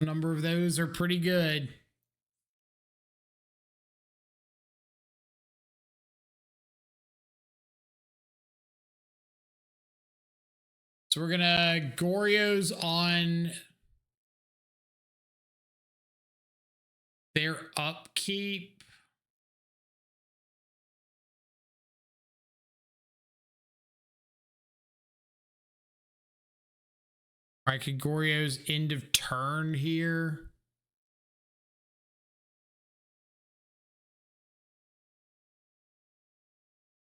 A number of those are pretty good. So we're gonna Goryo's on their upkeep. Right, could Goryo's end of turn here.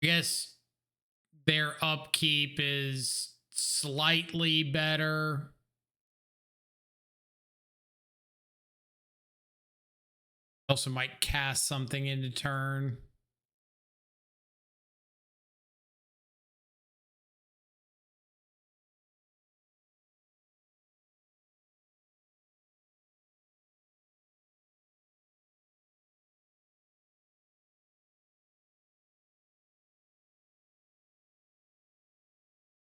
I guess their upkeep is slightly better. Also might cast something into turn.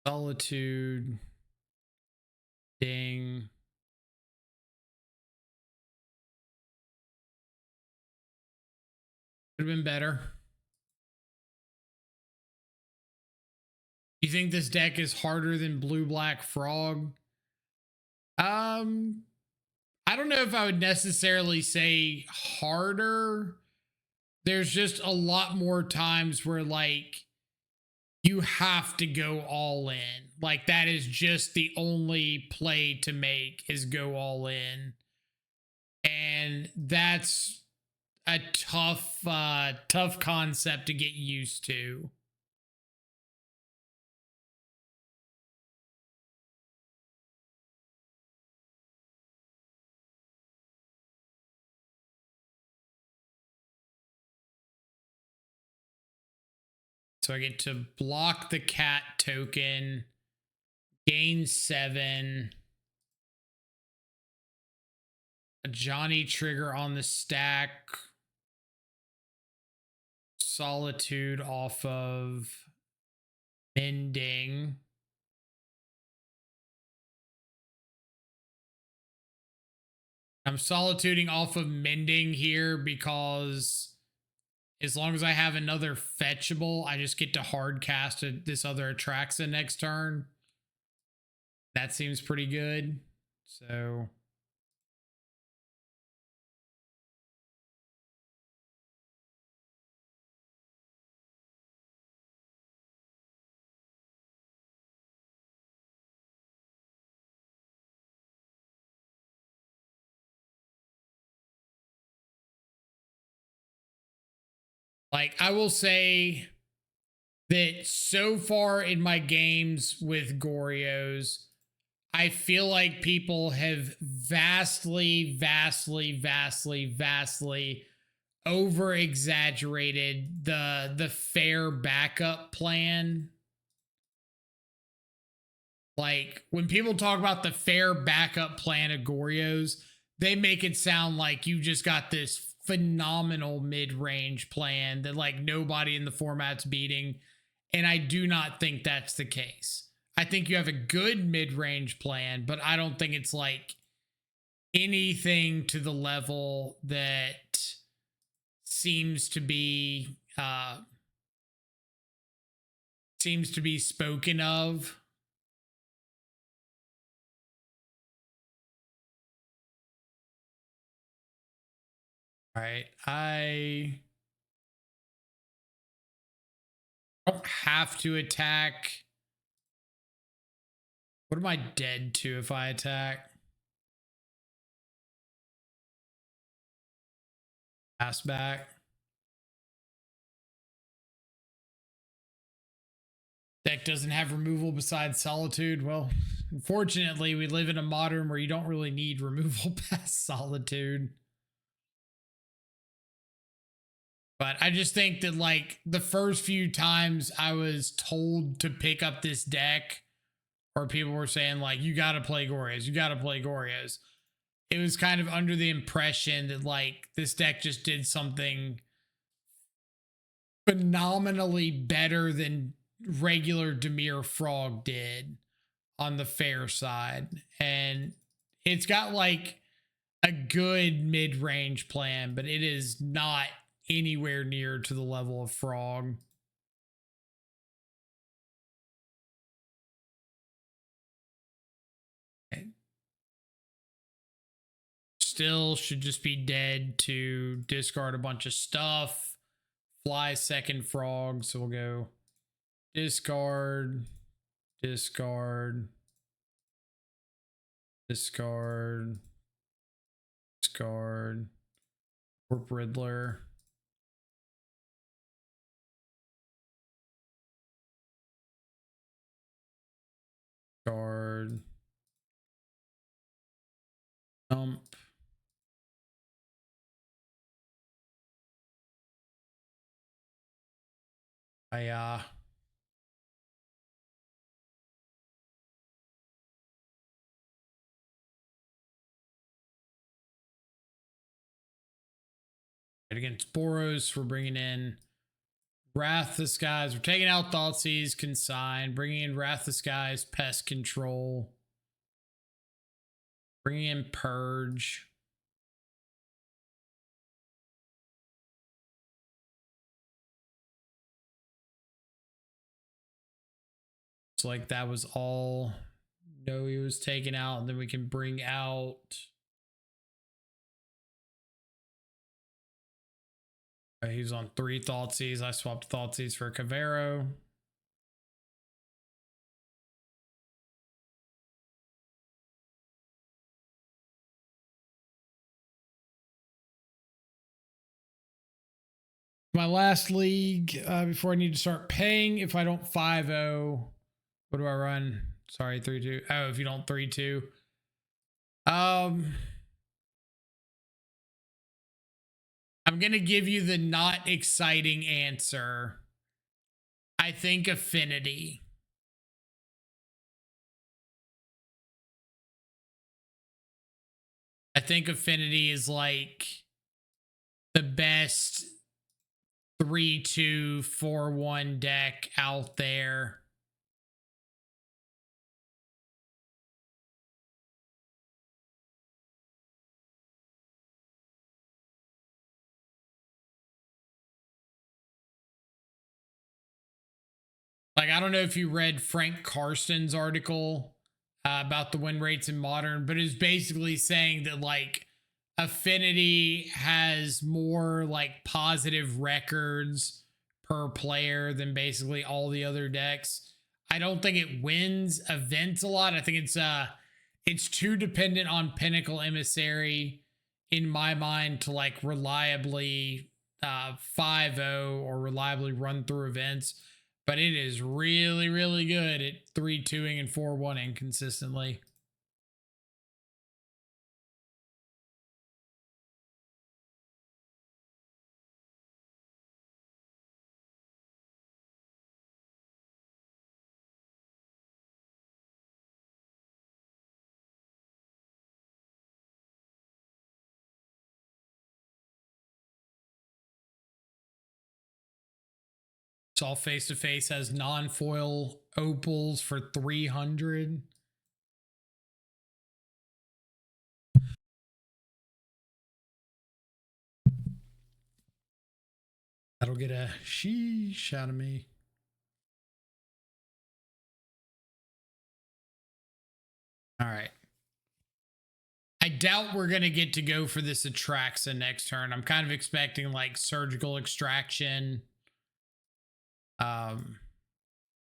Solitude. Ding. Could have been better. You think this deck is harder than Blue Black Frog? I don't know if I would necessarily say harder. There's just a lot more times where like you have to go all in. Like that is just the only play to make is go all in. And that's a tough concept to get used to. So I get to block the cat token, gain 7, a Johnny trigger on the stack, Solitude off of Mending. I'm solituding off of Mending here because as long as I have another fetchable, I just get to hard cast this other Atraxa next turn. That seems pretty good. So like I will say that so far in my games with Goryos, I feel like people have vastly over exaggerated the fair backup plan. Like when people talk about the fair backup plan of Goryos, they make it sound like you just got this phenomenal mid-range plan that like nobody in the format's beating. And I do not think that's the case. I think you have a good mid-range plan, but I don't think it's like anything to the level that seems to be spoken of. All right, I don't have to attack. What am I dead to if I attack? Pass back. Deck doesn't have removal besides Solitude. Well, unfortunately, we live in a modern where you don't really need removal past Solitude. But I just think that like the first few times I was told to pick up this deck, or people were saying like, you got to play Goryo's, you got to play Goryo's. It was kind of under the impression that like this deck just did something phenomenally better than regular Dimir Frog did on the fair side. And it's got like a good mid-range plan, but it is not anywhere near to the level of Frog. still should just be dead to discard a bunch of stuff. Fly second frog, so we'll go discard, discard, discard, discard, Warp Riddler. Guard. Dump. Against Boros, we're bringing in Wrath the Skies. We're taking out Thoughtseize, Consign, bringing in Wrath the Skies, Pest Control, bringing in Purge. It's like that was all. No, he was taken out, and then we can bring out. He's on 3 Thoughtseize. I swapped Thoughtseize for Cavero. My last league, before I need to start paying, if I don't 5-0, what do I run? Sorry, 3-2. Oh, if you don't 3-2. I'm going to give you the not exciting answer. I think Affinity. I think Affinity is like the best 3-2, 4-1 deck out there. Like, I don't know if you read Frank Karsten's article about the win rates in Modern, but it's basically saying that, like, Affinity has more, like, positive records per player than basically all the other decks. I don't think it wins events a lot. I think it's too dependent on Pinnacle Emissary in my mind to, like, reliably 5-0 or reliably run through events. But it is really, really good at 3-2ing and 4-1ing consistently. All face to face has non-foil opals for 300. That'll get a sheesh out of me. All right. I doubt we're going to get to go for this Atraxa next turn. I'm kind of expecting like surgical extraction.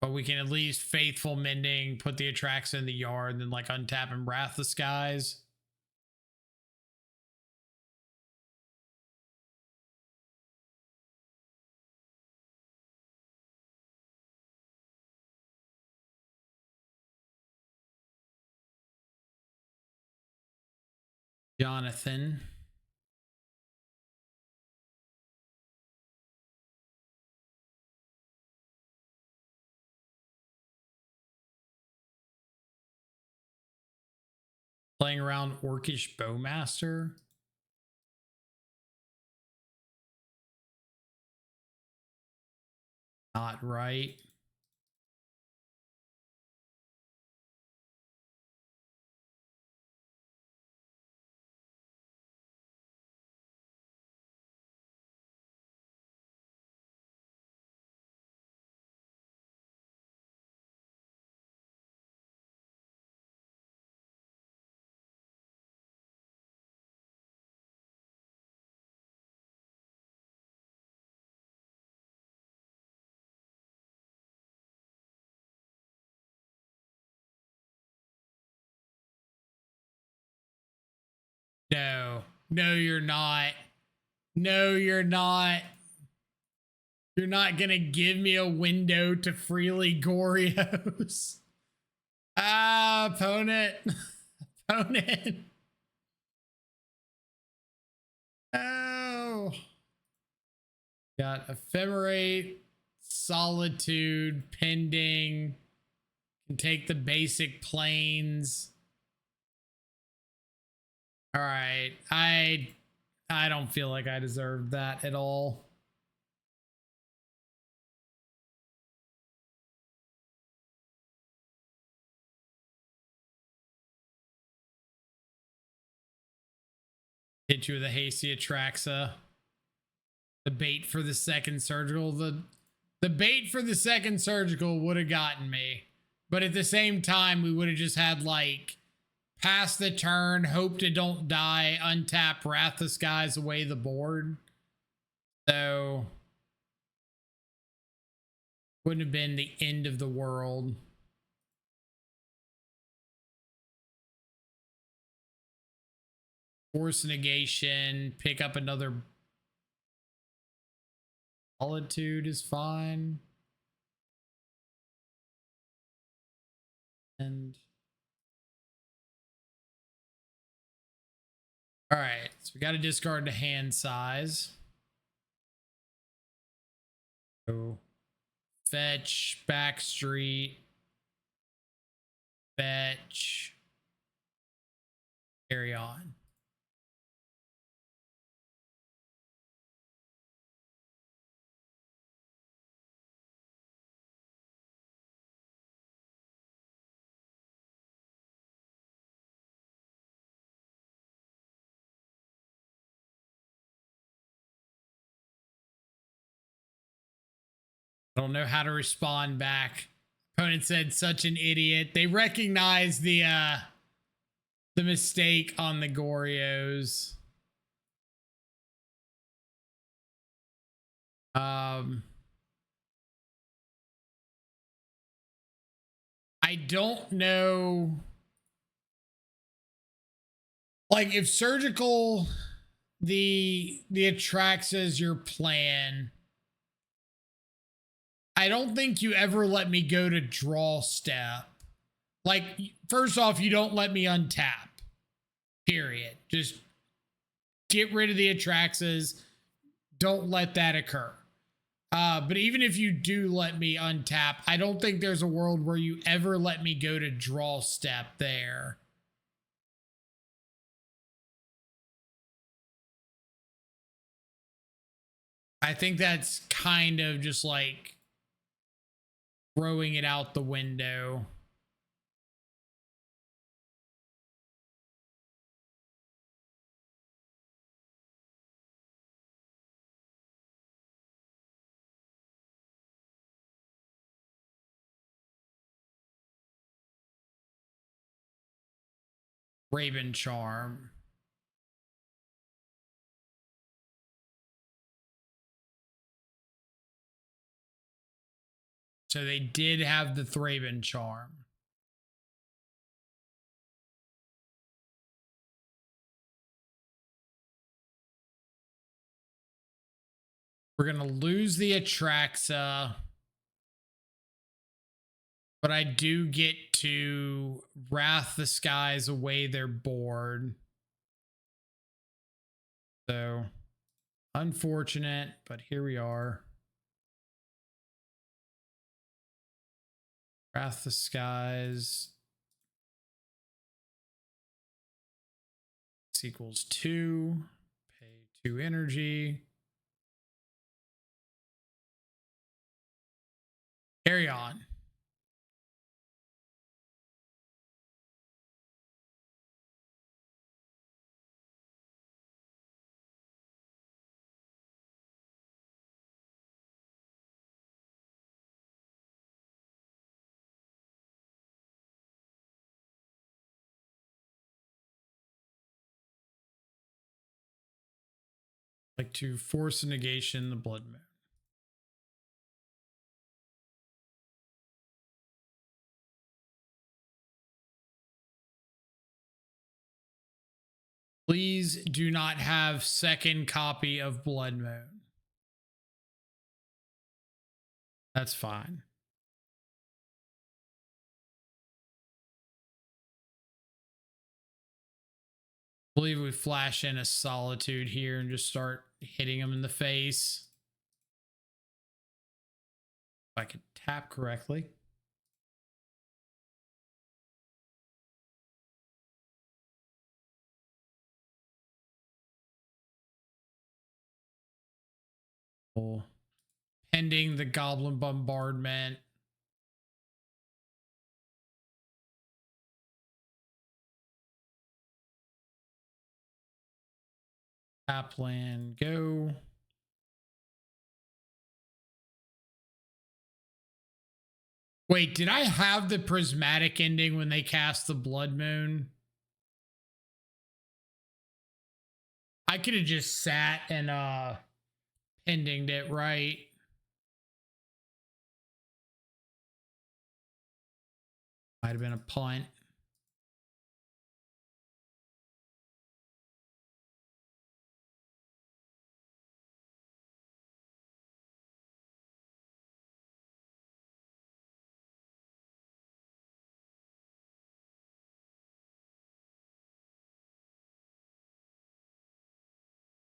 But we can at least faithful mending, put the Atraxa in the yard, and then like untap and Wrath the Skies. Jonathan. Playing around Orcish Bowmaster. Not right. No, no, you're not. No, you're not. You're not gonna give me a window to freely Goryos. Ah, opponent. Opponent. Oh. Got Ephemerate, Solitude, Pending. Can take the basic planes. All right. I don't feel like I deserved that at all. Hit you with a hasty Atraxa. The bait for the second surgical. The bait for the second surgical would have gotten me. But at the same time, we would have just had like pass the turn, hope to don't die, untap Wrath the Skies away the board. So wouldn't have been the end of the world. Force negation, pick up another. Solitude is fine. And all right, so we got to discard the hand size. So fetch, backstreet, fetch, carry on. I don't know how to respond back. Opponent said such an idiot. They recognize the mistake on the Goryos. I don't know. Like if surgical the Atraxas your plan, I don't think you ever let me go to draw step. Like, first off, you don't let me untap. Period. Just get rid of the Atraxas. Don't let that occur. But even if you do let me untap, I don't think there's a world where you ever let me go to draw step there. I think that's kind of just like throwing it out the window. Raven Charm. So they did have the Thraben Charm. We're going to lose the Atraxa. But I do get to Wrath the Skies away their board. So unfortunate, but here we are. Wrath the Skies. X equals 2. Pay 2 energy. Carry on. Like to force a negation the Blood Moon. Please do not have second copy of Blood Moon. That's fine. I believe we flash in a Solitude here and just start hitting them in the face. If I could tap correctly. Pending the Goblin Bombardment. Tap land, go. Wait, did I have the prismatic ending when they cast the Blood Moon? I could have just sat and pendinged it, right? Might have been a punt.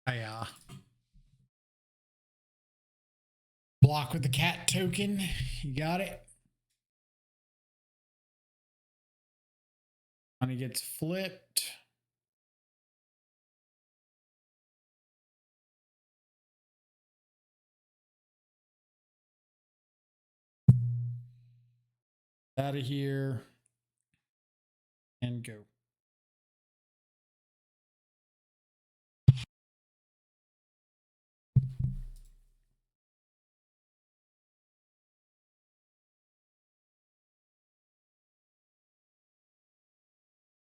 I block with the cat token. You got it. Money gets flipped. Out of here and go.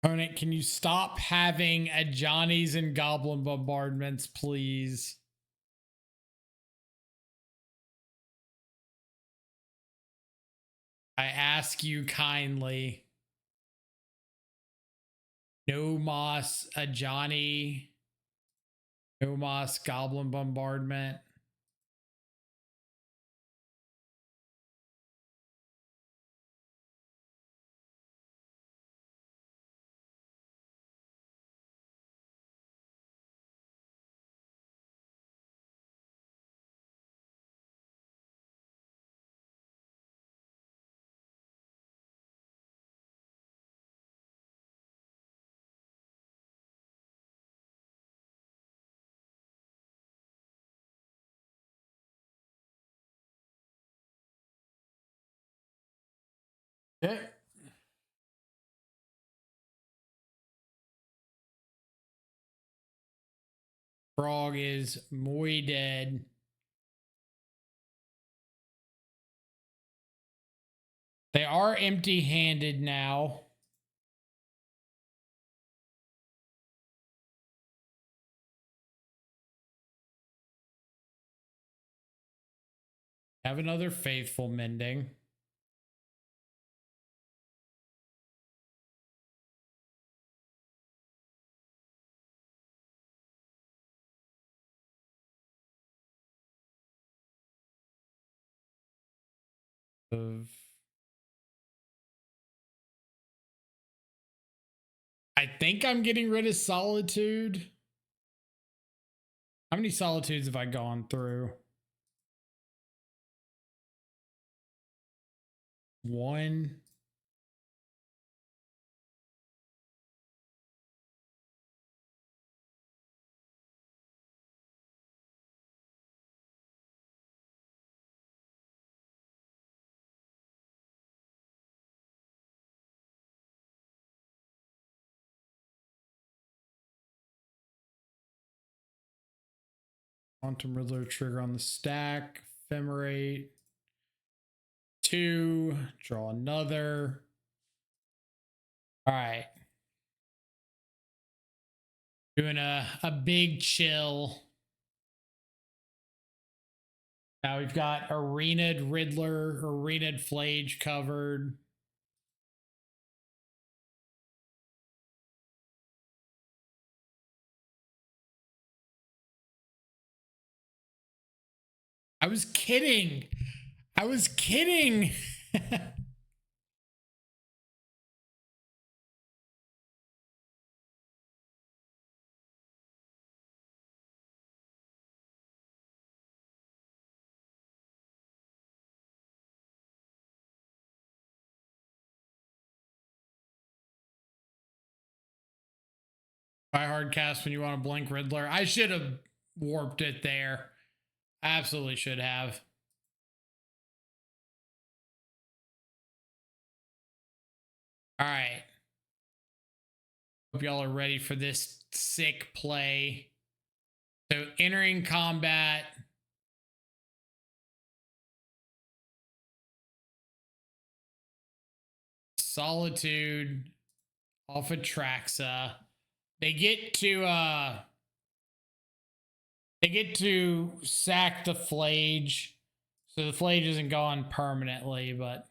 Opponent, can you stop having a Johnny's and Goblin Bombardments, please? I ask you kindly. No Moss, a Johnny. No Moss, Goblin Bombardment. Okay. Frog is muy dead. They are empty-handed now. Have another Faithful Mending. I think I'm getting rid of Solitude. How many Solitudes have I gone through? One. Quantum Riddler trigger on the stack. Ephemerate. 2. Draw another. All right. Doing a big chill. Now we've got Arena'd Riddler, Arena'd Flage covered. I was kidding. I was kidding. By hard cast when you want to blink Riddler. I should have warped it there. Absolutely should have. All right. Hope y'all are ready for this sick play. So entering combat. Solitude off of Traxa. They get to sack the Flage. So the Flage isn't gone permanently, but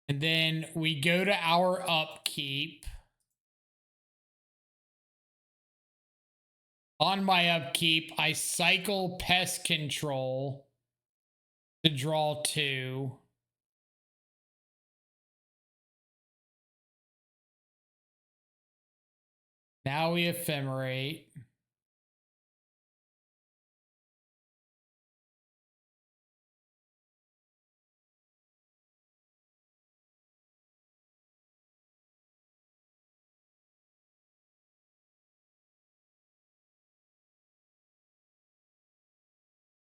and then we go to our upkeep. On my upkeep, I cycle Pest Control to draw 2. Now we ephemerate.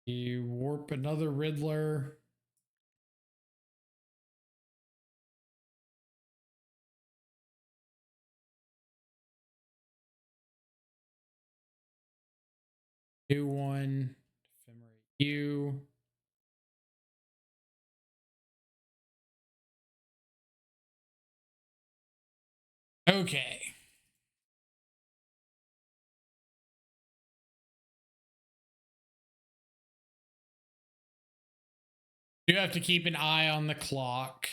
You warp another Riddler. Do one. Ephemerate you. Okay. You have to keep an eye on the clock.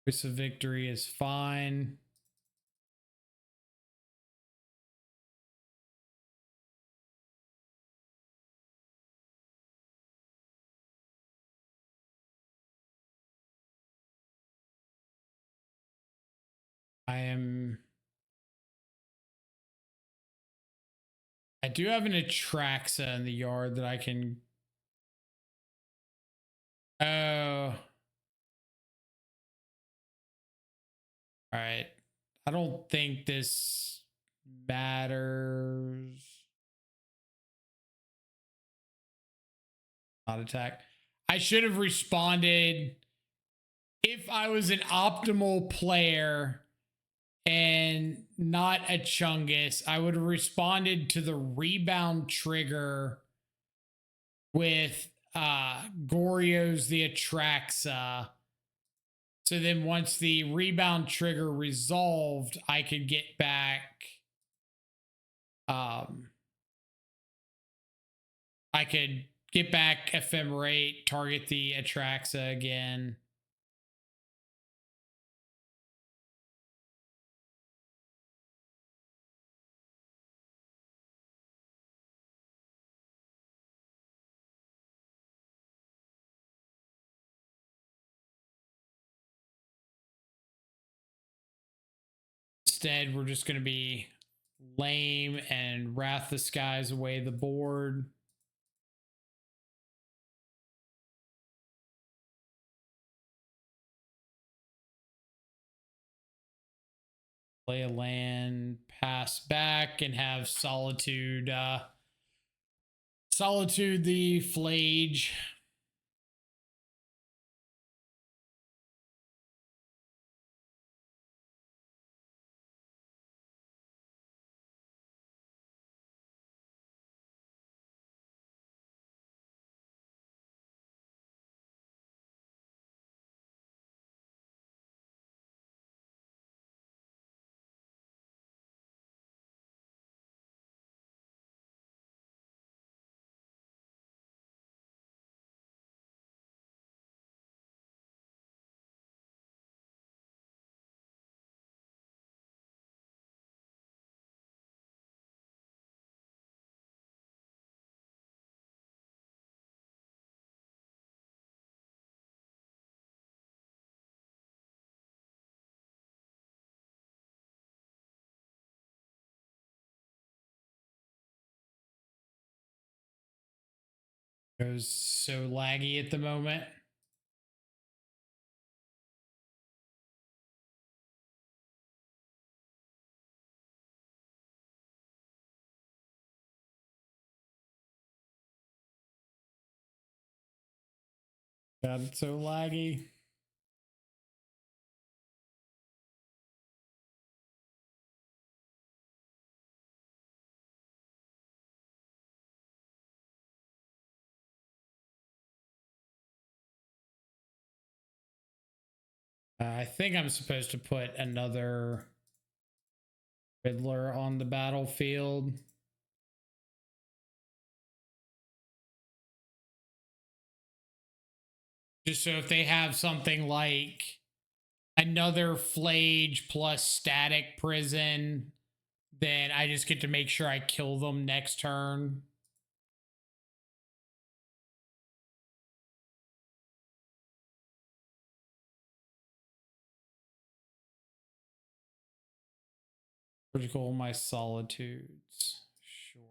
Voice of Victory is fine. I do have an Atraxa in the yard that I can. Oh. All right. I don't think this matters. Not attack. I should have responded if I was an optimal player and not a Chungus. I would have responded to the rebound trigger with Goryo's the Atraxa. So then once the rebound trigger resolved, I could get back I could get back Ephemerate, target the Atraxa again. Instead, we're just going to be lame and Wrath the Skies away the board. Play a land, pass back, and have Solitude. Solitude the Flage. Goes so laggy at the moment. God, it's so laggy. I think I'm supposed to put another Riddler on the battlefield. Just so if they have something like another Flage plus static prison, then I just get to make sure I kill them next turn. Critical my solitudes. Sure.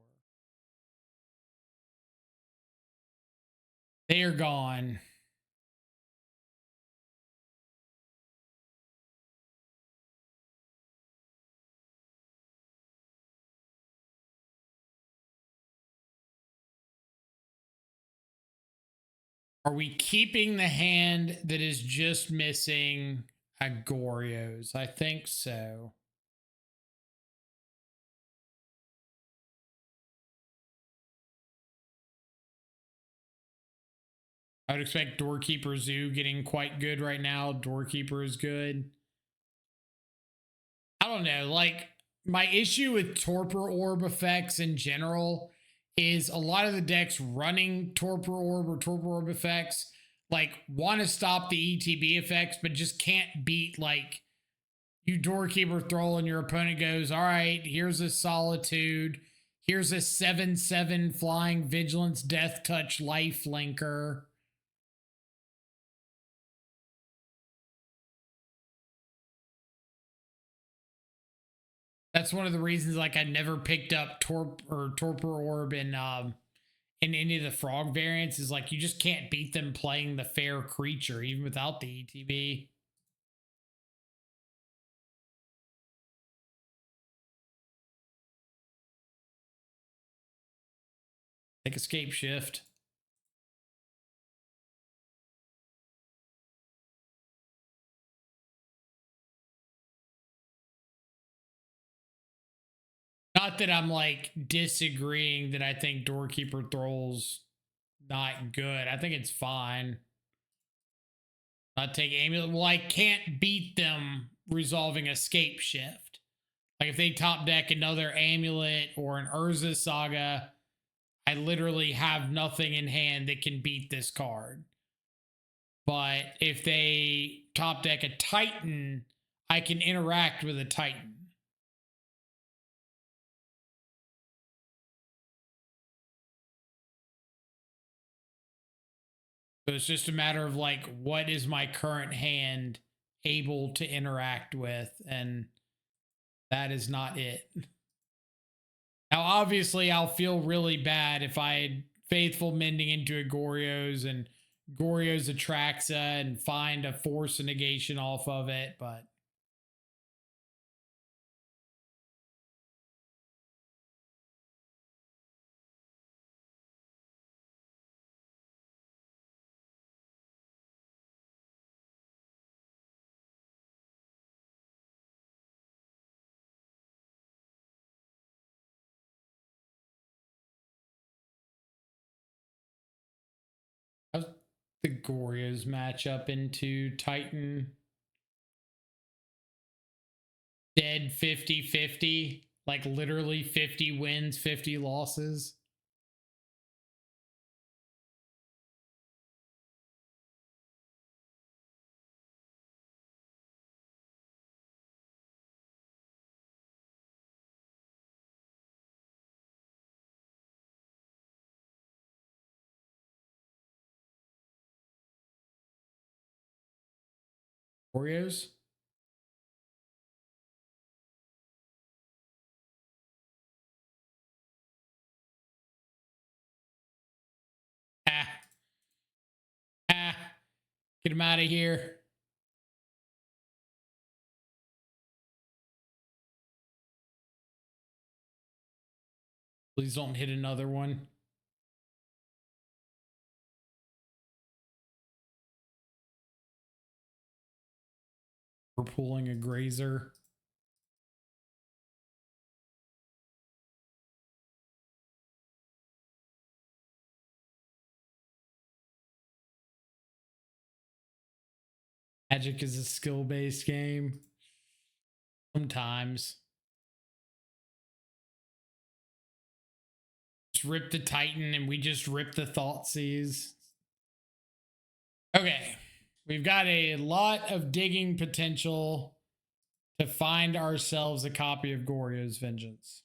They are gone. Are we keeping the hand that is just missing a Goryo's? I think so. I would expect Doorkeeper Zoo getting quite good right now. Doorkeeper is good. I don't know. Like, my issue with Torpor Orb effects in general is a lot of the decks running Torpor Orb or Torpor Orb effects, like, want to stop the ETB effects, but just can't beat, like, you Doorkeeper Thrall and your opponent goes, all right, here's a Solitude. Here's a 7/7 flying Vigilance Death Touch Life Linker. That's one of the reasons, like, I never picked up Torpor Orb in any of the frog variants, is like you just can't beat them playing the fair creature even without the ETB. Take escape shift. Not that I'm like disagreeing that I think Doorkeeper Thrall's not good. I think it's fine. Not take Amulet. Well, I can't beat them resolving escape shift. Like if they top deck another Amulet or an Urza Saga, I literally have nothing in hand that can beat this card. But if they top deck a Titan, I can interact with a Titan. So it's just a matter of like, what is my current hand able to interact with? And that is not it. Now, obviously, I'll feel really bad if I had Faithful Mending into a Goryo's and Goryo's Atraxa and find a Force and Negation off of it, but how's the Goryo's matchup into Titan? Dead 50-50, like literally 50 wins, 50 losses. Oreos? Get him out of here. Please don't hit another one. We're pulling a grazer. Magic is a skill-based game. Sometimes. Just rip the Titan and we just rip the Thoughtseize. Okay. We've got a lot of digging potential to find ourselves a copy of Goryo's Vengeance.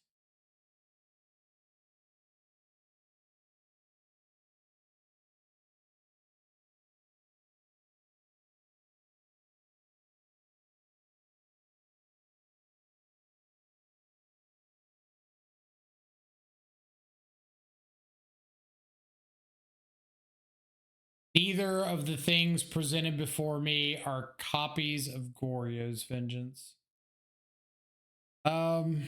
Neither of the things presented before me are copies of Goryo's Vengeance. I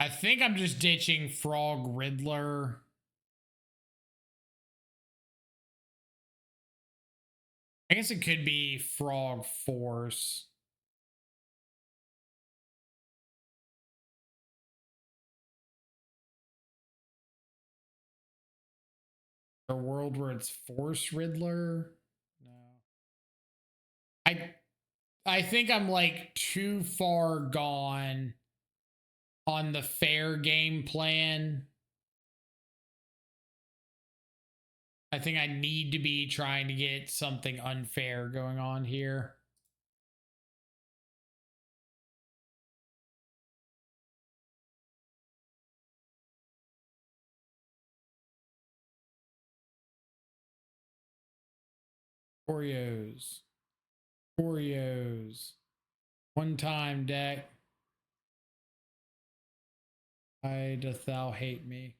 think I'm just ditching Frog Riddler. I guess it could be Frog Force. A world where it's Force Riddler? No. I think I'm like too far gone on the fair game plan. I think I need to be trying to get something unfair going on here. Oreos. Oreos. One time deck. Why doth thou hate me?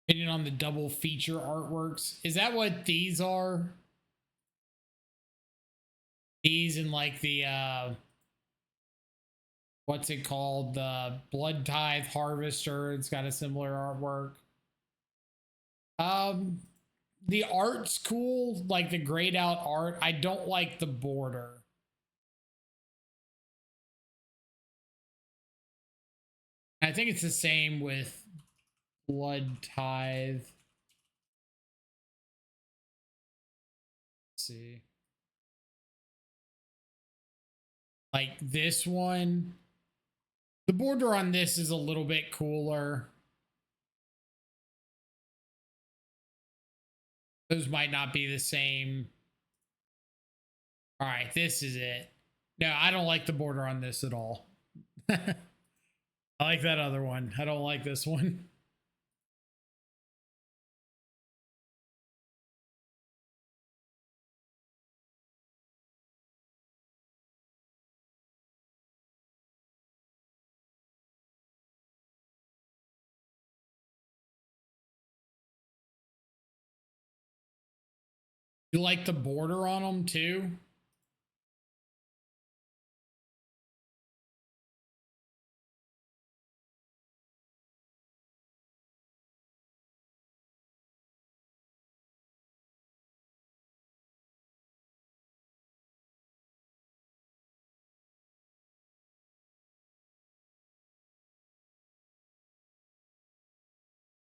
Opinion on the double feature artworks. Is that what these are? These and like the what's it called? The Blood Tithe Harvester. It's got a similar artwork. The art's cool, like the grayed out art. I don't like the border. I think it's the same with Blood Tithe. Let's see. Like this one. The border on this is a little bit cooler. Those might not be the same. All right, this is it. No, I don't like the border on this at all. I like that other one. I don't like this one. You like the border on them too?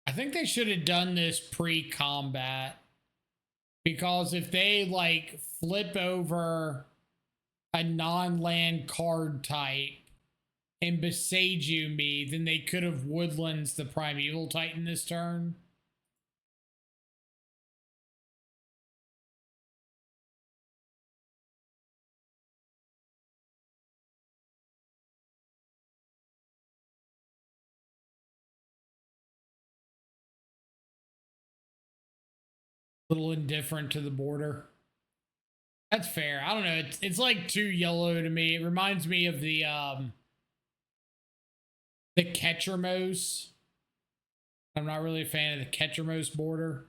I think they should have done this pre-combat, because if they like flip over a non-land card type and Beseiju me, then they could have woodlands the Primeval Titan this turn. A little indifferent to the border. That's fair. I don't know. It's like too yellow to me. It reminds me of the Ketchermos. I'm not really a fan of the Ketchermos border.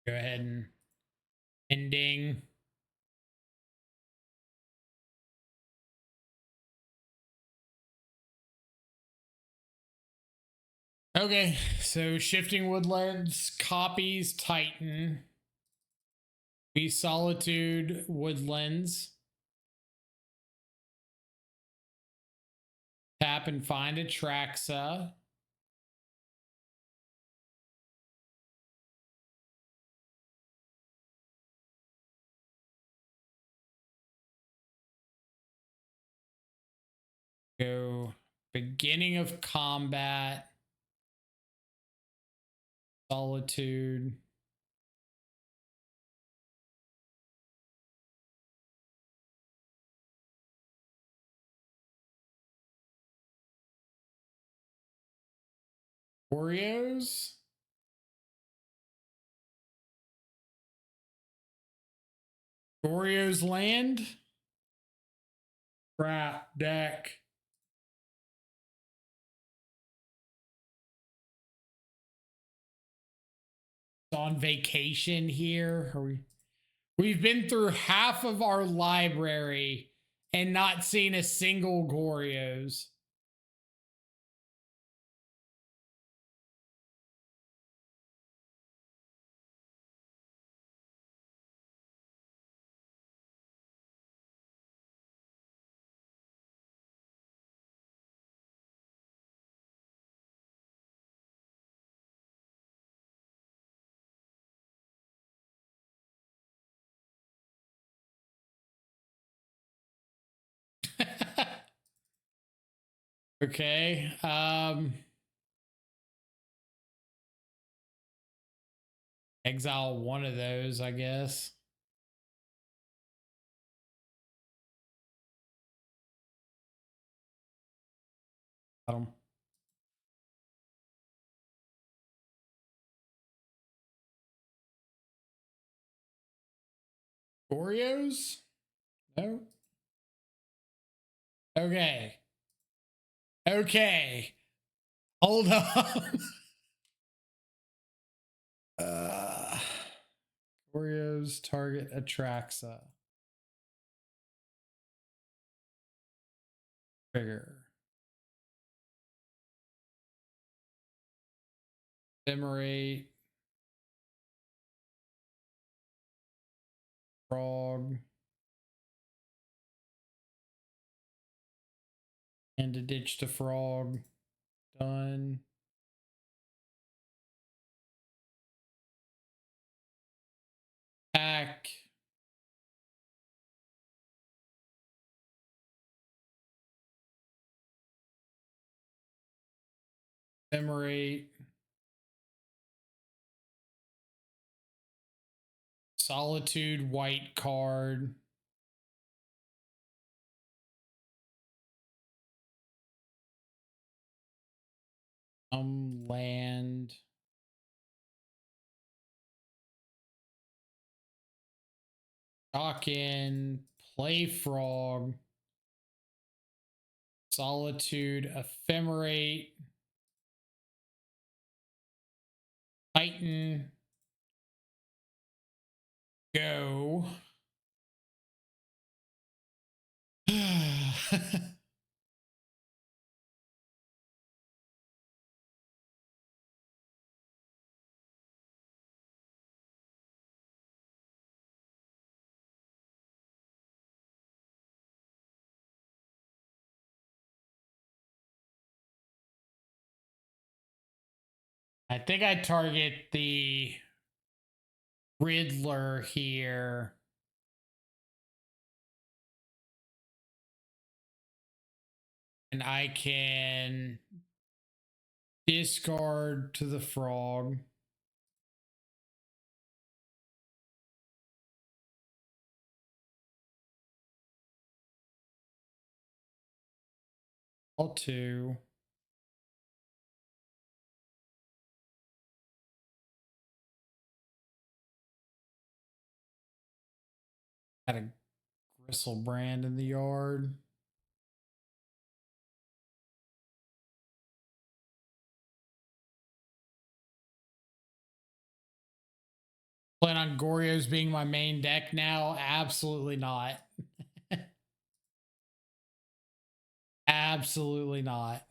Go ahead and ending. Okay, so shifting woodlands copies Titan. Be Solitude Woodlands. Tap and find a Traxa. Go beginning of combat. Solitude. Oreos. Goryo's land. Crap deck. On vacation here. We've been through half of our library and not seen a single Goryo's. Okay. Exile one of those, I guess. Got 'em. Oreos? No. Okay. Okay. Hold on. Oreos target Atraxa. Trigger. Ephemerate. Frog. And to ditch the frog. Done. Pack. Ephemerate. Solitude white card. Land. Dock in. Play frog. Solitude. Ephemerate. Titan. Go. I think I target the Riddler here. And I can discard to the frog. All two. Got a Gristle brand in the yard. Plan on Goryo's being my main deck now? Absolutely not. Absolutely not.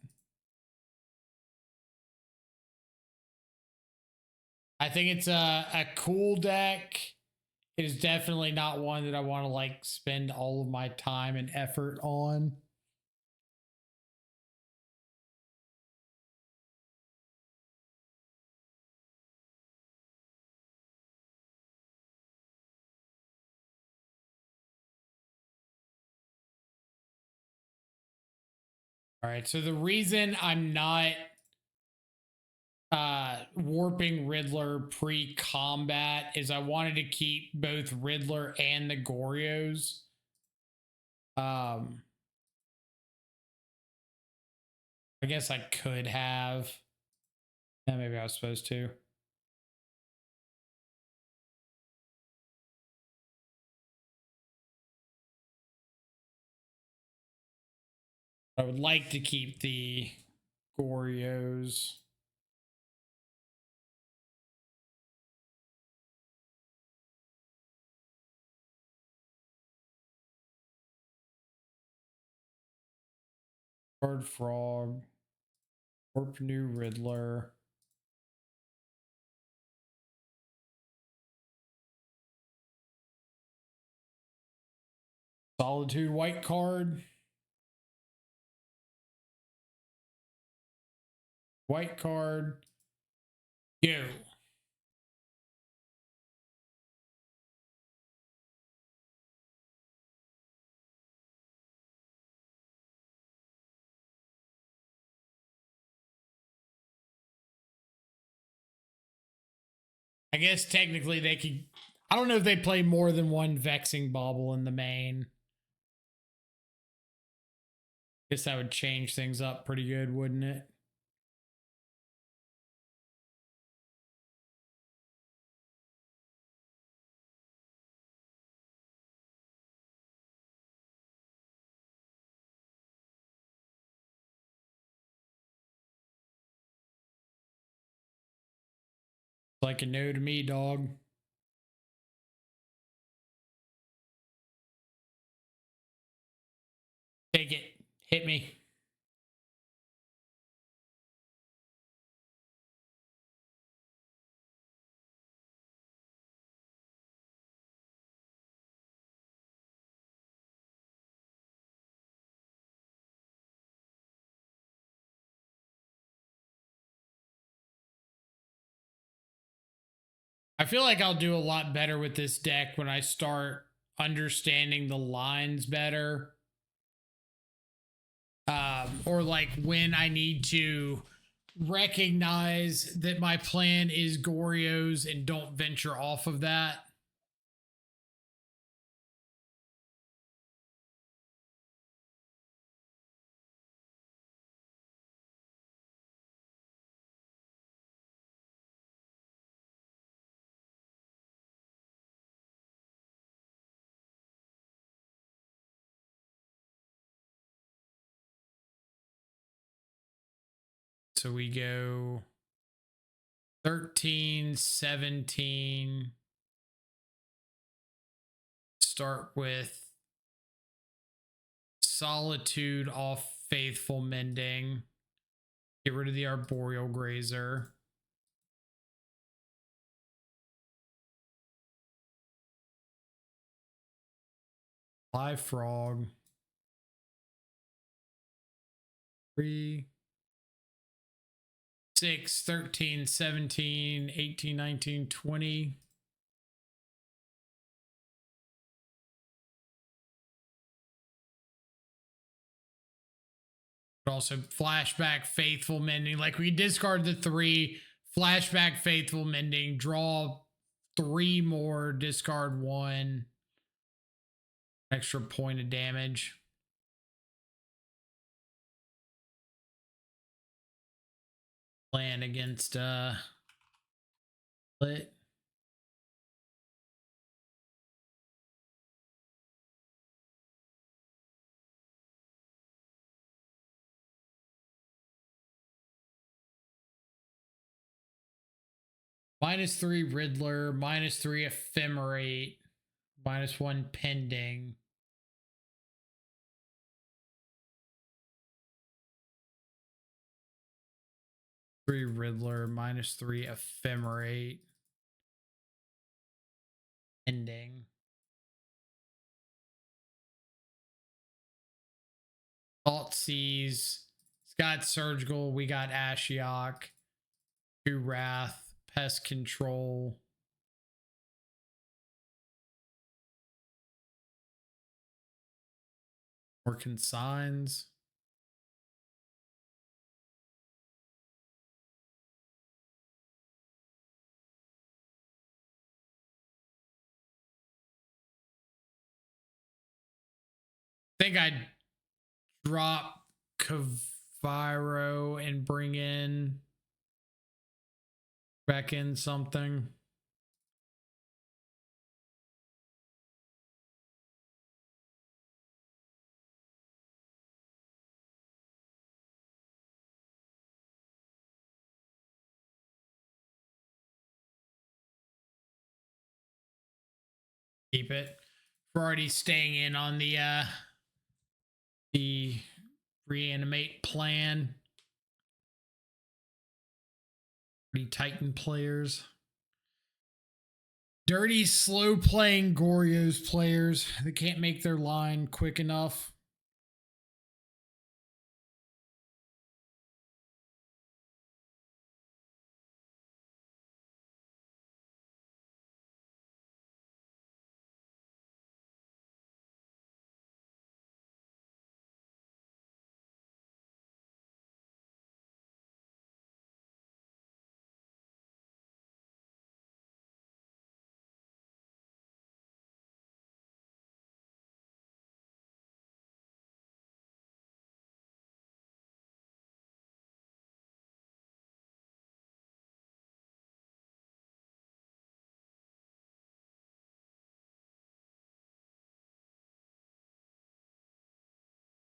I think it's a cool deck. It is definitely not one that I want to like spend all of my time and effort on. All right, so the reason I'm not warping Riddler pre-combat is I wanted to keep both Riddler and the Goryos. I guess I could have. Yeah, maybe I was supposed to. I would like to keep the Goryos. Hard Frog. Warp New Riddler. Solitude white card. White card. Go. I guess technically they could. I don't know if they play more than one Vexing Bauble in the main. Guess that would change things up pretty good, wouldn't it? Like a no to me, dog. Take it. Hit me. I feel like I'll do a lot better with this deck when I start understanding the lines better. Or like when I need to recognize that my plan is Goryo's and don't venture off of that. So we go 13, 17. Start with Solitude off Faithful Mending. Get rid of the Arboreal Grazer. Live Frog. 3, 6, 13, 17, 18, 19, 20. But also flashback faithful mending. Like we discard the 3, flashback faithful mending, draw 3 more, discard 1. Extra point of damage. Plan against Lit. -3 Riddler, -3 Ephemerate, -1 Pending. Three Riddler, -3 Ephemerate. Pending. Thought Seize. It's got Surgical. We got Ashiok. 2 Wrath. Pest Control. More Consigns. I think I'd drop Kaviro and bring in back in something. Keep it. We're already staying in on the reanimate plan. Pretty Titan players. Dirty, slow playing Goryo's players. They can't make their line quick enough.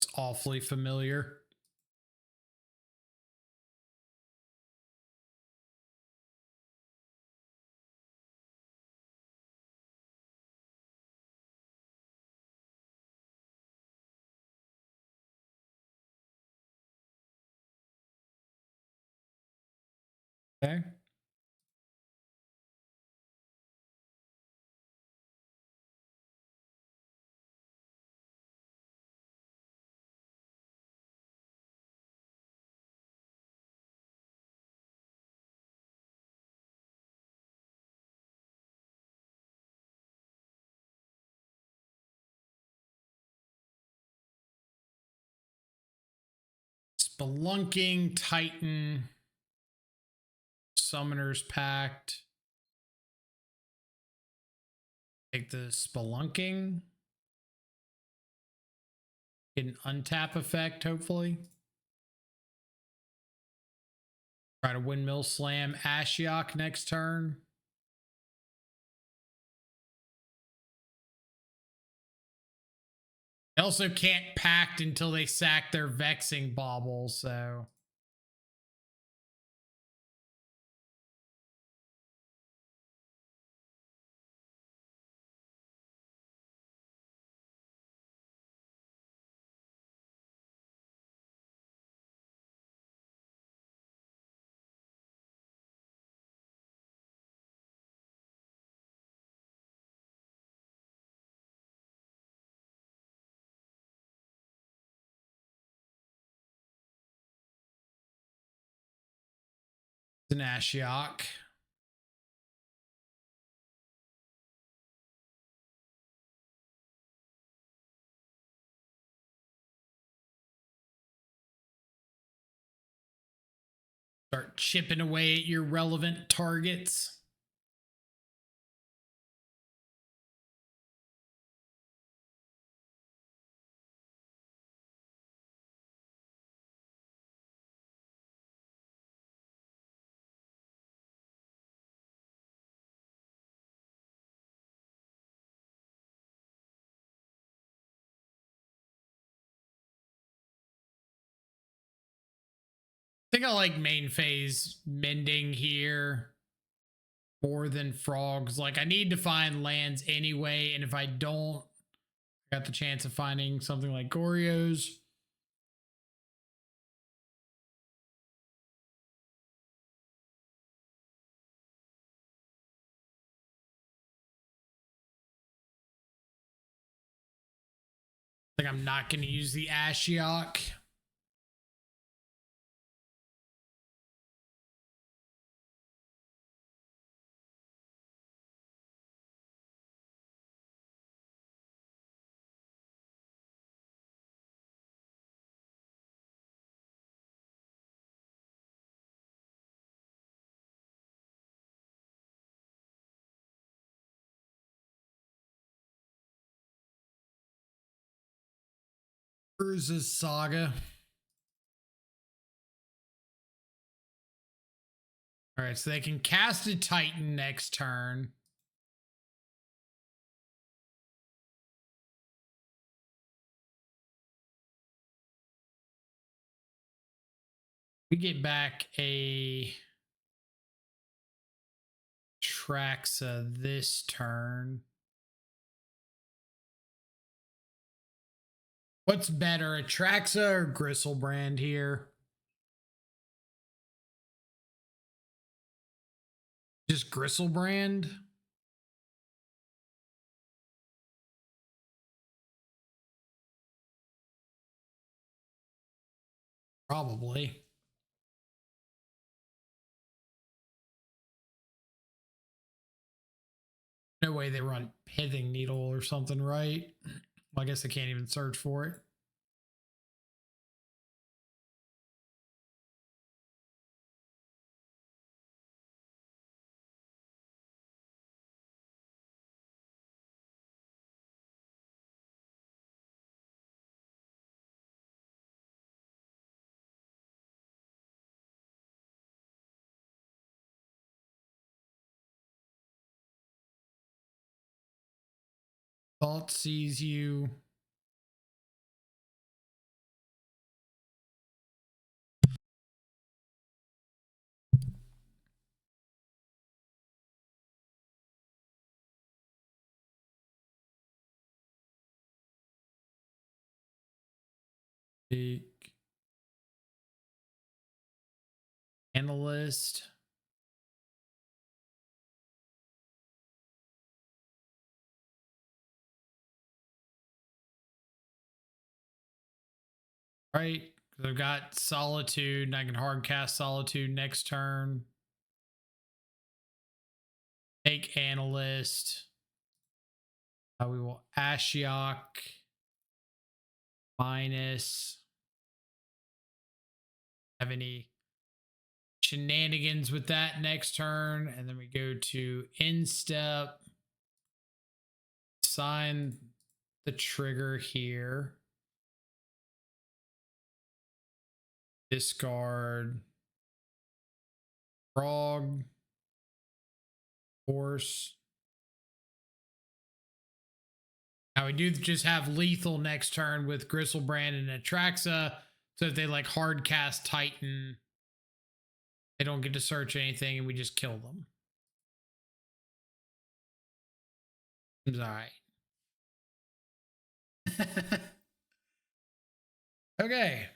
It's awfully familiar. Okay. Spelunking Titan. Summoner's Pact. Take the Spelunking. Get an untap effect, hopefully. Try to Windmill Slam Ashiok next turn. They also can't pact until they sack their Vexing Bauble, so... an Ashiok. Start chipping away at your relevant targets. I think I like main phase mending here more than frogs. Like I need to find lands anyway, and if I don't, I got the chance of finding something like Goryo's. Like I'm not going to use the Ashiok. Urza's Saga. All right, so they can cast a Titan next turn. We get back a Traxa this turn. What's better, a Traxa or Gristlebrand here? Just Gristlebrand? Probably. No way they run Pithing Needle or something, right? Well, I guess I can't even search for it. Thought sees you. Analyst. Right. Because I've got Solitude and I can hard cast Solitude next turn. Take Analyst. We will Ashiok minus. Have any shenanigans with that next turn, and then we go to instep, sign the trigger here, discard frog, horse. Now we do just have lethal next turn with Gristlebrand and Atraxa, so if they like hard cast Titan, they don't get to search anything and we just kill them. Seems all right. Okay.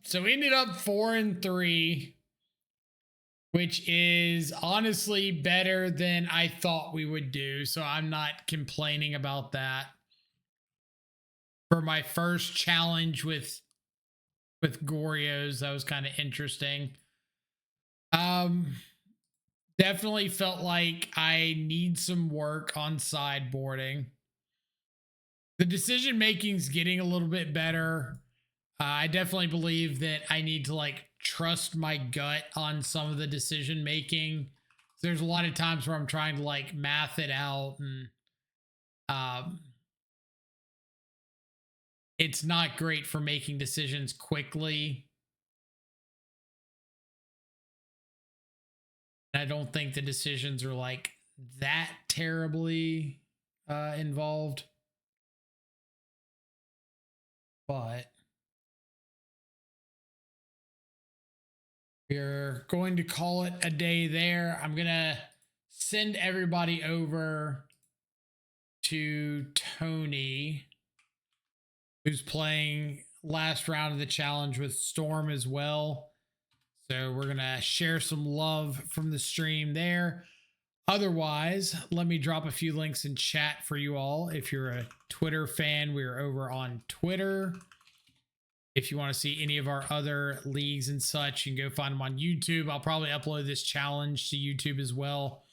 So we ended up 4-3, which is honestly better than I thought we would do. So I'm not complaining about that. For my first challenge with Goryo's, that was kind of interesting. Definitely felt like I need some work on sideboarding. The decision making's getting a little bit better. I definitely believe that I need to like trust my gut on some of the decision making. There's a lot of times where I'm trying to like math it out, and um, it's not great for making decisions quickly. I don't think the decisions are like that terribly involved, but we're going to call it a day there. I'm going to send everybody over to Tony, who's playing last round of the challenge with Storm as well. So we're going to share some love from the stream there. Otherwise, let me drop a few links in chat for you all. If you're a Twitter fan, we're over on Twitter. If you want to see any of our other leagues and such, you can go find them on YouTube. I'll probably upload this challenge to YouTube as well.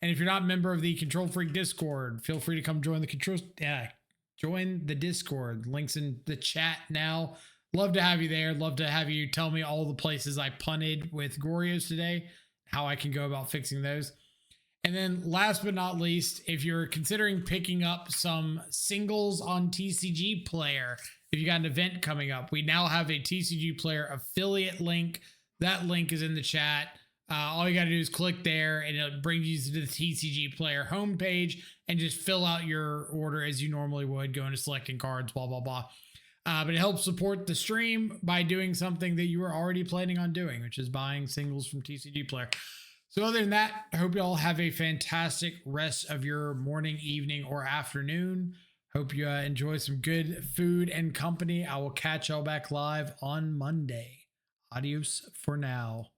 And if you're not a member of the Control Freak Discord, feel free to come join the Discord. Links in the chat now. Love to have you there. Love to have you tell me all the places I punted with Goryos today, how I can go about fixing those. And then last but not least, if you're considering picking up some singles on TCG Player, if you got an event coming up, we now have a TCG Player affiliate link. That link is in the chat. All you got to do is click there and it brings you to the TCG Player homepage and just fill out your order as you normally would, go into selecting cards, blah, blah, blah. But it helps support the stream by doing something that you were already planning on doing, which is buying singles from TCG Player. So other than that, I hope you all have a fantastic rest of your morning, evening, or afternoon. Hope you enjoy some good food and company. I will catch y'all back live on Monday. Adios for now.